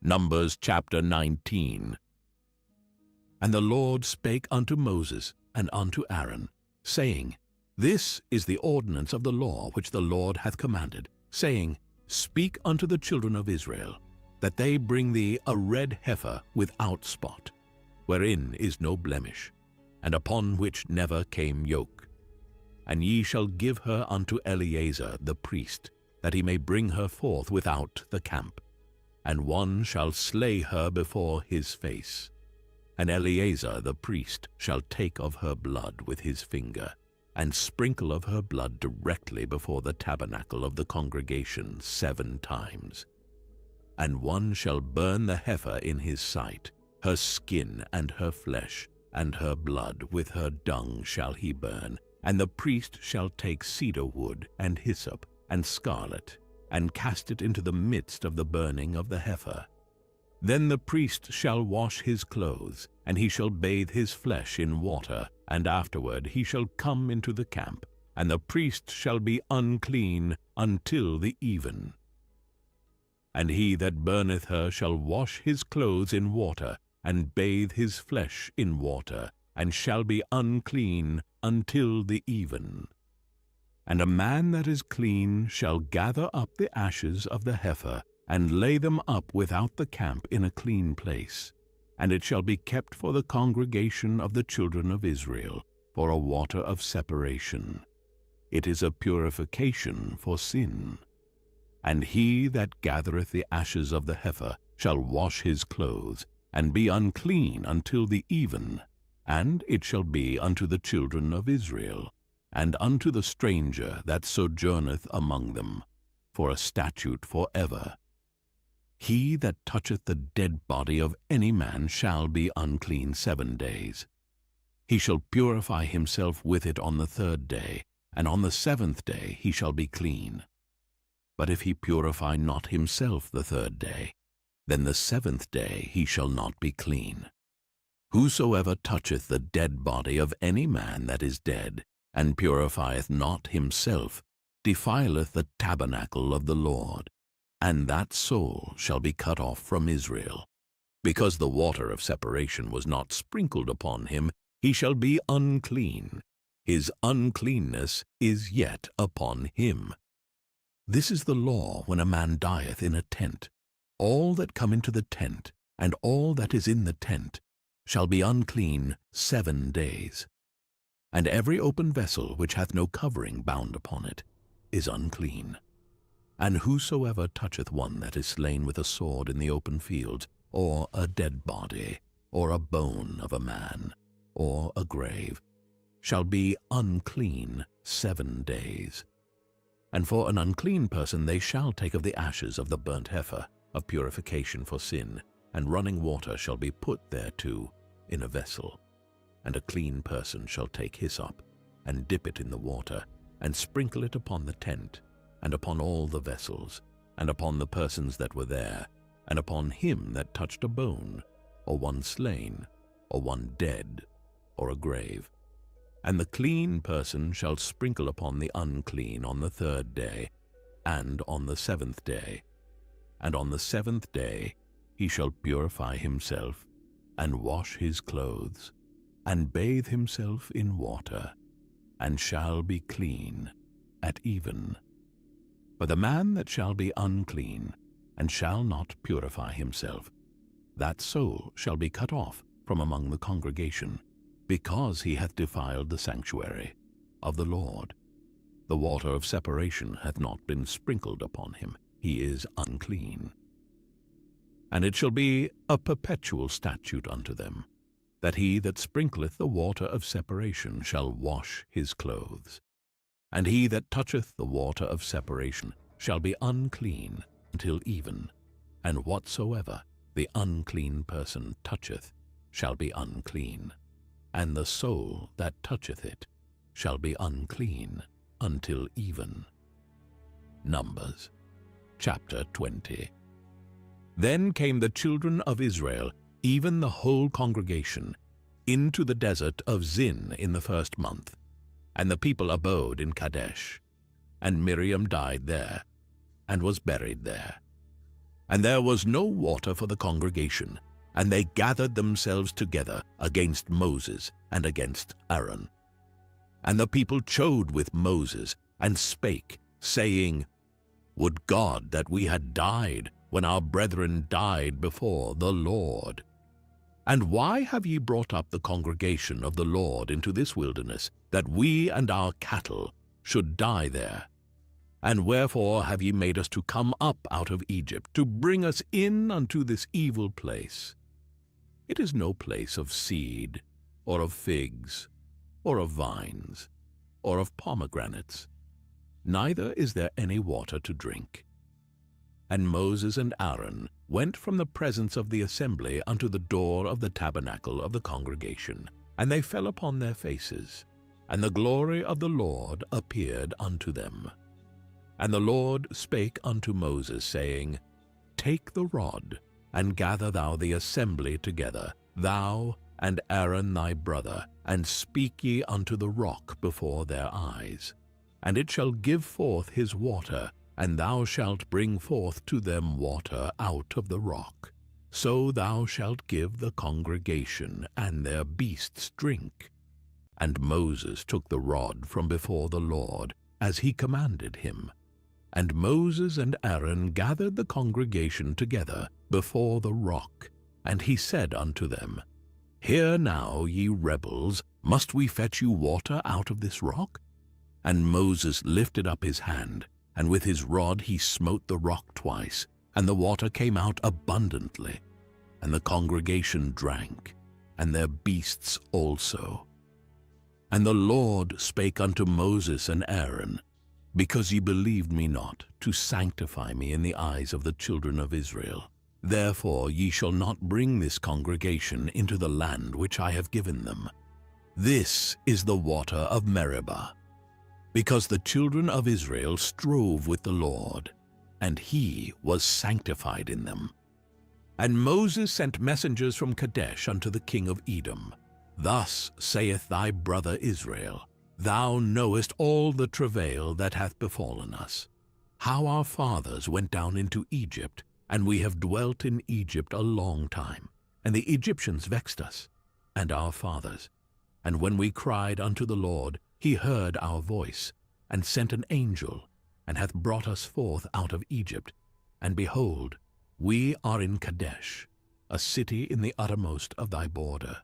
Numbers chapter 19. And the Lord spake unto Moses and unto Aaron, saying, This is the ordinance of the law which the Lord hath commanded, saying, Speak unto the children of Israel, that they bring thee a red heifer without spot, wherein is no blemish, and upon which never came yoke. And ye shall give her unto Eleazar the priest, that he may bring her forth without the camp. And one shall slay her before his face. And Eleazar the priest shall take of her blood with his finger, and sprinkle of her blood directly before the tabernacle of the congregation 7 times. And one shall burn the heifer in his sight, her skin and her flesh, and her blood with her dung shall he burn. And the priest shall take cedar wood and hyssop and scarlet, and cast it into the midst of the burning of the heifer. Then the priest shall wash his clothes, and he shall bathe his flesh in water, and afterward he shall come into the camp, and the priest shall be unclean until the even. And he that burneth her shall wash his clothes in water, and bathe his flesh in water, and shall be unclean until the even. And a man that is clean shall gather up the ashes of the heifer, and lay them up without the camp in a clean place. And it shall be kept for the congregation of the children of Israel, for a water of separation. It is a purification for sin. And he that gathereth the ashes of the heifer shall wash his clothes, and be unclean until the even. And it shall be unto the children of Israel, and unto the stranger that sojourneth among them, for a statute forever. He that toucheth the dead body of any man shall be unclean 7 days. He shall purify himself with it on the 3rd day, and on the 7th day he shall be clean. But if he purify not himself the 3rd day, then the 7th day he shall not be clean. Whosoever toucheth the dead body of any man that is dead, and purifieth not himself, defileth the tabernacle of the Lord, and that soul shall be cut off from Israel. Because the water of separation was not sprinkled upon him, he shall be unclean. His uncleanness is yet upon him. This is the law when a man dieth in a tent. All that come into the tent, and all that is in the tent, shall be unclean 7 days. And every open vessel which hath no covering bound upon it is unclean. And whosoever toucheth one that is slain with a sword in the open field, or a dead body, or a bone of a man, or a grave, shall be unclean 7 days. And for an unclean person they shall take of the ashes of the burnt heifer, of purification for sin, and running water shall be put thereto in a vessel. And a clean person shall take hyssop, and dip it in the water, and sprinkle it upon the tent, and upon all the vessels, and upon the persons that were there, and upon him that touched a bone, or one slain, or one dead, or a grave. And the clean person shall sprinkle upon the unclean on the 3rd day, and on the 7th day. And on the 7th day he shall purify himself, and wash his clothes, and bathe himself in water, and shall be clean at even. But the man that shall be unclean, and shall not purify himself, that soul shall be cut off from among the congregation, because he hath defiled the sanctuary of the Lord. The water of separation hath not been sprinkled upon him, he is unclean. And it shall be a perpetual statute unto them, that he that sprinkleth the water of separation shall wash his clothes. And he that toucheth the water of separation shall be unclean until even, and whatsoever the unclean person toucheth shall be unclean, and the soul that toucheth it shall be unclean until even. Numbers chapter 20. Then came the children of Israel, even the whole congregation, into the desert of Zin in the 1st month. And the people abode in Kadesh. And Miriam died there, and was buried there. And there was no water for the congregation, and they gathered themselves together against Moses and against Aaron. And the people chode with Moses, and spake, saying, Would God that we had died when our brethren died before the Lord? And why have ye brought up the congregation of the Lord into this wilderness, that we and our cattle should die there? And wherefore have ye made us to come up out of Egypt, to bring us in unto this evil place? It is no place of seed, or of figs, or of vines, or of pomegranates, neither is there any water to drink. And Moses and Aaron went from the presence of the assembly unto the door of the tabernacle of the congregation, and they fell upon their faces, and the glory of the Lord appeared unto them. And the Lord spake unto Moses, saying, Take the rod, and gather thou the assembly together, thou and Aaron thy brother, and speak ye unto the rock before their eyes. And it shall give forth his water, and thou shalt bring forth to them water out of the rock. So thou shalt give the congregation and their beasts drink. And Moses took the rod from before the Lord, as he commanded him. And Moses and Aaron gathered the congregation together before the rock. And he said unto them, Hear now, ye rebels, must we fetch you water out of this rock? And Moses lifted up his hand, and with his rod he smote the rock twice, and the water came out abundantly. And the congregation drank, and their beasts also. And the Lord spake unto Moses and Aaron, Because ye believed me not, to sanctify me in the eyes of the children of Israel, therefore ye shall not bring this congregation into the land which I have given them. This is the water of Meribah, because the children of Israel strove with the Lord, and he was sanctified in them. And Moses sent messengers from Kadesh unto the king of Edom. Thus saith thy brother Israel, Thou knowest all the travail that hath befallen us, how our fathers went down into Egypt, and we have dwelt in Egypt a long time, and the Egyptians vexed us, and our fathers. And when we cried unto the Lord, he heard our voice, and sent an angel, and hath brought us forth out of Egypt. And behold, we are in Kadesh, a city in the uttermost of thy border.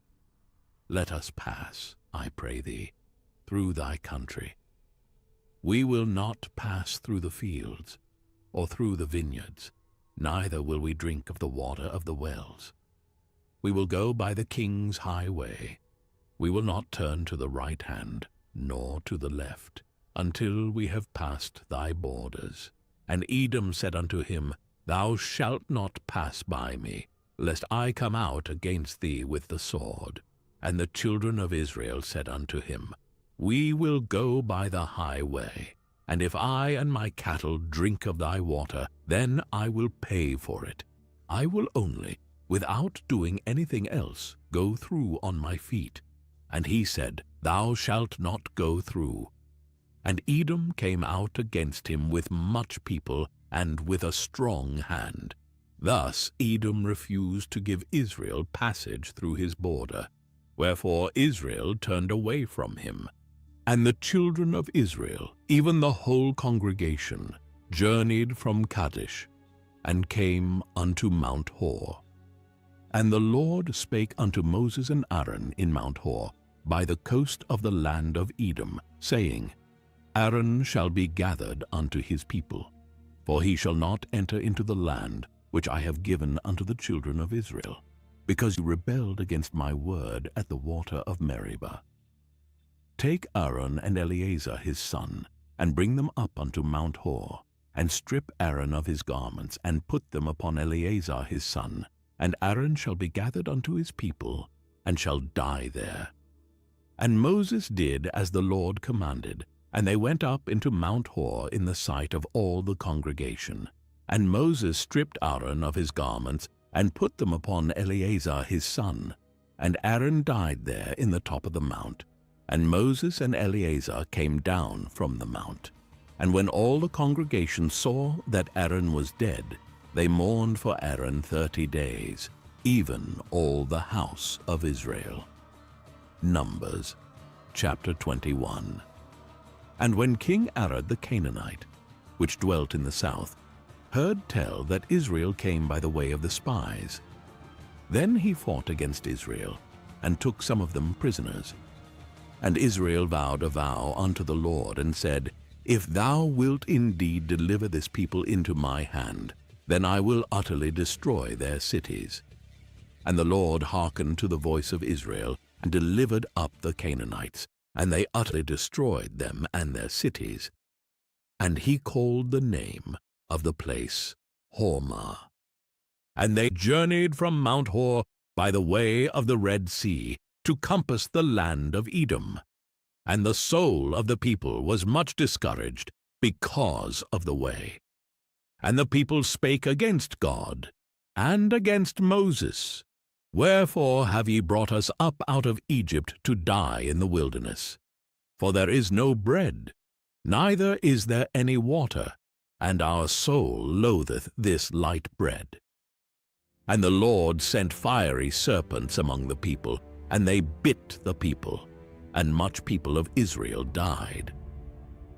Let us pass, I pray thee, through thy country. We will not pass through the fields, or through the vineyards, neither will we drink of the water of the wells. We will go by the king's highway. We will not turn to the right hand, nor to the left, until we have passed thy borders. And Edom said unto him, Thou shalt not pass by me, lest I come out against thee with the sword. And the children of Israel said unto him, We will go by the highway, and if I and my cattle drink of thy water, then I will pay for it. I will only, without doing anything else, go through on my feet. And he said, Thou shalt not go through. And Edom came out against him with much people and with a strong hand. Thus Edom refused to give Israel passage through his border, wherefore Israel turned away from him. And the children of Israel, even the whole congregation, journeyed from Kadesh, and came unto Mount Hor. And the Lord spake unto Moses and Aaron in Mount Hor, by the coast of the land of Edom, saying, Aaron shall be gathered unto his people, for he shall not enter into the land which I have given unto the children of Israel, because you rebelled against my word at the water of Meribah. Take Aaron and Eleazar his son, and bring them up unto Mount Hor, and strip Aaron of his garments, and put them upon Eleazar his son, and Aaron shall be gathered unto his people, and shall die there. And Moses did as the Lord commanded, and they went up into Mount Hor in the sight of all the congregation. And Moses stripped Aaron of his garments, and put them upon Eleazar his son, and Aaron died there in the top of the mount. And Moses and Eleazar came down from the mount. And when all the congregation saw that Aaron was dead, they mourned for Aaron 30 days, even all the house of Israel. Numbers chapter 21. And when King Arad the Canaanite, which dwelt in the south, heard tell that Israel came by the way of the spies. Then he fought against Israel, and took some of them prisoners. And Israel vowed a vow unto the Lord, and said, If thou wilt indeed deliver this people into my hand, then I will utterly destroy their cities. And the Lord hearkened to the voice of Israel, and delivered up the Canaanites, and they utterly destroyed them and their cities. And he called the name of the place Hormah. And they journeyed from Mount Hor by the way of the Red Sea to compass the land of Edom. And the soul of the people was much discouraged because of the way. And the people spake against God and against Moses. Wherefore have ye brought us up out of Egypt to die in the wilderness? For there is no bread, neither is there any water, and our soul loatheth this light bread. And the Lord sent fiery serpents among the people, and they bit the people, and much people of Israel died.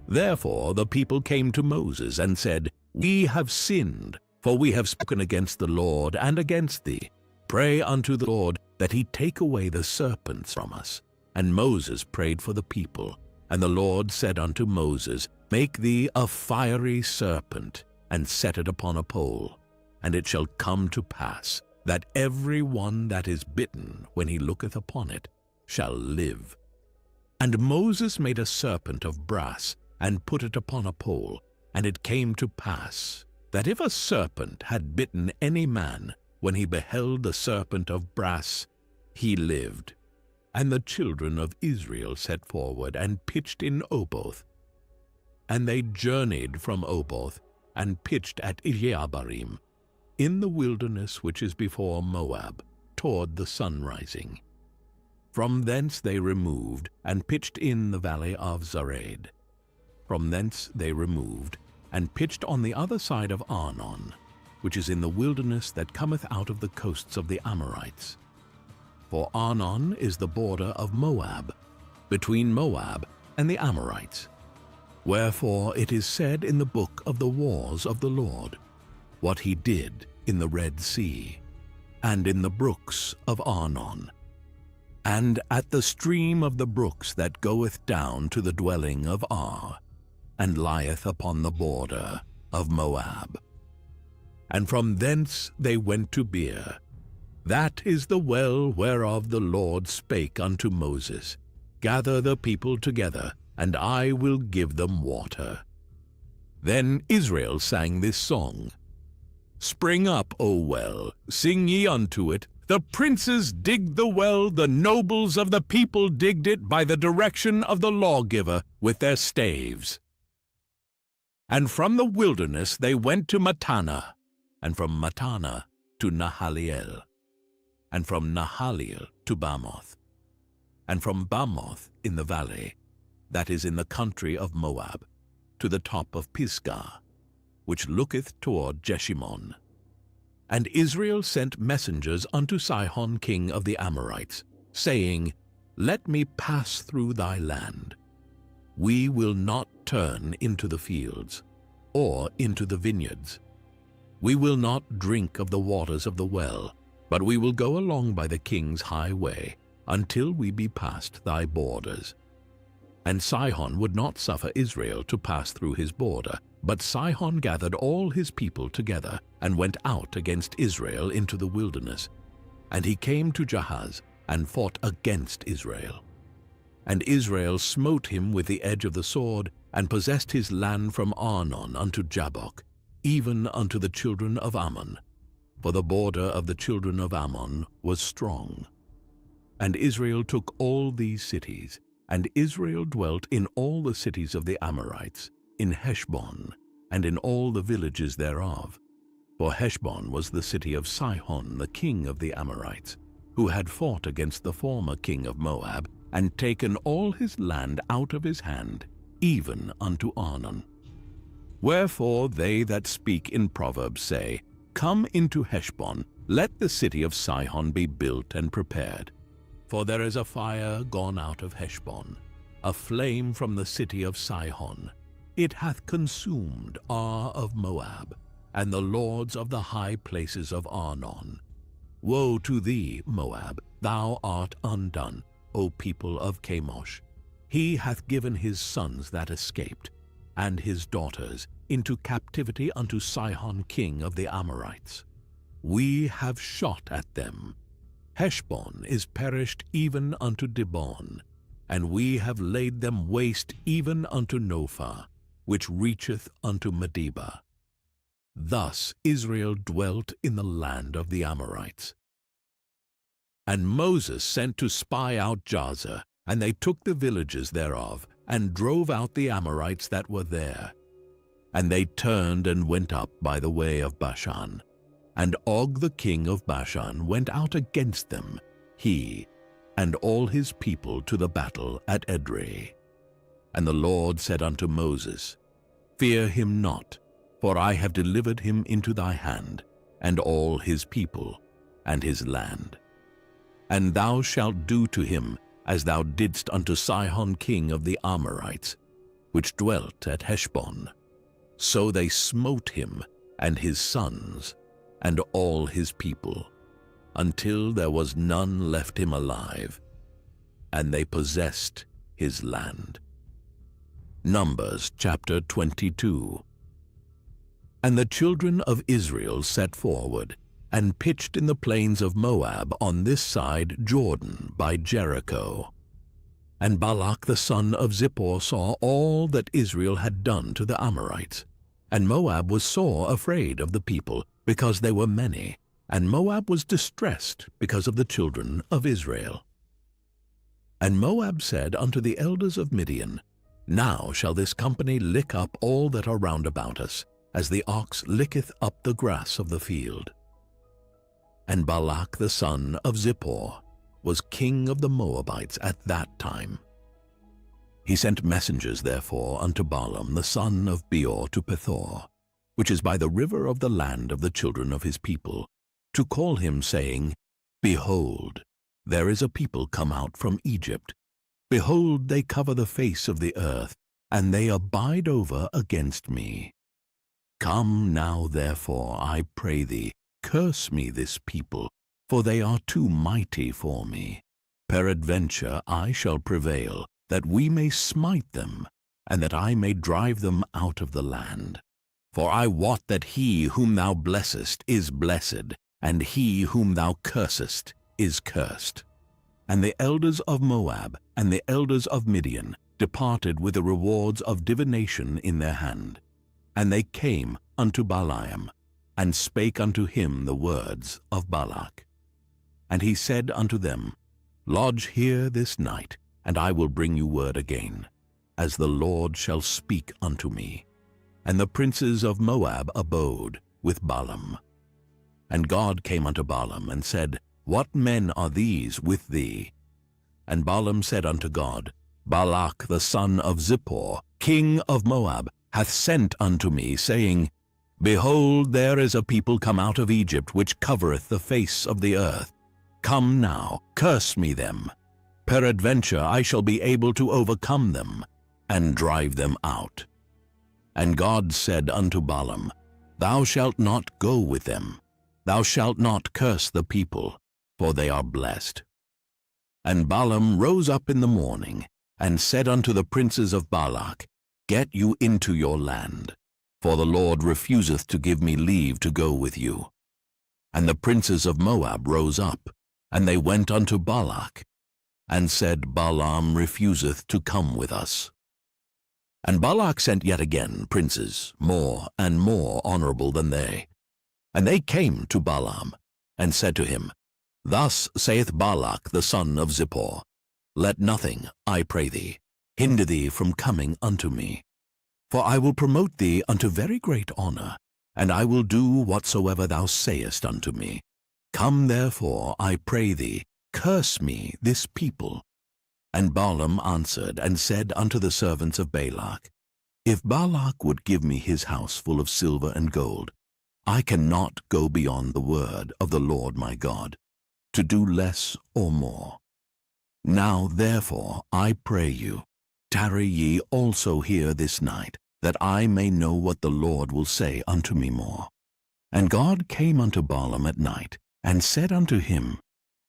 Therefore the people came to Moses and said, We have sinned, for we have spoken against the Lord and against thee. Pray unto the Lord that he take away the serpents from us. And Moses prayed for the people. And the Lord said unto Moses, Make thee a fiery serpent, and set it upon a pole. And it shall come to pass, that every one that is bitten, when he looketh upon it, shall live. And Moses made a serpent of brass, and put it upon a pole. And it came to pass, that if a serpent had bitten any man, when he beheld the serpent of brass, he lived. And the children of Israel set forward, and pitched in Oboth. And they journeyed from Oboth, and pitched at Ijeabarim, in the wilderness which is before Moab, toward the sunrising. From thence they removed, and pitched in the valley of Zared. From thence they removed, and pitched on the other side of Arnon, which is in the wilderness that cometh out of the coasts of the Amorites. For Arnon is the border of Moab, between Moab and the Amorites. Wherefore it is said in the book of the wars of the Lord, what he did in the Red Sea, and in the brooks of Arnon, and at the stream of the brooks that goeth down to the dwelling of Ar, and lieth upon the border of Moab. And from thence they went to Beer. That is the well whereof the Lord spake unto Moses, Gather the people together, and I will give them water. Then Israel sang this song, Spring up, O well, sing ye unto it. The princes digged the well, the nobles of the people digged it by the direction of the lawgiver with their staves. And from the wilderness they went to Mattanah, and from Mattanah to Nahaliel, and from Nahaliel to Bamoth, and from Bamoth in the valley, that is in the country of Moab, to the top of Pisgah, which looketh toward Jeshimon. And Israel sent messengers unto Sihon king of the Amorites, saying, Let me pass through thy land. We will not turn into the fields, or into the vineyards. We will not drink of the waters of the well, but we will go along by the king's highway, until we be past thy borders. And Sihon would not suffer Israel to pass through his border, but Sihon gathered all his people together, and went out against Israel into the wilderness. And he came to Jahaz, and fought against Israel. And Israel smote him with the edge of the sword, and possessed his land from Arnon unto Jabbok, even unto the children of Ammon. For the border of the children of Ammon was strong. And Israel took all these cities, and Israel dwelt in all the cities of the Amorites, in Heshbon, and in all the villages thereof. For Heshbon was the city of Sihon the king of the Amorites, who had fought against the former king of Moab, and taken all his land out of his hand, even unto Arnon. Wherefore they that speak in Proverbs say, Come into Heshbon, let the city of Sihon be built and prepared. For there is a fire gone out of Heshbon, a flame from the city of Sihon. It hath consumed Ar of Moab, and the lords of the high places of Arnon. Woe to thee, Moab! Thou art undone, O people of Chemosh. He hath given his sons that escaped, and his daughters, into captivity unto Sihon king of the Amorites. We have shot at them. Heshbon is perished even unto Dibon, and we have laid them waste even unto Nophah, which reacheth unto Medeba. Thus Israel dwelt in the land of the Amorites. And Moses sent to spy out Jazer, and they took the villages thereof, and drove out the Amorites that were there. And they turned and went up by the way of Bashan. And Og the king of Bashan went out against them, he and all his people, to the battle at Edrei. And the Lord said unto Moses, Fear him not, for I have delivered him into thy hand, and all his people, and his land. And thou shalt do to him as thou didst unto Sihon king of the Amorites, which dwelt at Heshbon. So they smote him, and his sons, and all his people, until there was none left him alive, and they possessed his land. Numbers chapter 22. And the children of Israel set forward, and pitched in the plains of Moab on this side Jordan by Jericho. And Balak the son of Zippor saw all that Israel had done to the Amorites. And Moab was sore afraid of the people, because they were many, and Moab was distressed because of the children of Israel. And Moab said unto the elders of Midian, Now shall this company lick up all that are round about us, as the ox licketh up the grass of the field. And Balak the son of Zippor was king of the Moabites at that time. He sent messengers therefore unto Balaam the son of Beor to Pethor, which is by the river of the land of the children of his people, to call him, saying, Behold, there is a people come out from Egypt. Behold, they cover the face of the earth, and they abide over against me. Come now, therefore, I pray thee, curse me this people, for they are too mighty for me. Peradventure I shall prevail, that we may smite them, and that I may drive them out of the land. For I wot that he whom thou blessest is blessed, and he whom thou cursest is cursed. And the elders of Moab and the elders of Midian departed with the rewards of divination in their hand. And they came unto Balaam, and spake unto him the words of Balak. And he said unto them, Lodge here this night, and I will bring you word again, as the Lord shall speak unto me. And the princes of Moab abode with Balaam. And God came unto Balaam, and said, What men are these with thee? And Balaam said unto God, Balak the son of Zippor, king of Moab, hath sent unto me, saying, Behold, there is a people come out of Egypt, which covereth the face of the earth. Come now, curse me them. Peradventure I shall be able to overcome them, and drive them out. And God said unto Balaam, Thou shalt not go with them. Thou shalt not curse the people, for they are blessed. And Balaam rose up in the morning, and said unto the princes of Balak, Get you into your land, for the Lord refuseth to give me leave to go with you. And the princes of Moab rose up, and they went unto Balak, and said, Balaam refuseth to come with us. And Balak sent yet again princes, more and more honorable than they. And they came to Balaam, and said to him, Thus saith Balak the son of Zippor, Let nothing, I pray thee, hinder thee from coming unto me. For I will promote thee unto very great honor, and I will do whatsoever thou sayest unto me. Come therefore, I pray thee, curse me this people. And Balaam answered and said unto the servants of Balak, If Balak would give me his house full of silver and gold, I cannot go beyond the word of the Lord my God, to do less or more. Now therefore, I pray you, tarry ye also here this night, that I may know what the Lord will say unto me more. And God came unto Balaam at night, and said unto him,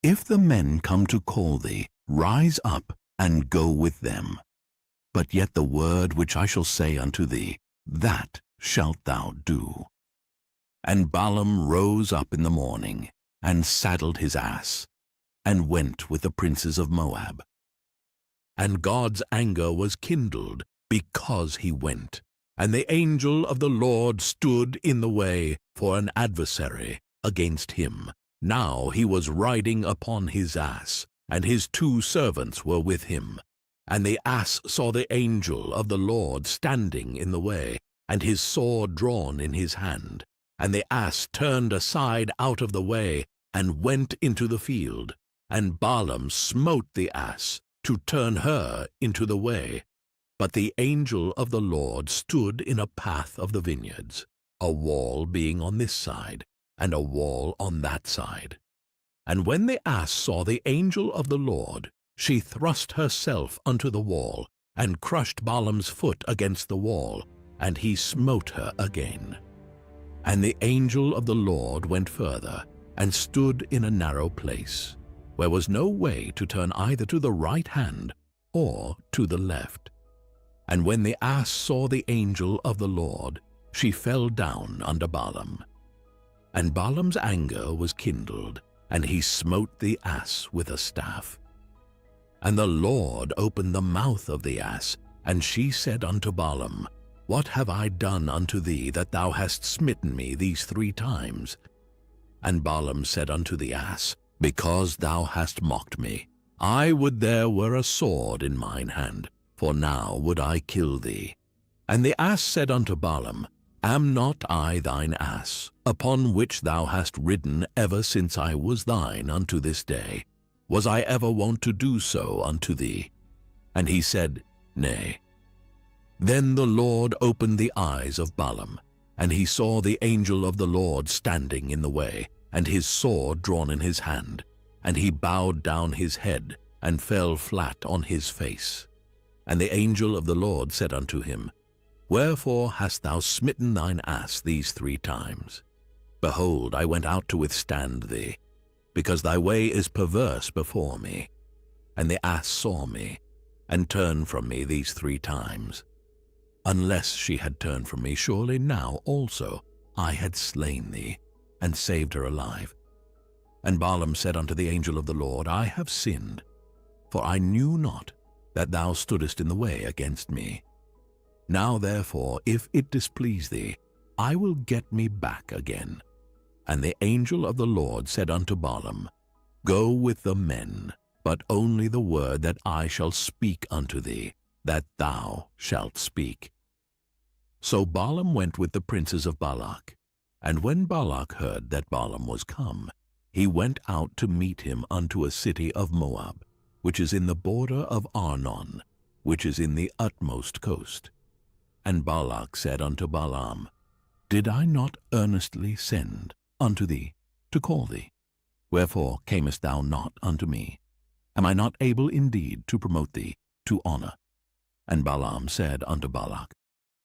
If the men come to call thee, rise up, and go with them. But yet the word which I shall say unto thee, that shalt thou do. And Balaam rose up in the morning, and saddled his ass, and went with the princes of Moab. And God's anger was kindled, because he went. And the angel of the Lord stood in the way for an adversary against him. Now he was riding upon his ass, and his 2 servants were with him. And the ass saw the angel of the Lord standing in the way, and his sword drawn in his hand. And the ass turned aside out of the way, and went into the field. And Balaam smote the ass, to turn her into the way. But the angel of the Lord stood in a path of the vineyards, a wall being on this side, and a wall on that side. And when the ass saw the angel of the Lord, she thrust herself unto the wall, and crushed Balaam's foot against the wall, and he smote her again. And the angel of the Lord went further, and stood in a narrow place, where was no way to turn either to the right hand or to the left. And when the ass saw the angel of the Lord, she fell down under Balaam. And Balaam's anger was kindled, and he smote the ass with a staff. And the Lord opened the mouth of the ass, and she said unto Balaam, What have I done unto thee, that thou hast smitten me these 3 times? And Balaam said unto the ass, Because thou hast mocked me, I would there were a sword in mine hand, for now would I kill thee. And the ass said unto Balaam, Am not I thine ass, upon which thou hast ridden ever since I was thine unto this day? Was I ever wont to do so unto thee? And he said, Nay. Then the Lord opened the eyes of Balaam, and he saw the angel of the Lord standing in the way, and his sword drawn in his hand. And he bowed down his head, and fell flat on his face. And the angel of the Lord said unto him, Wherefore hast thou smitten thine ass these 3 times? Behold, I went out to withstand thee, because thy way is perverse before me. And the ass saw me, and turned from me these 3 times. Unless she had turned from me, surely now also I had slain thee, and saved her alive. And Balaam said unto the angel of the Lord, I have sinned, for I knew not that thou stoodest in the way against me. Now therefore, if it displease thee, I will get me back again. And the angel of the Lord said unto Balaam, Go with the men, but only the word that I shall speak unto thee, that thou shalt speak. So Balaam went with the princes of Balak. And when Balak heard that Balaam was come, he went out to meet him unto a city of Moab, which is in the border of Arnon, which is in the utmost coast. And Balak said unto Balaam, Did I not earnestly send unto thee to call thee? Wherefore camest thou not unto me? Am I not able indeed to promote thee to honor? And Balaam said unto Balak,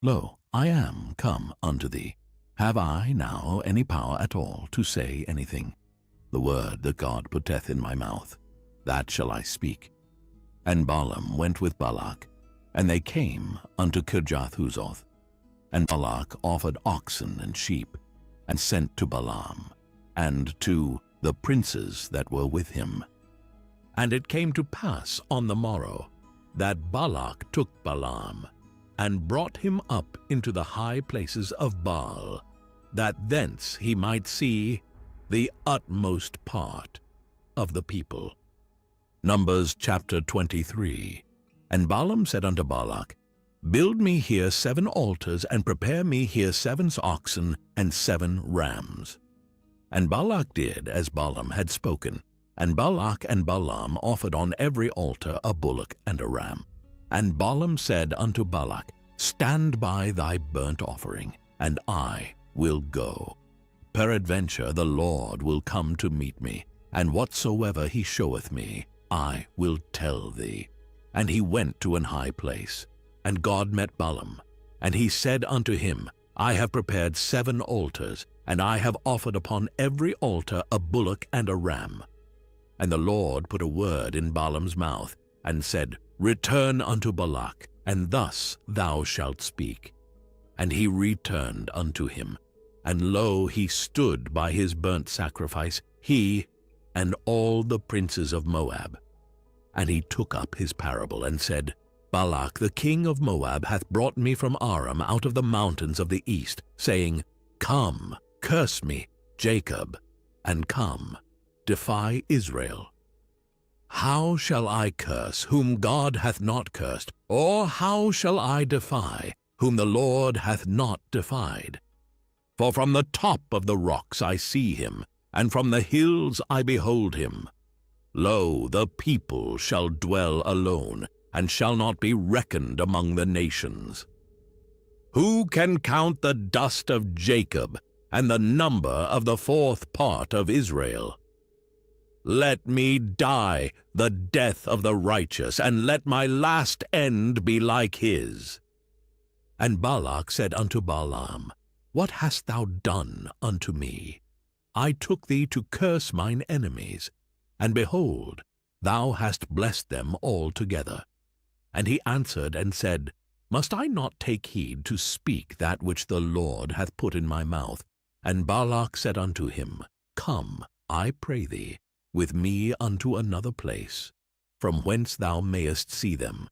Lo, I am come unto thee. Have I now any power at all to say anything? The word that God putteth in my mouth, that shall I speak. And Balaam went with Balak, and they came unto Kirjath-huzoth. And Balak offered oxen and sheep, and sent to Balaam, and to the princes that were with him. And it came to pass on the morrow, that Balak took Balaam, and brought him up into the high places of Baal, that thence he might see the utmost part of the people. Numbers chapter 23. And Balaam said unto Balak, Build me here 7 altars, and prepare me here 7 oxen and 7 rams. And Balak did as Balaam had spoken, and Balak and Balaam offered on every altar a bullock and a ram. And Balaam said unto Balak, Stand by thy burnt offering, and I will go. Peradventure the Lord will come to meet me, and whatsoever he showeth me, I will tell thee. And he went to an high place, and God met Balaam. And he said unto him, I have prepared 7 altars, and I have offered upon every altar a bullock and a ram. And the Lord put a word in Balaam's mouth, and said, Return unto Balak, and thus thou shalt speak. And he returned unto him, and lo, he stood by his burnt sacrifice, he and all the princes of Moab. And he took up his parable, and said, Balak the king of Moab hath brought me from Aram out of the mountains of the east, saying, Come, curse me, Jacob, and come, defy Israel. How shall I curse whom God hath not cursed, or how shall I defy whom the Lord hath not defied? For from the top of the rocks I see him, and from the hills I behold him. Lo, the people shall dwell alone, and shall not be reckoned among the nations. Who can count the dust of Jacob, and the number of the fourth part of Israel? Let me die the death of the righteous, and let my last end be like his. And Balak said unto Balaam, What hast thou done unto me? I took thee to curse mine enemies, and behold, thou hast blessed them altogether. And he answered and said, Must I not take heed to speak that which the Lord hath put in my mouth? And Balak said unto him, Come, I pray thee, with me unto another place, from whence thou mayest see them.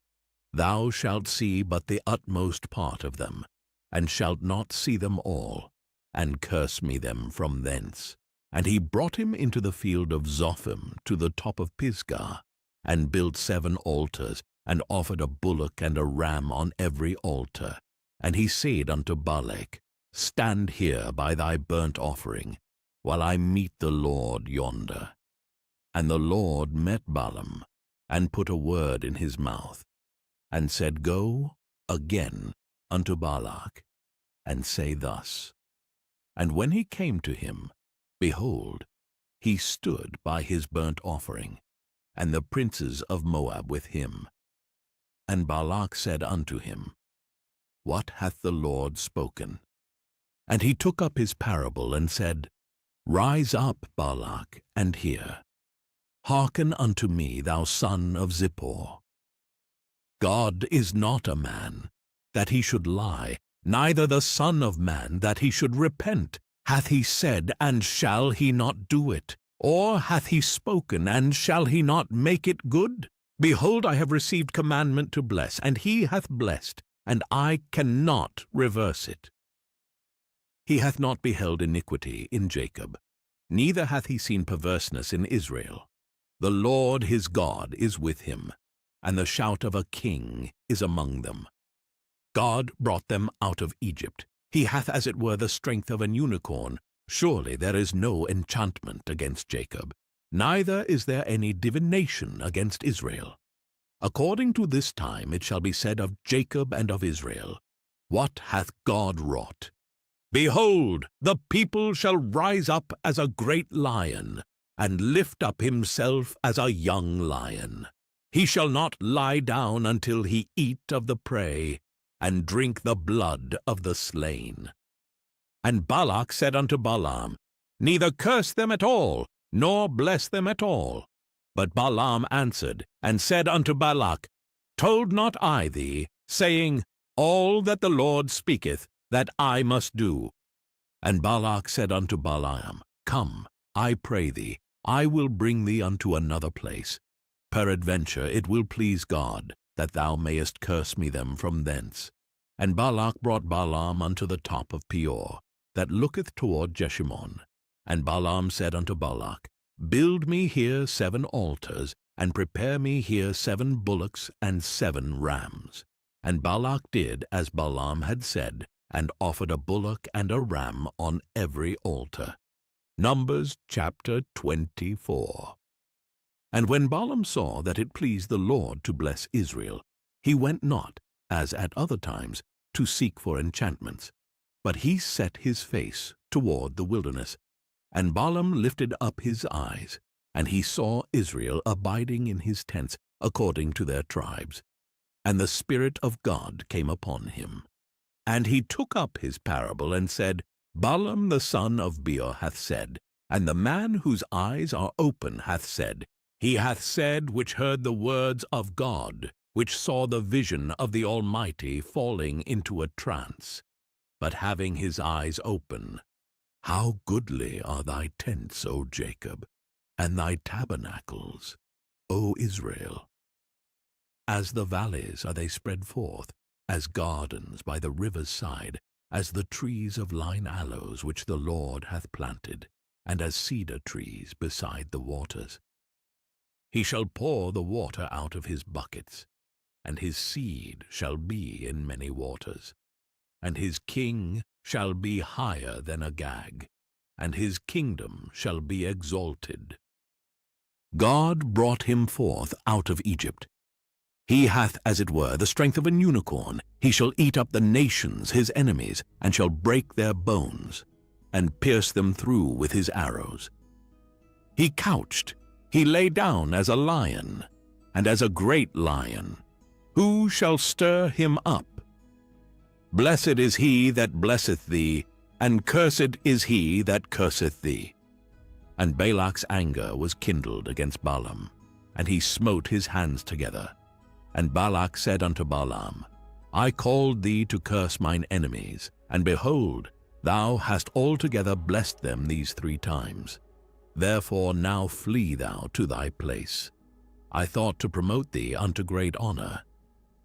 Thou shalt see but the utmost part of them, and shalt not see them all, and curse me them from thence. And he brought him into the field of Zophim to the top of Pisgah, and built 7 altars, and offered a bullock and a ram on every altar. And he said unto Balak, Stand here by thy burnt offering, while I meet the Lord yonder. And the Lord met Balaam, and put a word in his mouth, and said, Go again unto Balak, and say thus. And when he came to him, behold, he stood by his burnt offering, and the princes of Moab with him. And Balak said unto him, What hath the Lord spoken? And he took up his parable, and said, Rise up, Balak, and hear. Hearken unto me, thou son of Zippor. God is not a man, that he should lie, neither the Son of Man, that he should repent. Hath he said, and shall he not do it? Or hath he spoken, and shall he not make it good? Behold, I have received commandment to bless, and he hath blessed, and I cannot reverse it. He hath not beheld iniquity in Jacob, neither hath he seen perverseness in Israel. The Lord his God is with him, and the shout of a king is among them. God brought them out of Egypt. He hath as it were the strength of an unicorn. Surely there is no enchantment against Jacob, neither is there any divination against Israel. According to this time it shall be said of Jacob and of Israel, What hath God wrought? Behold, the people shall rise up as a great lion, and lift up himself as a young lion. He shall not lie down until he eat of the prey, and drink the blood of the slain. And Balak said unto Balaam, Neither curse them at all, nor bless them at all. But Balaam answered, and said unto Balak, Told not I thee, saying, All that the Lord speaketh, that I must do? And Balak said unto Balaam, Come, I pray thee, I will bring thee unto another place. Peradventure it will please God, that thou mayest curse me them from thence. And Balak brought Balaam unto the top of Peor, that looketh toward Jeshimon. And Balaam said unto Balak, Build me here 7 altars, and prepare me here 7 bullocks and 7 rams. And Balak did as Balaam had said, and offered a bullock and a ram on every altar. Numbers chapter 24. And when Balaam saw that it pleased the Lord to bless Israel, he went not, as at other times, to seek for enchantments, but he set his face toward the wilderness. And Balaam lifted up his eyes, and he saw Israel abiding in his tents according to their tribes. And the Spirit of God came upon him. And he took up his parable and said, Balaam the son of Beor hath said, and the man whose eyes are open hath said, he hath said which heard the words of God, which saw the vision of the Almighty falling into a trance, but having his eyes open. How goodly are thy tents, O Jacob, and thy tabernacles, O Israel! As the valleys are they spread forth, as gardens by the river's side, as the trees of lign aloes which the Lord hath planted, and as cedar trees beside the waters. He shall pour the water out of his buckets, and his seed shall be in many waters. And his king shall be higher than Agag, and his kingdom shall be exalted. God brought him forth out of Egypt. He hath, as it were, the strength of an unicorn. He shall eat up the nations, his enemies, and shall break their bones, and pierce them through with his arrows. He couched, he lay down as a lion, and as a great lion. Who shall stir him up? Blessed is he that blesseth thee, and cursed is he that curseth thee. And Balak's anger was kindled against Balaam, and he smote his hands together. And Balak said unto Balaam, I called thee to curse mine enemies, and behold, thou hast altogether blessed them these 3 times. Therefore now flee thou to thy place. I thought to promote thee unto great honor.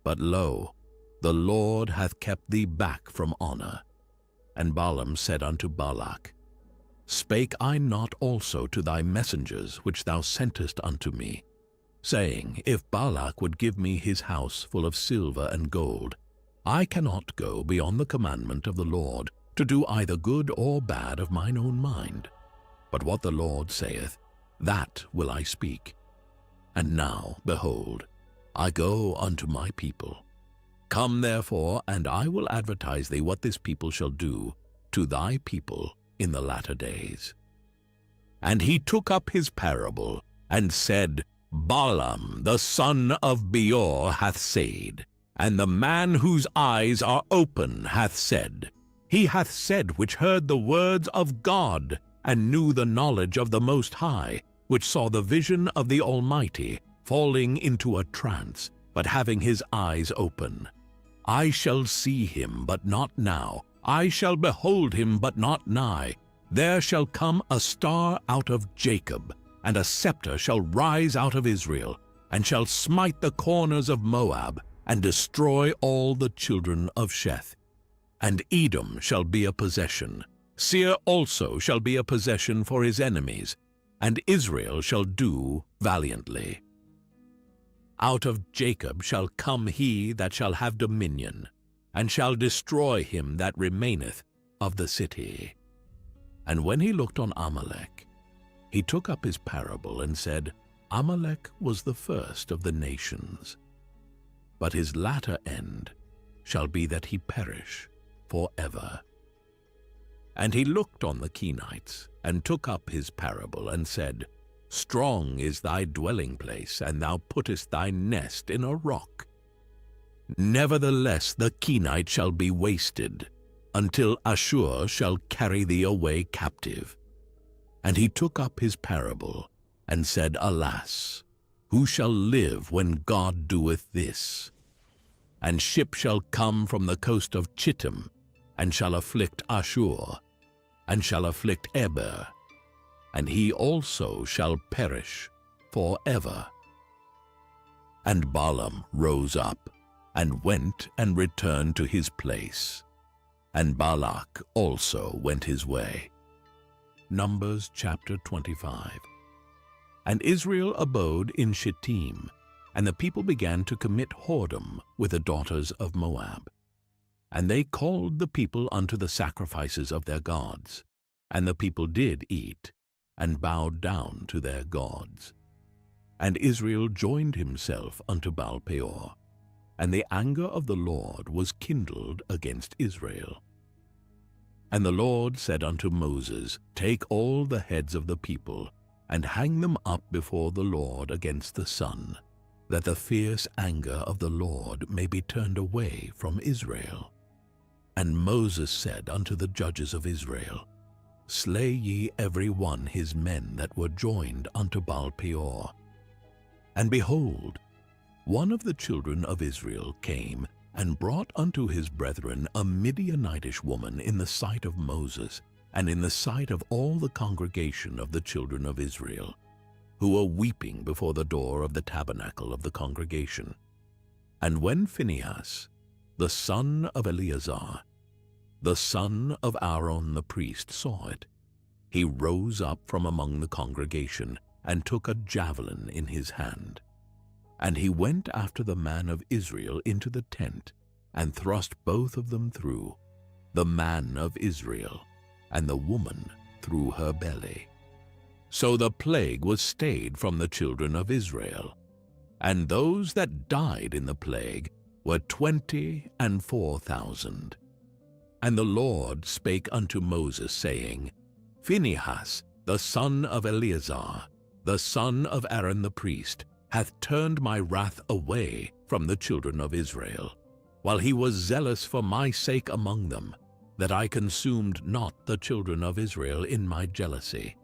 But lo, the Lord hath kept thee back from honor. And Balaam said unto Balak, Spake I not also to thy messengers which thou sentest unto me, saying, If Balak would give me his house full of silver and gold, I cannot go beyond the commandment of the Lord to do either good or bad of mine own mind. But what the Lord saith, that will I speak. And now, behold, I go unto my people. Come therefore, and I will advertise thee what this people shall do to thy people in the latter days. And he took up his parable, and said, Balaam the son of Beor hath said, and the man whose eyes are open hath said, he hath said which heard the words of God, and knew the knowledge of the Most High, which saw the vision of the Almighty, falling into a trance, but having his eyes open. I shall see him, but not now. I shall behold him, but not nigh. There shall come a star out of Jacob, and a scepter shall rise out of Israel, and shall smite the corners of Moab, and destroy all the children of Sheth. And Edom shall be a possession. Seir also shall be a possession for his enemies, and Israel shall do valiantly. Out of Jacob shall come he that shall have dominion, and shall destroy him that remaineth of the city. And when he looked on Amalek, he took up his parable and said, Amalek was the first of the nations, but his latter end shall be that he perish forever. And he looked on the Kenites, and took up his parable, and said, Strong is thy dwelling place, and thou puttest thy nest in a rock. Nevertheless the Kenite shall be wasted, until Ashur shall carry thee away captive. And he took up his parable, and said, Alas, who shall live when God doeth this? And ship shall come from the coast of Chittim, and shall afflict Ashur, and shall afflict Eber, and he also shall perish forever. And Balaam rose up, and went and returned to his place, and Balak also went his way. Numbers chapter 25. And Israel abode in Shittim, and the people began to commit whoredom with the daughters of Moab. And they called the people unto the sacrifices of their gods, and the people did eat, and bowed down to their gods. And Israel joined himself unto Baal-peor, and the anger of the Lord was kindled against Israel. And the Lord said unto Moses, Take all the heads of the people, and hang them up before the Lord against the sun, that the fierce anger of the Lord may be turned away from Israel. And Moses said unto the judges of Israel, Slay ye every one his men that were joined unto Baal-peor. And behold, one of the children of Israel came and brought unto his brethren a Midianitish woman in the sight of Moses, and in the sight of all the congregation of the children of Israel, who were weeping before the door of the tabernacle of the congregation. And when Phinehas, the son of Eleazar, the son of Aaron the priest, saw it, he rose up from among the congregation, and took a javelin in his hand. And he went after the man of Israel into the tent, and thrust both of them through, the man of Israel, and the woman through her belly. So the plague was stayed from the children of Israel, and those that died in the plague were 24,000. And the Lord spake unto Moses, saying, Phinehas, the son of Eleazar, the son of Aaron the priest, hath turned my wrath away from the children of Israel, while he was zealous for my sake among them, that I consumed not the children of Israel in my jealousy.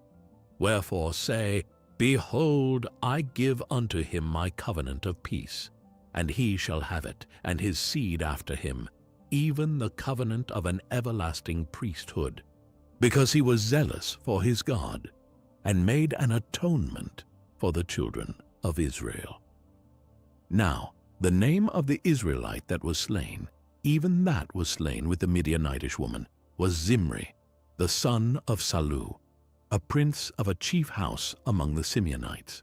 Wherefore say, Behold, I give unto him my covenant of peace, and he shall have it, and his seed after him, even the covenant of an everlasting priesthood, because he was zealous for his God, and made an atonement for the children of Israel. Now the name of the Israelite that was slain, even that was slain with the Midianitish woman, was Zimri, the son of Salu, a prince of a chief house among the Simeonites.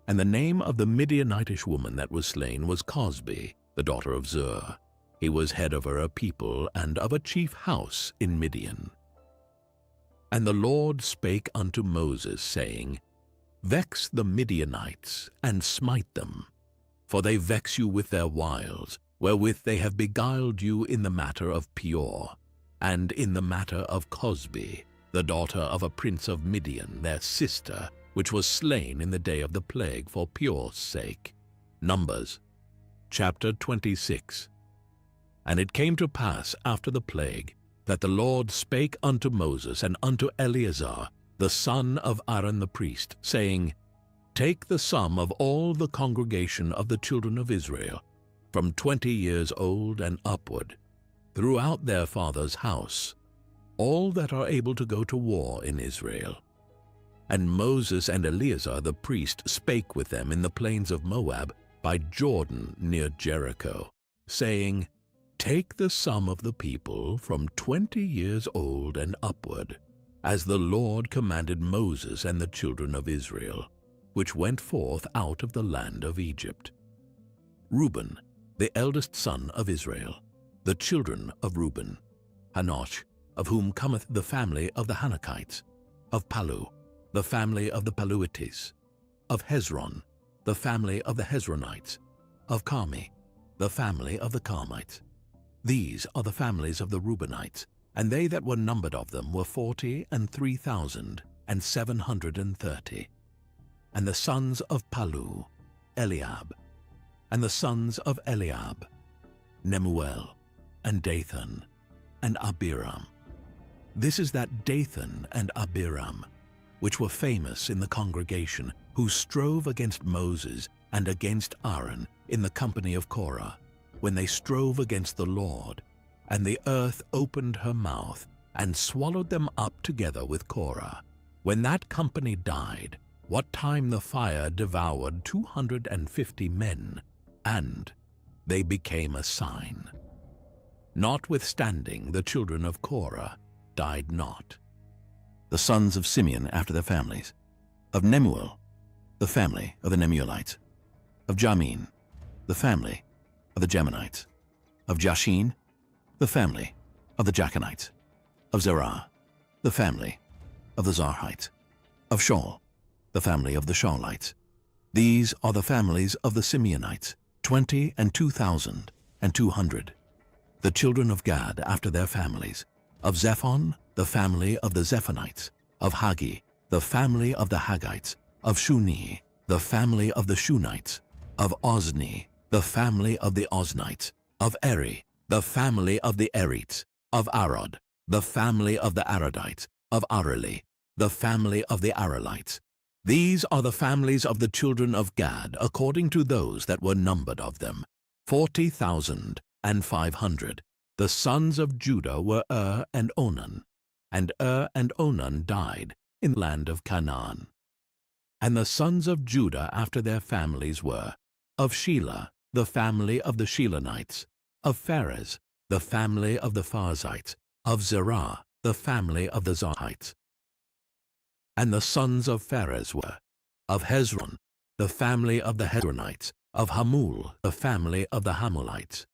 And the name of the Midianitish woman that was slain was Cosbi, the daughter of Zur. He was head over a people and of a chief house in Midian. And the Lord spake unto Moses, saying, Vex the Midianites, and smite them, for they vex you with their wiles, wherewith they have beguiled you in the matter of Peor, and in the matter of Cosbi, the daughter of a prince of Midian, their sister, which was slain in the day of the plague for Peor's sake. Numbers chapter 26. And it came to pass after the plague, that the Lord spake unto Moses and unto Eleazar, the son of Aaron the priest, saying, Take the sum of all the congregation of the children of Israel, from 20 years old and upward, throughout their father's house, all that are able to go to war in Israel. And Moses and Eleazar the priest spake with them in the plains of Moab, by Jordan near Jericho, saying, Take the sum of the people from 20 years old and upward, as the Lord commanded Moses and the children of Israel, which went forth out of the land of Egypt. Reuben, the eldest son of Israel, the children of Reuben, Hanoch, of whom cometh the family of the Hanakites, of Palu, the family of the Paluites, of Hezron, the family of the Hezronites, of Carmi, the family of the Carmites. These are the families of the Reubenites, and they that were numbered of them were 43,730. And the sons of Palu, Eliab, and the sons of Eliab, Nemuel, and Dathan, and Abiram. This is that Dathan and Abiram, which were famous in the congregation, who strove against Moses and against Aaron in the company of Korah, when they strove against the Lord, and the earth opened her mouth, and swallowed them up together with Korah. When that company died, what time the fire devoured 250 men, and they became a sign. Notwithstanding, the children of Korah died not. The sons of Simeon after their families, of Nemuel, the family of the Nemuelites, of Jamin, the family of the Jaminites, of Jashin, the family of the Jachanites, of Zerah, the family of the Zarhites, of Shaul, the family of the Shaulites. These are the families of the Simeonites, 22,200. The children of Gad after their families, of Zephon, the family of the Zephonites, of Hagi, the family of the Haggites, of Shuni, the family of the Shunites, of Ozni, the family of the Oznites, of Eri, the family of the Erites, Of Arod, the family of the Arodites. Of Areli, the family of the Arelites. These are the families of the children of Gad, according to those that were numbered of them, 40,500. The sons of Judah were and Onan, and and Onan died in the land of Canaan. And the sons of Judah after their families were, of Shelah, the family of the Shelonites. Of Pharez, the family of the Pharzites. Of Zerah, the family of the Zarahites. And the sons of Pharez were, of Hezron, the family of the Hezronites. Of Hamul, the family of the Hamulites.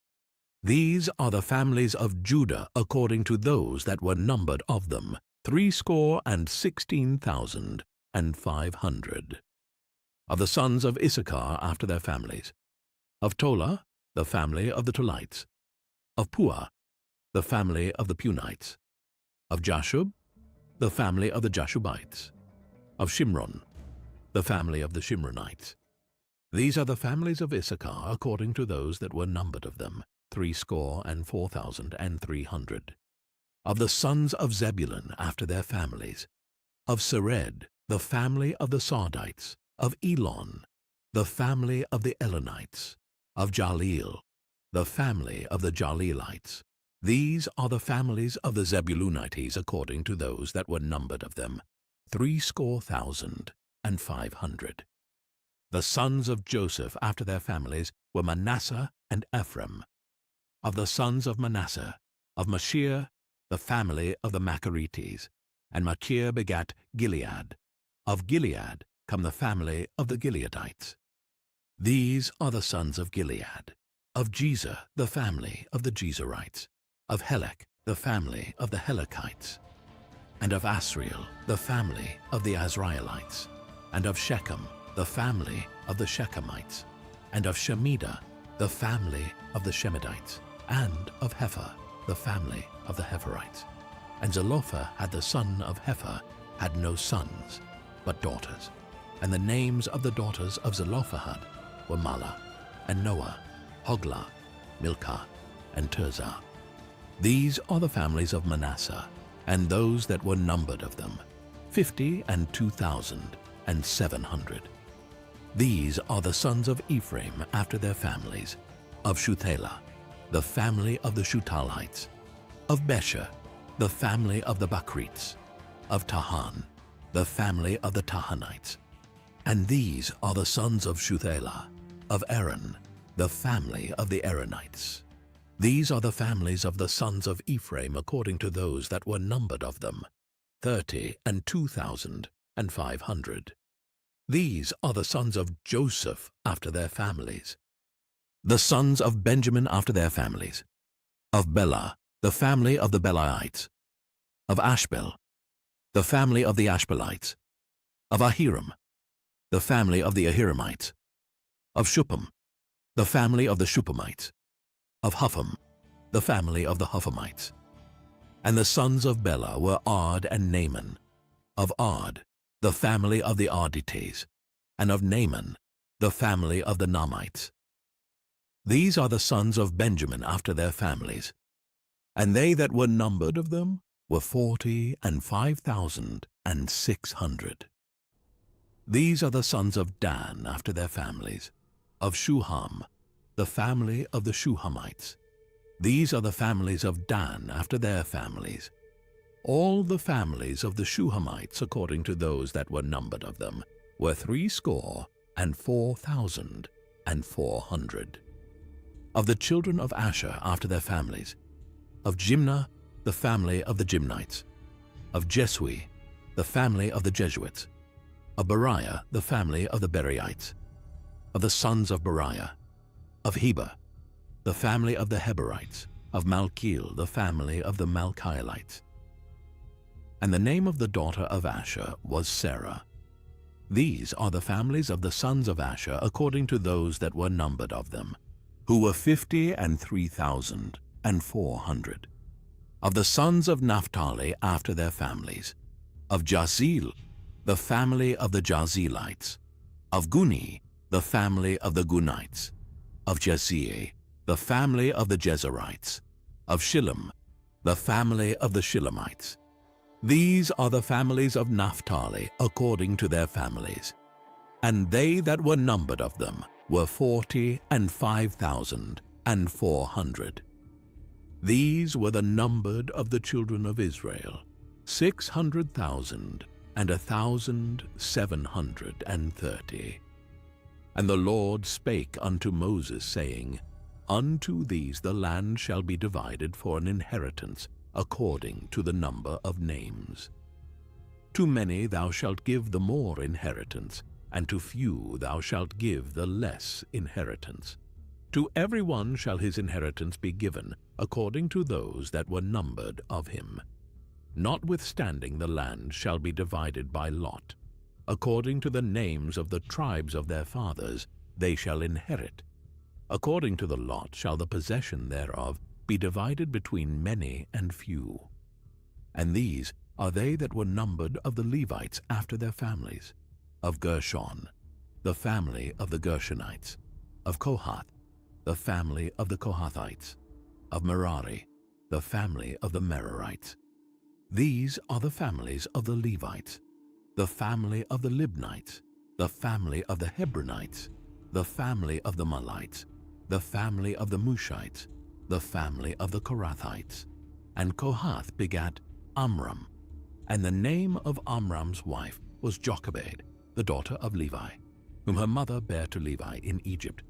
These are the families of Judah according to those that were numbered of them, 16,500. Of the sons of Issachar after their families. Of Tola, the family of the Tolites. Of Puah, the family of the Punites. Of Jashub, the family of the Jashubites. Of Shimron, the family of the Shimronites. These are the families of Issachar according to those that were numbered of them, 64,300. Of the sons of Zebulun after their families. Of Sered, the family of the Sardites. Of Elon, the family of the Elonites. Of Jaleel, the family of the Jaleelites. These are the families of the Zebulunites according to those that were numbered of them, 60,500. The sons of Joseph after their families were Manasseh and Ephraim. Of the sons of Manasseh, of Machir, the family of the Machirites, and Machir begat Gilead. Of Gilead come the family of the Gileadites. These are the sons of Gilead. Of Jezer, the family of the Jezerites. Of Helek, the family of the Helekites. And of Asriel, the family of the Asrielites. And of Shechem, the family of the Shechemites. And of Shemida, the family of the Shemedites. And of Hepher, the family of the Hepherites. And Zelophehad the son of Hepher had no sons, but daughters. And the names of the daughters of Zelophehad were Mahlah, and Noah, Hoglah, Milcah, and Tirzah. These are the families of Manasseh, and those that were numbered of them, 52,700. These are the sons of Ephraim after their families. Of Shuthelah, the family of the Shutalites. Of Besher, the family of the Bakrites. Of Tahan, the family of the Tahanites. And these are the sons of Shuthelah. Of Aaron, the family of the Aaronites. These are the families of the sons of Ephraim according to those that were numbered of them, 32,500. These are the sons of Joseph after their families. The sons of Benjamin after their families. Of Bela, the family of the Belaites. Of Ashbel, the family of the Ashbelites. Of Ahiram, the family of the Ahiramites. Of Shuppim, the family of the Shuppamites. Of Hupham, the family of the Huphamites. And the sons of Bela were Ard and Naaman. Of Ard, the family of the Ardites. And of Naaman, the family of the Naamites. These are the sons of Benjamin after their families. And they that were numbered of them were 45,600. These are the sons of Dan after their families. Of Shuham, the family of the Shuhamites. These are the families of Dan after their families. All the families of the Shuhamites according to those that were numbered of them were 64,400. Of the children of Asher after their families. Of Jimnah, the family of the Jimnites. Of Jesui, the family of the Jesuits. Of Beriah, the family of the Beriites. Of the sons of Beriah. Of Heber, the family of the Heberites. Of Malkiel, the family of the Malchielites. And the name of the daughter of Asher was Sarah. These are the families of the sons of Asher according to those that were numbered of them, who were 53,400. Of the sons of Naphtali after their families. Of Jazeel, the family of the Jazelites. Of Guni, the family of the Gunites. Of Jezei, the family of the Jezerites. Of Shillem, the family of the Shilamites. These are the families of Naphtali according to their families. And they that were numbered of them were 45,400. These were the numbered of the children of Israel, 600,1,730. And the Lord spake unto Moses, saying, Unto these the land shall be divided for an inheritance, according to the number of names. To many thou shalt give the more inheritance, and to few thou shalt give the less inheritance. To every one shall his inheritance be given, according to those that were numbered of him. Notwithstanding the land shall be divided by lot. According to the names of the tribes of their fathers they shall inherit. According to the lot shall the possession thereof be divided between many and few. And these are they that were numbered of the Levites after their families. Of Gershon, the family of the Gershonites. Of Kohath, the family of the Kohathites. Of Merari, the family of the Merarites. These are the families of the Levites. The family of the Libnites, the family of the Hebronites, the family of the Malites, the family of the Mushites, the family of the Korathites. And Kohath begat Amram. And the name of Amram's wife was Jochebed, the daughter of Levi, whom her mother bare to Levi in Egypt.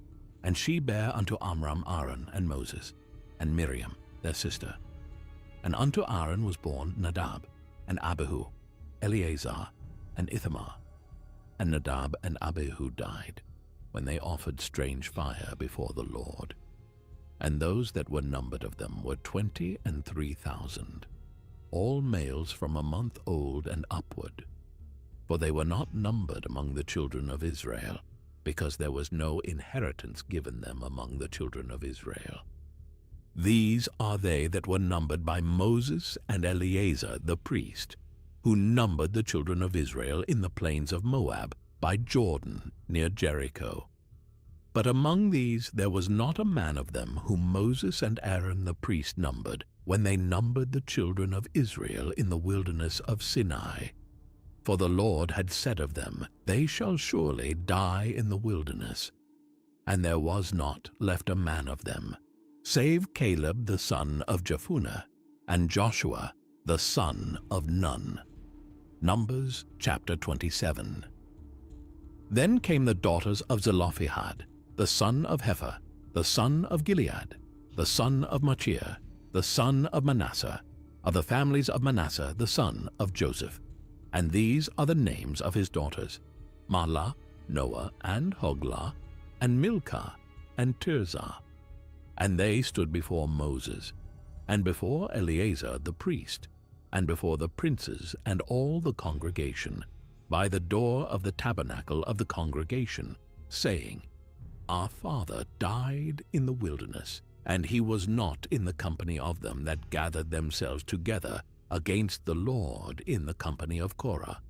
And she bare unto Amram Aaron and Moses, and Miriam their sister. And unto Aaron was born Nadab, and Abihu, Eleazar, and Ithamar. And Nadab and Abihu died, when they offered strange fire before the Lord. And those that were numbered of them were 23,000, all males from a month old and upward. For they were not numbered among the children of Israel, because there was no inheritance given them among the children of Israel. These are they that were numbered by Moses and Eleazar the priest, who numbered the children of Israel in the plains of Moab by Jordan near Jericho. But among these there was not a man of them whom Moses and Aaron the priest numbered, when they numbered the children of Israel in the wilderness of Sinai. For the Lord had said of them, They shall surely die in the wilderness. And there was not left a man of them, save Caleb the son of Jephunneh, and Joshua the son of Nun. Numbers chapter 27. Then came the daughters of Zelophehad, the son of Hepher, the son of Gilead, the son of Machir, the son of Manasseh, of the families of Manasseh the son of Joseph. And these are the names of his daughters, Mahlah, Noah, and Hoglah, and Milcah, and Tirzah. And they stood before Moses, and before Eleazar the priest, and before the princes and all the congregation, by the door of the tabernacle of the congregation, saying, Our father died in the wilderness, and he was not in the company of them that gathered themselves together against the Lord in the company of Korah,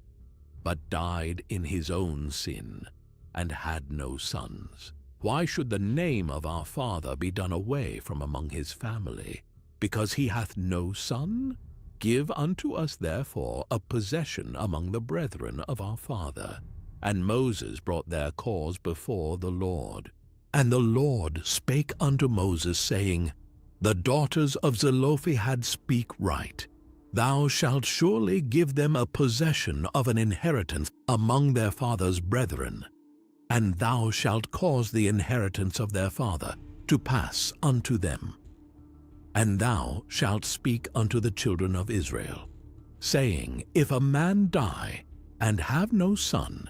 but died in his own sin, and had no sons. Why should the name of our father be done away from among his family, because he hath no son? Give unto us therefore a possession among the brethren of our father. And Moses brought their cause before the Lord. And the Lord spake unto Moses, saying, The daughters of Zelophehad speak right. Thou shalt surely give them a possession of an inheritance among their father's brethren, and thou shalt cause the inheritance of their father to pass unto them. And thou shalt speak unto the children of Israel, saying, If a man die, and have no son,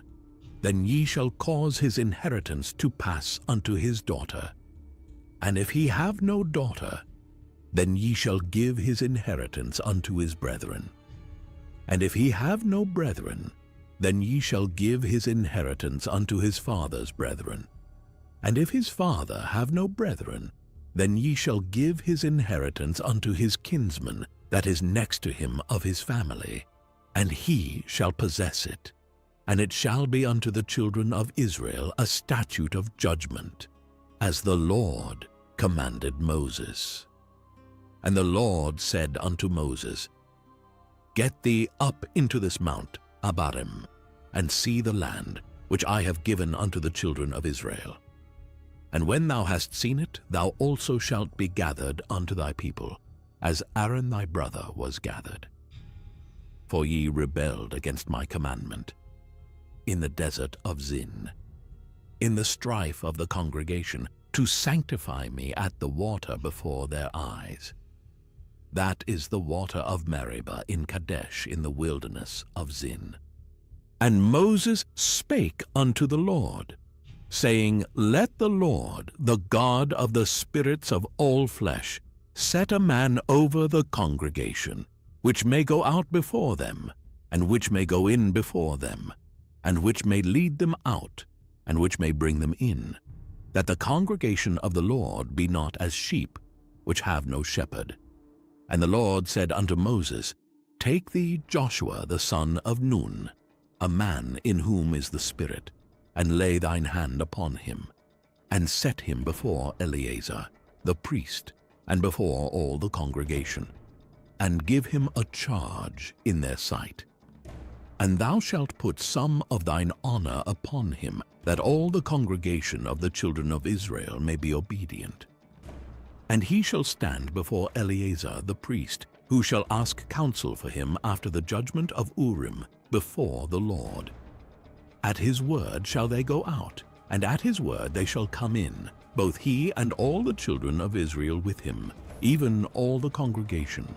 then ye shall cause his inheritance to pass unto his daughter. And if he have no daughter, then ye shall give his inheritance unto his brethren. And if he have no brethren, then ye shall give his inheritance unto his father's brethren. And if his father have no brethren, then ye shall give his inheritance unto his kinsman that is next to him of his family, and he shall possess it. And it shall be unto the children of Israel a statute of judgment, as the Lord commanded Moses. And the Lord said unto Moses, Get thee up into this mount, Abarim, and see the land, which I have given unto the children of Israel. And when thou hast seen it, thou also shalt be gathered unto thy people, as Aaron thy brother was gathered. For ye rebelled against my commandment in the desert of Zin, in the strife of the congregation, to sanctify me at the water before their eyes. That is the water of Meribah in Kadesh in the wilderness of Zin. And Moses spake unto the Lord, saying, Let the Lord, the God of the spirits of all flesh, set a man over the congregation, which may go out before them, and which may go in before them, and which may lead them out, and which may bring them in, that the congregation of the Lord be not as sheep, which have no shepherd. And the Lord said unto Moses, Take thee Joshua the son of Nun, a man in whom is the Spirit, and lay thine hand upon him, and set him before Eleazar the priest, and before all the congregation, and give him a charge in their sight. And thou shalt put some of thine honor upon him, that all the congregation of the children of Israel may be obedient. And he shall stand before Eleazar the priest, who shall ask counsel for him after the judgment of Urim before the Lord. At his word shall they go out, and at his word they shall come in, both he and all the children of Israel with him, even all the congregation.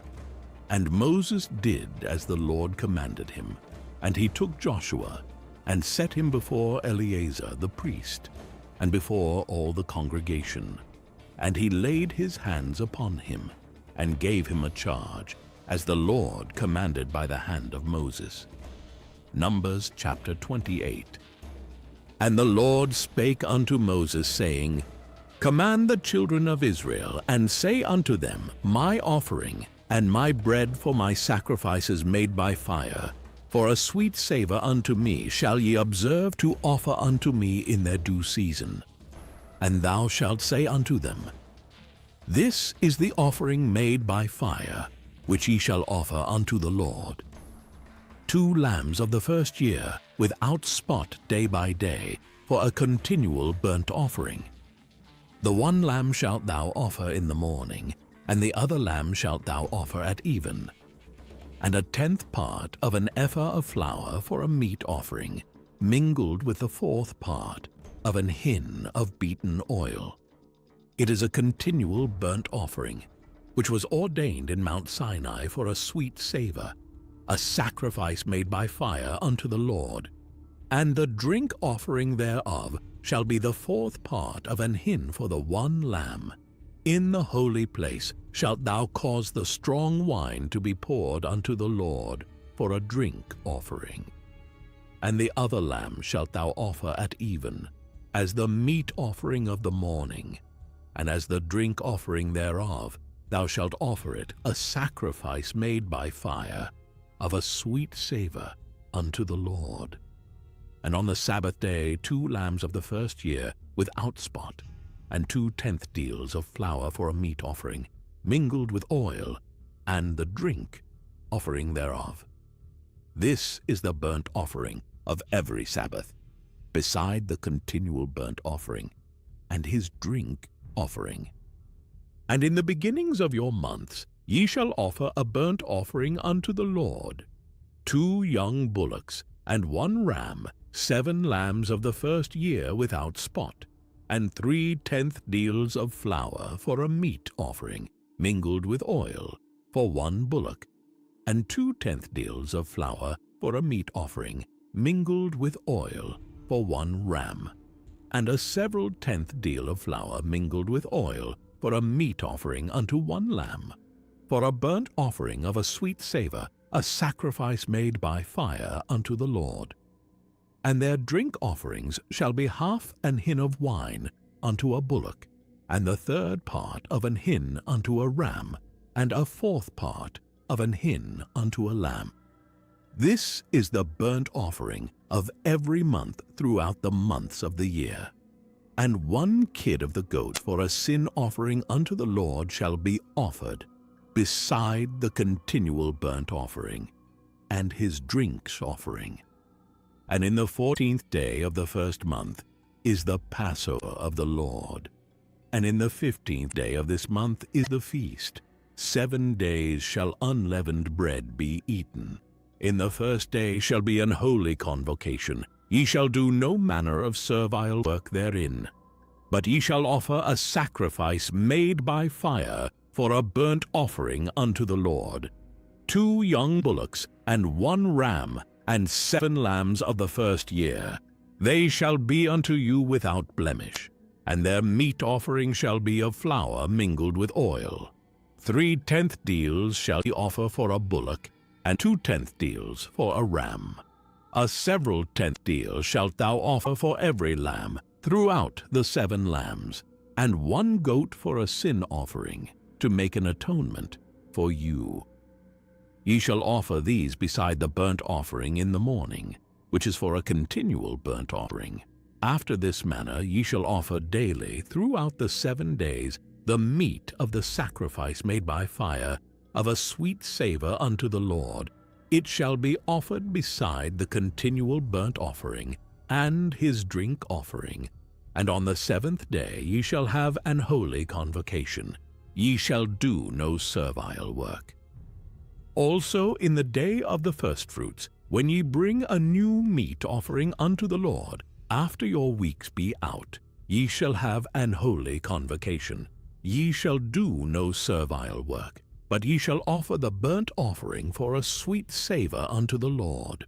And Moses did as the Lord commanded him, and he took Joshua, and set him before Eleazar the priest, and before all the congregation. And he laid his hands upon him, and gave him a charge, as the Lord commanded by the hand of Moses. Numbers chapter 28. And the Lord spake unto Moses, saying, Command the children of Israel, and say unto them, My offering, and my bread for my sacrifices made by fire, for a sweet savour unto me, shall ye observe to offer unto me in their due season. And thou shalt say unto them, This is the offering made by fire, which ye shall offer unto the Lord. 2 lambs of the first year, without spot day by day, for a continual burnt offering. The 1 lamb shalt thou offer in the morning, and the other lamb shalt thou offer at even. And a 10th part of an ephah of flour for a meat offering, mingled with the 4th part of an hin of beaten oil. It is a continual burnt offering, which was ordained in Mount Sinai for a sweet savour, a sacrifice made by fire unto the Lord. And the drink offering thereof shall be the 4th part of an hin for the 1 lamb. In the holy place shalt thou cause the strong wine to be poured unto the Lord for a drink offering. And the other lamb shalt thou offer at even, as the meat offering of the morning, and as the drink offering thereof thou shalt offer it a sacrifice made by fire, of a sweet savour unto the Lord. And on the Sabbath day 2 lambs of the first year without spot, and 2 tenth deals of flour for a meat offering, mingled with oil, and the drink offering thereof. This is the burnt offering of every Sabbath, beside the continual burnt offering, and his drink offering. And in the beginnings of your months ye shall offer a burnt offering unto the Lord, 2 young bullocks, and 1 ram, 7 lambs of the first year without spot, and 3 tenth deals of flour for a meat offering, mingled with oil, for 1 bullock, and 2 tenth deals of flour for a meat offering, mingled with oil, for 1 ram, and a several tenth deal of flour mingled with oil for a meat offering unto 1 lamb, for a burnt offering of a sweet savour, a sacrifice made by fire unto the Lord. And their drink offerings shall be half an hin of wine unto a bullock, and the 3rd part of an hin unto a ram, and a 4th part of an hin unto a lamb. This is the burnt offering of every month throughout the months of the year. And 1 kid of the goat for a sin offering unto the Lord shall be offered, beside the continual burnt offering and his drinks offering. And in the 14th day of the first month is the Passover of the Lord. And in the 15th day of this month is the feast. 7 days shall unleavened bread be eaten. In the first day shall be an holy convocation. Ye shall do no manner of servile work therein, but ye shall offer a sacrifice made by fire for a burnt offering unto the Lord. 2 young bullocks, and 1 ram, and 7 lambs of the first year. They shall be unto you without blemish, and their meat offering shall be of flour mingled with oil. 3/10 deals shall ye offer for a bullock, and 2/10 deals for a ram. A several 10th deal shalt thou offer for every lamb throughout the 7 lambs, and 1 goat for a sin offering, to make an atonement for you. Ye shall offer these beside the burnt offering in the morning, which is for a continual burnt offering. After this manner ye shall offer daily throughout the 7 days the meat of the sacrifice made by fire, of a sweet savour unto the Lord. It shall be offered beside the continual burnt offering and his drink offering. And on the 7th day ye shall have an holy convocation. Ye shall do no servile work. Also in the day of the firstfruits, when ye bring a new meat offering unto the Lord, after your weeks be out, ye shall have an holy convocation. Ye shall do no servile work, but ye shall offer the burnt offering for a sweet savour unto the Lord.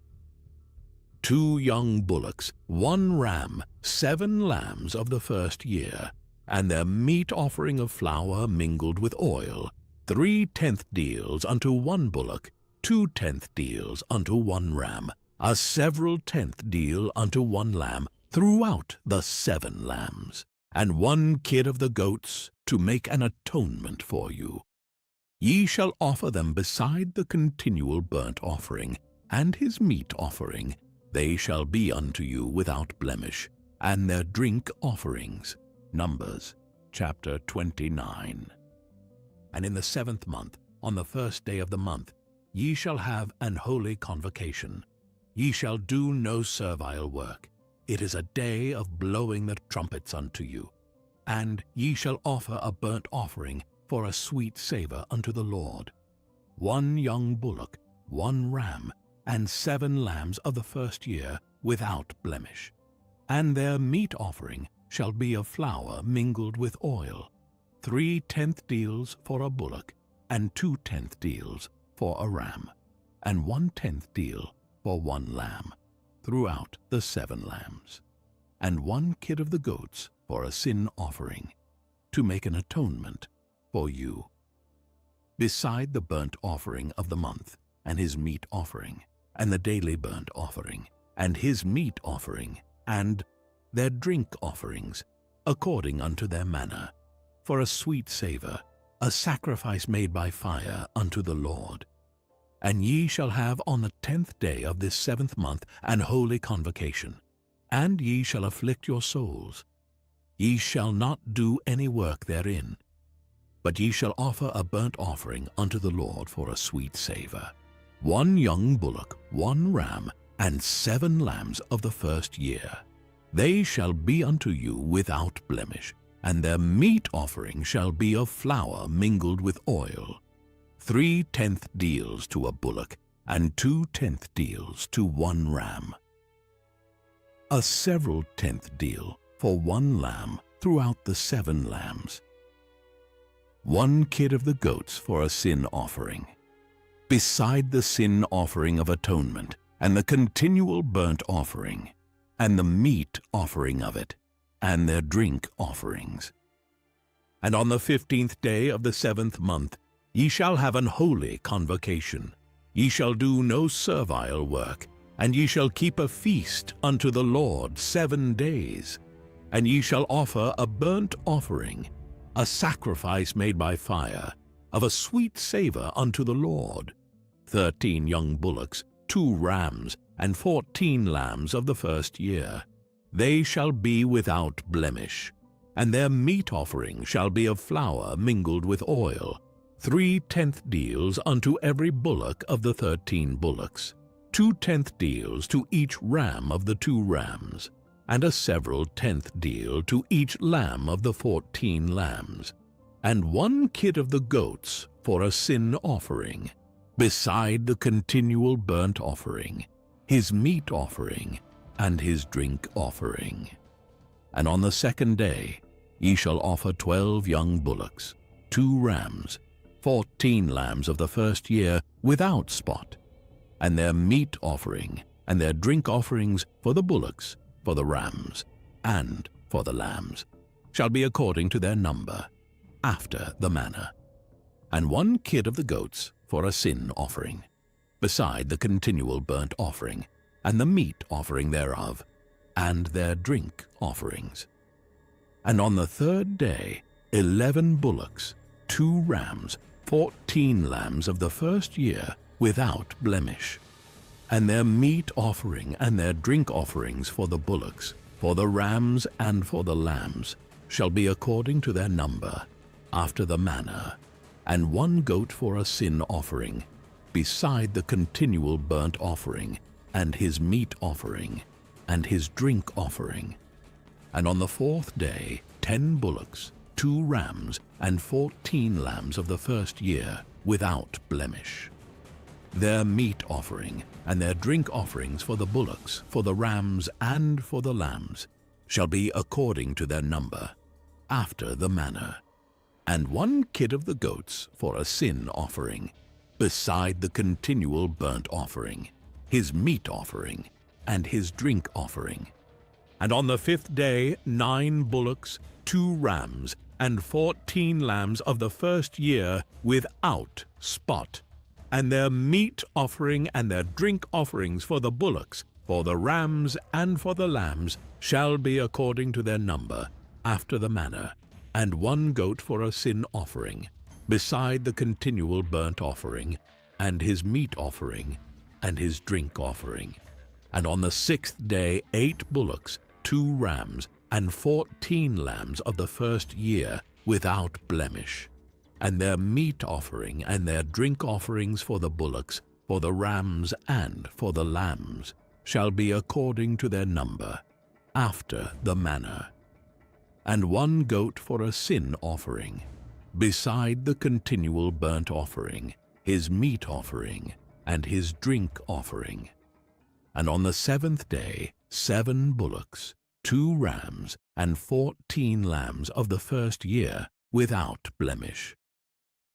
2 young bullocks, 1 ram, 7 lambs of the first year, and their meat offering of flour mingled with oil. 3/10 deals unto 1 bullock, 2/10 deals unto 1 ram, a several 10th deal unto 1 lamb throughout the 7 lambs, and 1 kid of the goats to make an atonement for you. Ye shall offer them beside the continual burnt offering and his meat offering. They shall be unto you without blemish, and their drink offerings. Numbers chapter 29. And in the 7th month, on the 1st day of the month, ye shall have an holy convocation. Ye shall do no servile work. It is a day of blowing the trumpets unto you. And ye shall offer a burnt offering for a sweet savour unto the Lord. 1 young bullock, 1 ram, and 7 lambs of the first year without blemish. And their meat offering shall be of flour mingled with oil. 3/10 deals for a bullock, and 2/10 deals for a ram, and 1/10 deal for 1 lamb, throughout the 7 lambs, and 1 kid of the goats for a sin offering, to make an atonement for you. Beside the burnt offering of the month, and his meat offering, and the daily burnt offering, and his meat offering, and their drink offerings, according unto their manner, for a sweet savour, a sacrifice made by fire unto the Lord. And ye shall have on the 10th day of this 7th month an holy convocation, and ye shall afflict your souls. Ye shall not do any work therein, but ye shall offer a burnt offering unto the Lord for a sweet savour. 1 young bullock, 1 ram, and 7 lambs of the first year. They shall be unto you without blemish, and their meat offering shall be of flour mingled with oil. 3/10 deals to a bullock, and 2/10 deals to 1 ram. A several 10th deal for 1 lamb throughout the 7 lambs. 1 kid of the goats for a sin offering, beside the sin offering of atonement, and the continual burnt offering, and the meat offering of it, and their drink offerings. And on the 15th day of the 7th month ye shall have an holy convocation. Ye shall do no servile work, and ye shall keep a feast unto the Lord 7 days. And ye shall offer a burnt offering, a sacrifice made by fire, of a sweet savour unto the Lord. 13 young bullocks, 2 rams, and 14 lambs of the first year. They shall be without blemish, and their meat offering shall be of flour mingled with oil. 3/10 deals unto every bullock of the 13 bullocks, 2/10 deals to each ram of the 2 rams, and a several 10th deal to each lamb of the 14 lambs, and 1 kid of the goats for a sin offering, beside the continual burnt offering, his meat offering, and his drink offering. And on the 2nd day ye shall offer 12 young bullocks, 2 rams, 14 lambs of the 1st year without spot, and their meat offering and their drink offerings for the bullocks, for the rams, and for the lambs, shall be according to their number, after the manner. And 1 kid of the goats for a sin offering, beside the continual burnt offering, and the meat offering thereof, and their drink offerings. And on the 3rd day 11 bullocks, 2 rams, 14 lambs of the 1st year without blemish, and their meat offering and their drink offerings for the bullocks, for the rams, and for the lambs, shall be according to their number, after the manner, and 1 goat for a sin offering, beside the continual burnt offering, and his meat offering, and his drink offering. And on the 4th day 10 bullocks, 2 rams, and 14 lambs of the 1st year without blemish. Their meat offering and their drink offerings for the bullocks, for the rams, and for the lambs, shall be according to their number, after the manner. And 1 kid of the goats for a sin offering, beside the continual burnt offering, his meat offering, and his drink offering. And on the 5th day 9 bullocks, 2 rams, and 14 lambs of the 1st year without spot, and their meat offering and their drink offerings for the bullocks, for the rams, and for the lambs, shall be according to their number, after the manner, and 1 goat for a sin offering, beside the continual burnt offering, and his meat offering, and his drink offering. And on the 6th day 8 bullocks, 2 rams, and 14 lambs of the 1st year without blemish, and their meat offering and their drink offerings for the bullocks, for the rams, and for the lambs, shall be according to their number, after the manner. And 1 goat for a sin offering, beside the continual burnt offering, his meat offering, and his drink offering. And on the 7th day 7 bullocks, 2 rams, and 14 lambs of the 1st year without blemish,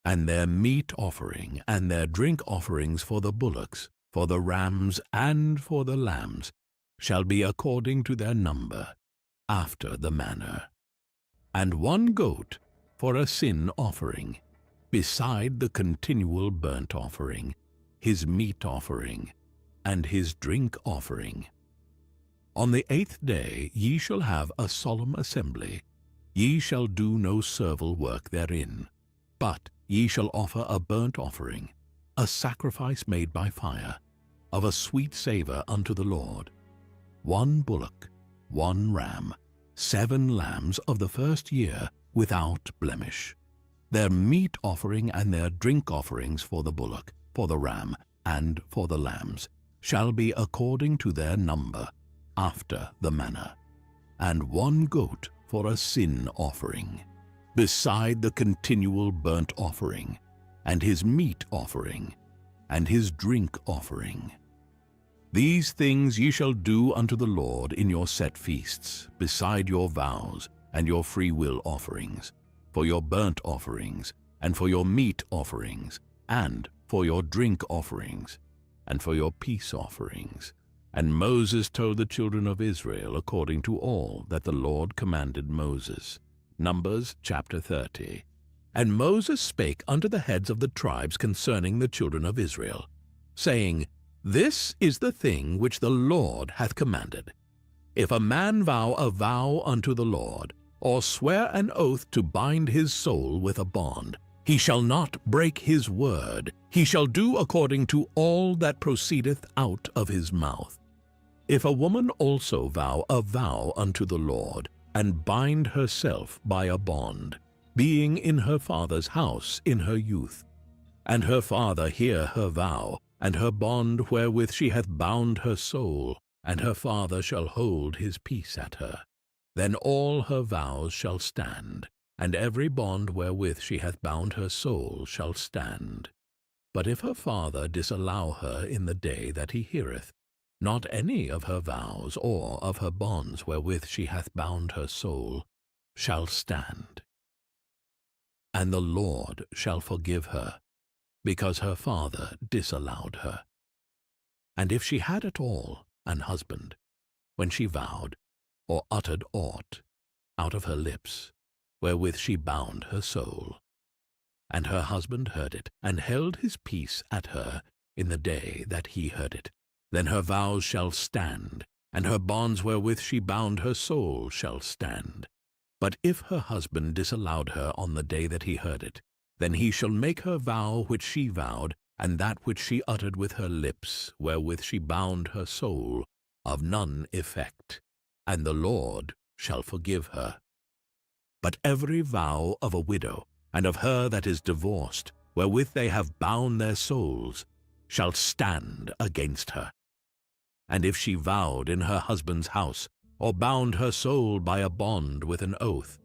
and their meat offering and their drink offerings for the bullocks, for the rams, and for the lambs, shall be according to their number, after the manner. And 1 goat for a sin offering, beside the continual burnt offering, his meat offering, and his drink offering. On the 8th day ye shall have a solemn assembly. Ye shall do no servile work therein, but ye shall offer a burnt offering, a sacrifice made by fire, of a sweet savour unto the Lord. 1 bullock, 1 ram, 7 lambs of the 1st year without blemish. Their meat offering and their drink offerings for the bullock, for the ram, and for the lambs, shall be according to their number, after the manner. And 1 goat for a sin offering, beside the continual burnt offering, and his meat offering, and his drink offering. These things ye shall do unto the Lord in your set feasts, beside your vows and your freewill offerings, for your burnt offerings, and for your meat offerings, and for your drink offerings, and for your peace offerings. And Moses told the children of Israel according to all that the Lord commanded Moses. Numbers chapter 30. And Moses spake unto the heads of the tribes concerning the children of Israel, saying, This is the thing which the Lord hath commanded. If a man vow a vow unto the Lord, or swear an oath to bind his soul with a bond, he shall not break his word. He shall do according to all that proceedeth out of his mouth. If a woman also vow a vow unto the Lord, and bind herself by a bond, being in her father's house in her youth, and her father hear her vow, and her bond wherewith she hath bound her soul, and her father shall hold his peace at her, then all her vows shall stand, and every bond wherewith she hath bound her soul shall stand. But if her father disallow her in the day that he heareth, not any of her vows or of her bonds wherewith she hath bound her soul shall stand. And the Lord shall forgive her, because her father disallowed her. And if she had at all an husband, when she vowed, or uttered aught out of her lips, wherewith she bound her soul, and her husband heard it, and held his peace at her in the day that he heard it, then her vows shall stand, and her bonds wherewith she bound her soul shall stand. But if her husband disallowed her on the day that he heard it, then he shall make her vow which she vowed, and that which she uttered with her lips, wherewith she bound her soul, of none effect, and the Lord shall forgive her. But every vow of a widow, and of her that is divorced, wherewith they have bound their souls, shall stand against her. And if she vowed in her husband's house, or bound her soul by a bond with an oath,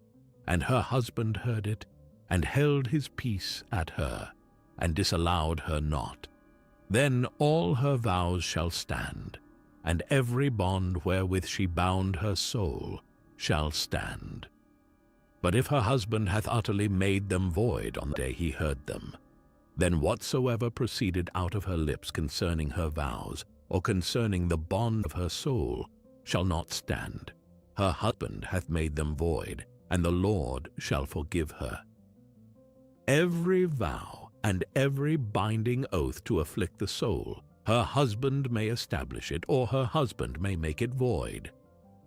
and her husband heard it, and held his peace at her, and disallowed her not, then all her vows shall stand, and every bond wherewith she bound her soul shall stand. But if her husband hath utterly made them void on the day he heard them, then whatsoever proceeded out of her lips concerning her vows, or concerning the bond of her soul, shall not stand. Her husband hath made them void, and the Lord shall forgive her. Every vow and every binding oath to afflict the soul, her husband may establish it, or her husband may make it void.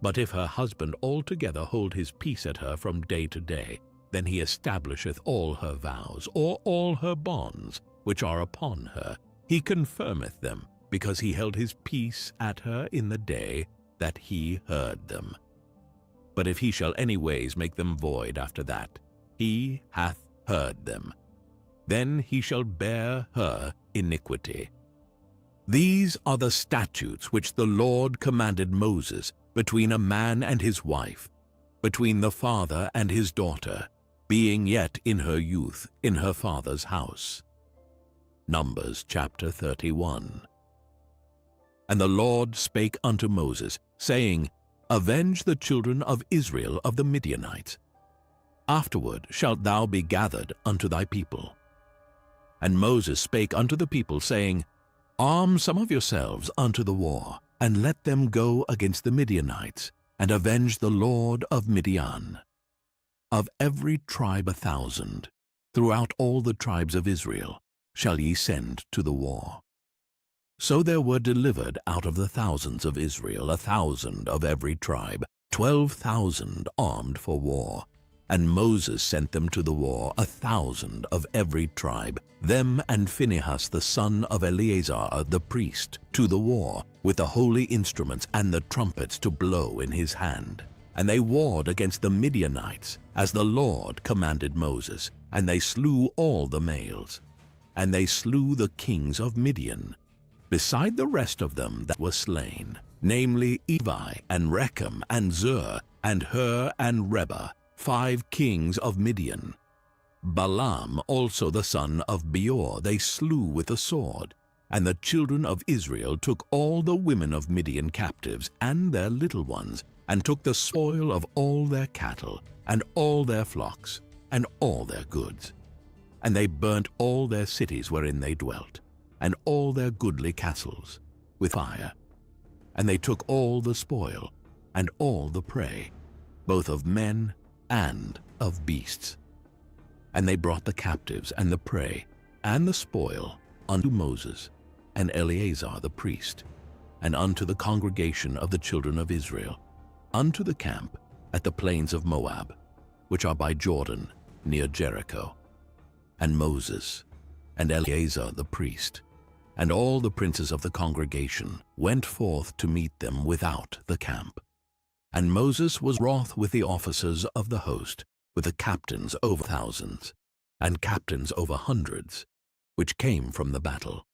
But if her husband altogether hold his peace at her from day to day, then he establisheth all her vows, or all her bonds, which are upon her. He confirmeth them, because he held his peace at her in the day that he heard them. But if he shall any ways make them void after that, he hath heard them, then he shall bear her iniquity. These are the statutes which the Lord commanded Moses between a man and his wife, between the father and his daughter, being yet in her youth in her father's house. Numbers chapter 31. And the Lord spake unto Moses, saying, Avenge the children of Israel of the Midianites. Afterward shalt thou be gathered unto thy people. And Moses spake unto the people, saying, Arm some of yourselves unto the war, and let them go against the Midianites, and avenge the Lord of Midian. Of every tribe 1,000, throughout all the tribes of Israel, shall ye send to the war. So there were delivered out of the thousands of Israel 1,000 of every tribe, 12,000 armed for war. And Moses sent them to the war 1,000 of every tribe, them and Phinehas the son of Eleazar the priest, to the war, with the holy instruments and the trumpets to blow in his hand. And they warred against the Midianites, as the Lord commanded Moses, and they slew all the males. And they slew the kings of Midian, beside the rest of them that were slain, namely Evi, and Rechem, and Zur, and Hur, and Reba, 5 kings of Midian. Balaam also the son of Beor they slew with the sword. And the children of Israel took all the women of Midian captives, and their little ones, and took the spoil of all their cattle, and all their flocks, and all their goods. And they burnt all their cities wherein they dwelt, and all their goodly castles, with fire. And they took all the spoil, and all the prey, both of men and of beasts. And they brought the captives and the prey and the spoil unto Moses and Eleazar the priest, and unto the congregation of the children of Israel, unto the camp at the plains of Moab, which are by Jordan near Jericho. And Moses and Eleazar the priest, and all the princes of the congregation, went forth to meet them without the camp. And Moses was wroth with the officers of the host, with the captains over thousands, and captains over hundreds, which came from the battle.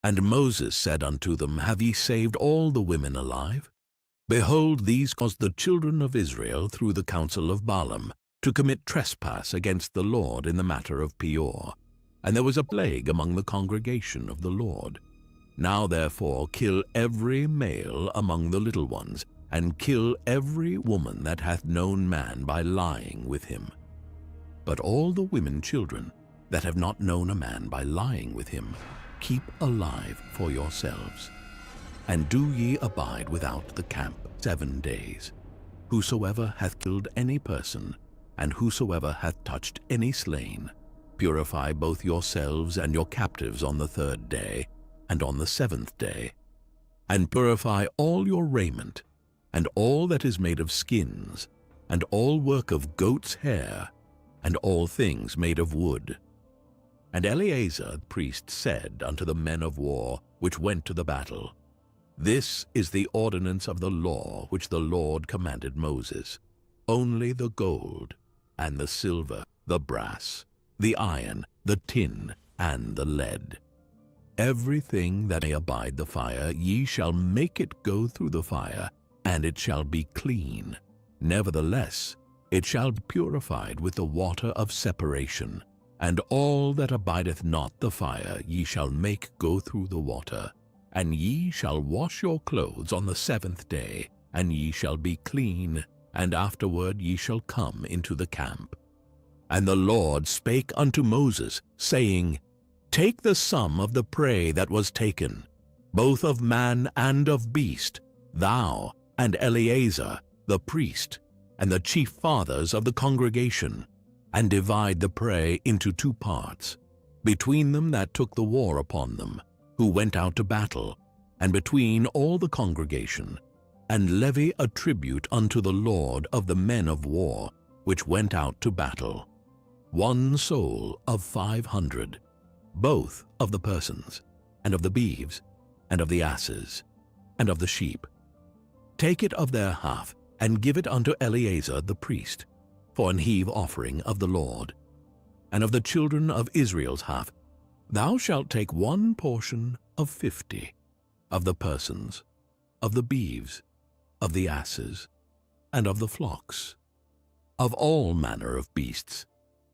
And Moses said unto them, Have ye saved all the women alive? Behold, these caused the children of Israel through the counsel of Balaam to commit trespass against the Lord in the matter of Peor. And there was a plague among the congregation of the Lord. Now therefore kill every male among the little ones, and kill every woman that hath known man by lying with him. But all the women children that have not known a man by lying with him, keep alive for yourselves. And do ye abide without the camp 7 days. Whosoever hath killed any person, and whosoever hath touched any slain, purify both yourselves and your captives on the 3rd day, and on the 7th day. And purify all your raiment, and all that is made of skins, and all work of goat's hair, and all things made of wood. And Eleazar the priest said unto the men of war which went to the battle, This is the ordinance of the law which the Lord commanded Moses. Only the gold, and the silver, the brass, the iron, the tin, and the lead. Everything that may abide the fire, ye shall make it go through the fire, and it shall be clean. Nevertheless, it shall be purified with the water of separation. And all that abideth not the fire ye shall make go through the water. And ye shall wash your clothes on the 7th day, and ye shall be clean, and afterward ye shall come into the camp. And the Lord spake unto Moses, saying, Take the sum of the prey that was taken, both of man and of beast, thou and Eleazar the priest, and the chief fathers of the congregation, and divide the prey into 2 parts, between them that took the war upon them, who went out to battle, and between all the congregation, and levy a tribute unto the Lord of the men of war, which went out to battle, 1 soul of 500, both of the persons, and of the beeves, and of the asses, and of the sheep. Take it of their half, and give it unto Eleazar the priest, for an heave offering of the Lord. And of the children of Israel's half, thou shalt take 1 portion of 50, of the persons, of the beeves, of the asses, and of the flocks, of all manner of beasts,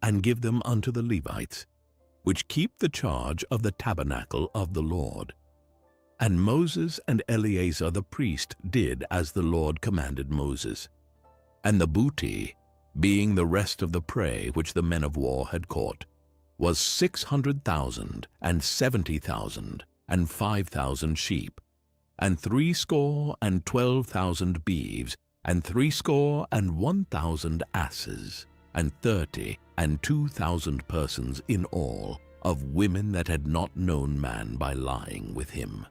and give them unto the Levites, which keep the charge of the tabernacle of the Lord. And Moses and Eleazar the priest did as the Lord commanded Moses. And the booty, being the rest of the prey which the men of war had caught, was 600,000, and 70,000, and 5,000 sheep, and 62,000 beeves, and 61,000 asses, and 32,000 persons in all, of women that had not known man by lying with him.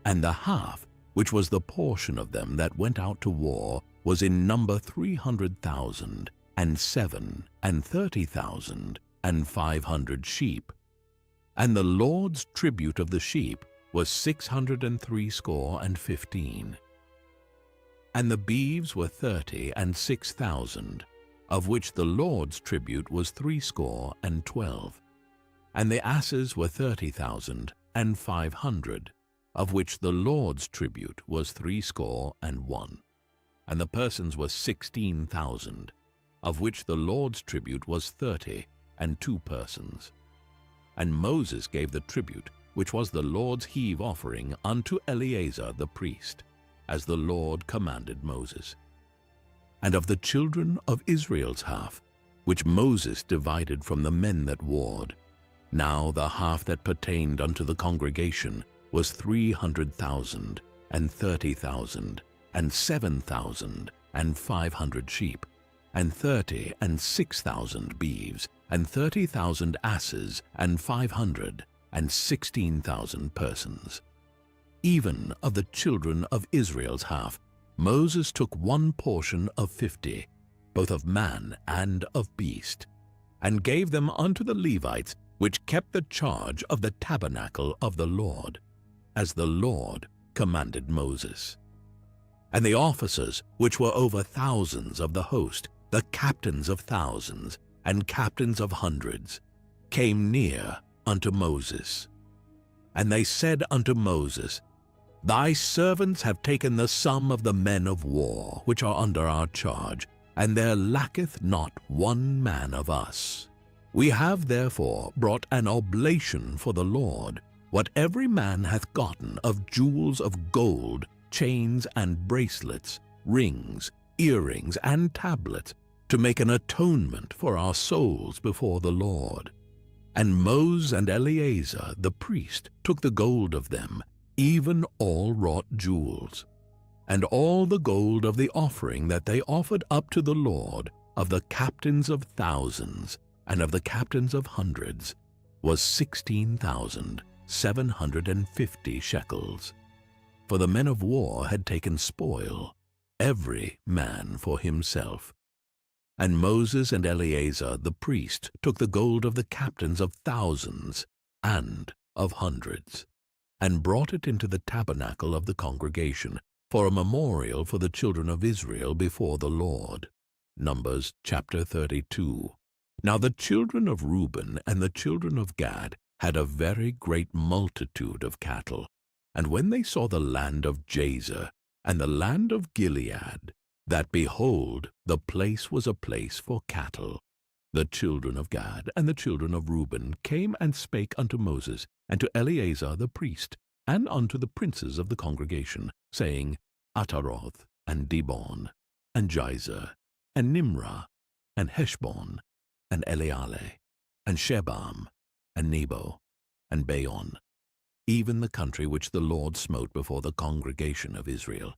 And the half, which was the portion of them that went out to war, was in number 300,000, and 30,000, and 500 sheep. And the Lord's tribute of the sheep was 615. And the beeves were 36,000, of which the Lord's tribute was 312. And the asses were 30,500, of which the Lord's tribute was 301. And the persons were 16,000, of which the Lord's tribute was 32 persons. And Moses gave the tribute, which was the Lord's heave offering, unto Eleazar the priest, as the Lord commanded Moses. And of the children of Israel's half, which Moses divided from the men that warred, now the half that pertained unto the congregation was 300,000, and 30,000, and 7,500 sheep, and 36,000 beeves, and 30,000 asses, and 516,000 persons. Even of the children of Israel's half, Moses took 1 portion of 50, both of man and of beast, and gave them unto the Levites, which kept the charge of the tabernacle of the Lord, as the Lord commanded Moses. And the officers, which were over thousands of the host, the captains of thousands and captains of hundreds, came near unto Moses. And they said unto Moses, Thy servants have taken the sum of the men of war, which are under our charge, and there lacketh not one man of us. We have therefore brought an oblation for the Lord, what every man hath gotten of jewels of gold, chains and bracelets, rings, earrings, and tablets, to make an atonement for our souls before the Lord. And Moses and Eleazar the priest took the gold of them, even all wrought jewels, and all the gold of the offering that they offered up to the Lord of the captains of thousands and of the captains of hundreds was 16,750 shekels. For the men of war had taken spoil, every man for himself. And Moses and Eleazar the priest took the gold of the captains of thousands and of hundreds, and brought it into the tabernacle of the congregation, for a memorial for the children of Israel before the Lord. Numbers chapter 32. Now the children of Reuben and the children of Gad had a very great multitude of cattle. And when they saw the land of Jazer and the land of Gilead, that behold, the place was a place for cattle, the children of Gad and the children of Reuben came and spake unto Moses and to Eleazar the priest, and unto the princes of the congregation, saying, Ataroth, and Dibon, and Jazer, and Nimrah, and Heshbon, and Eleale, and Shebam, and Nebo, and Baon, even the country which the Lord smote before the congregation of Israel,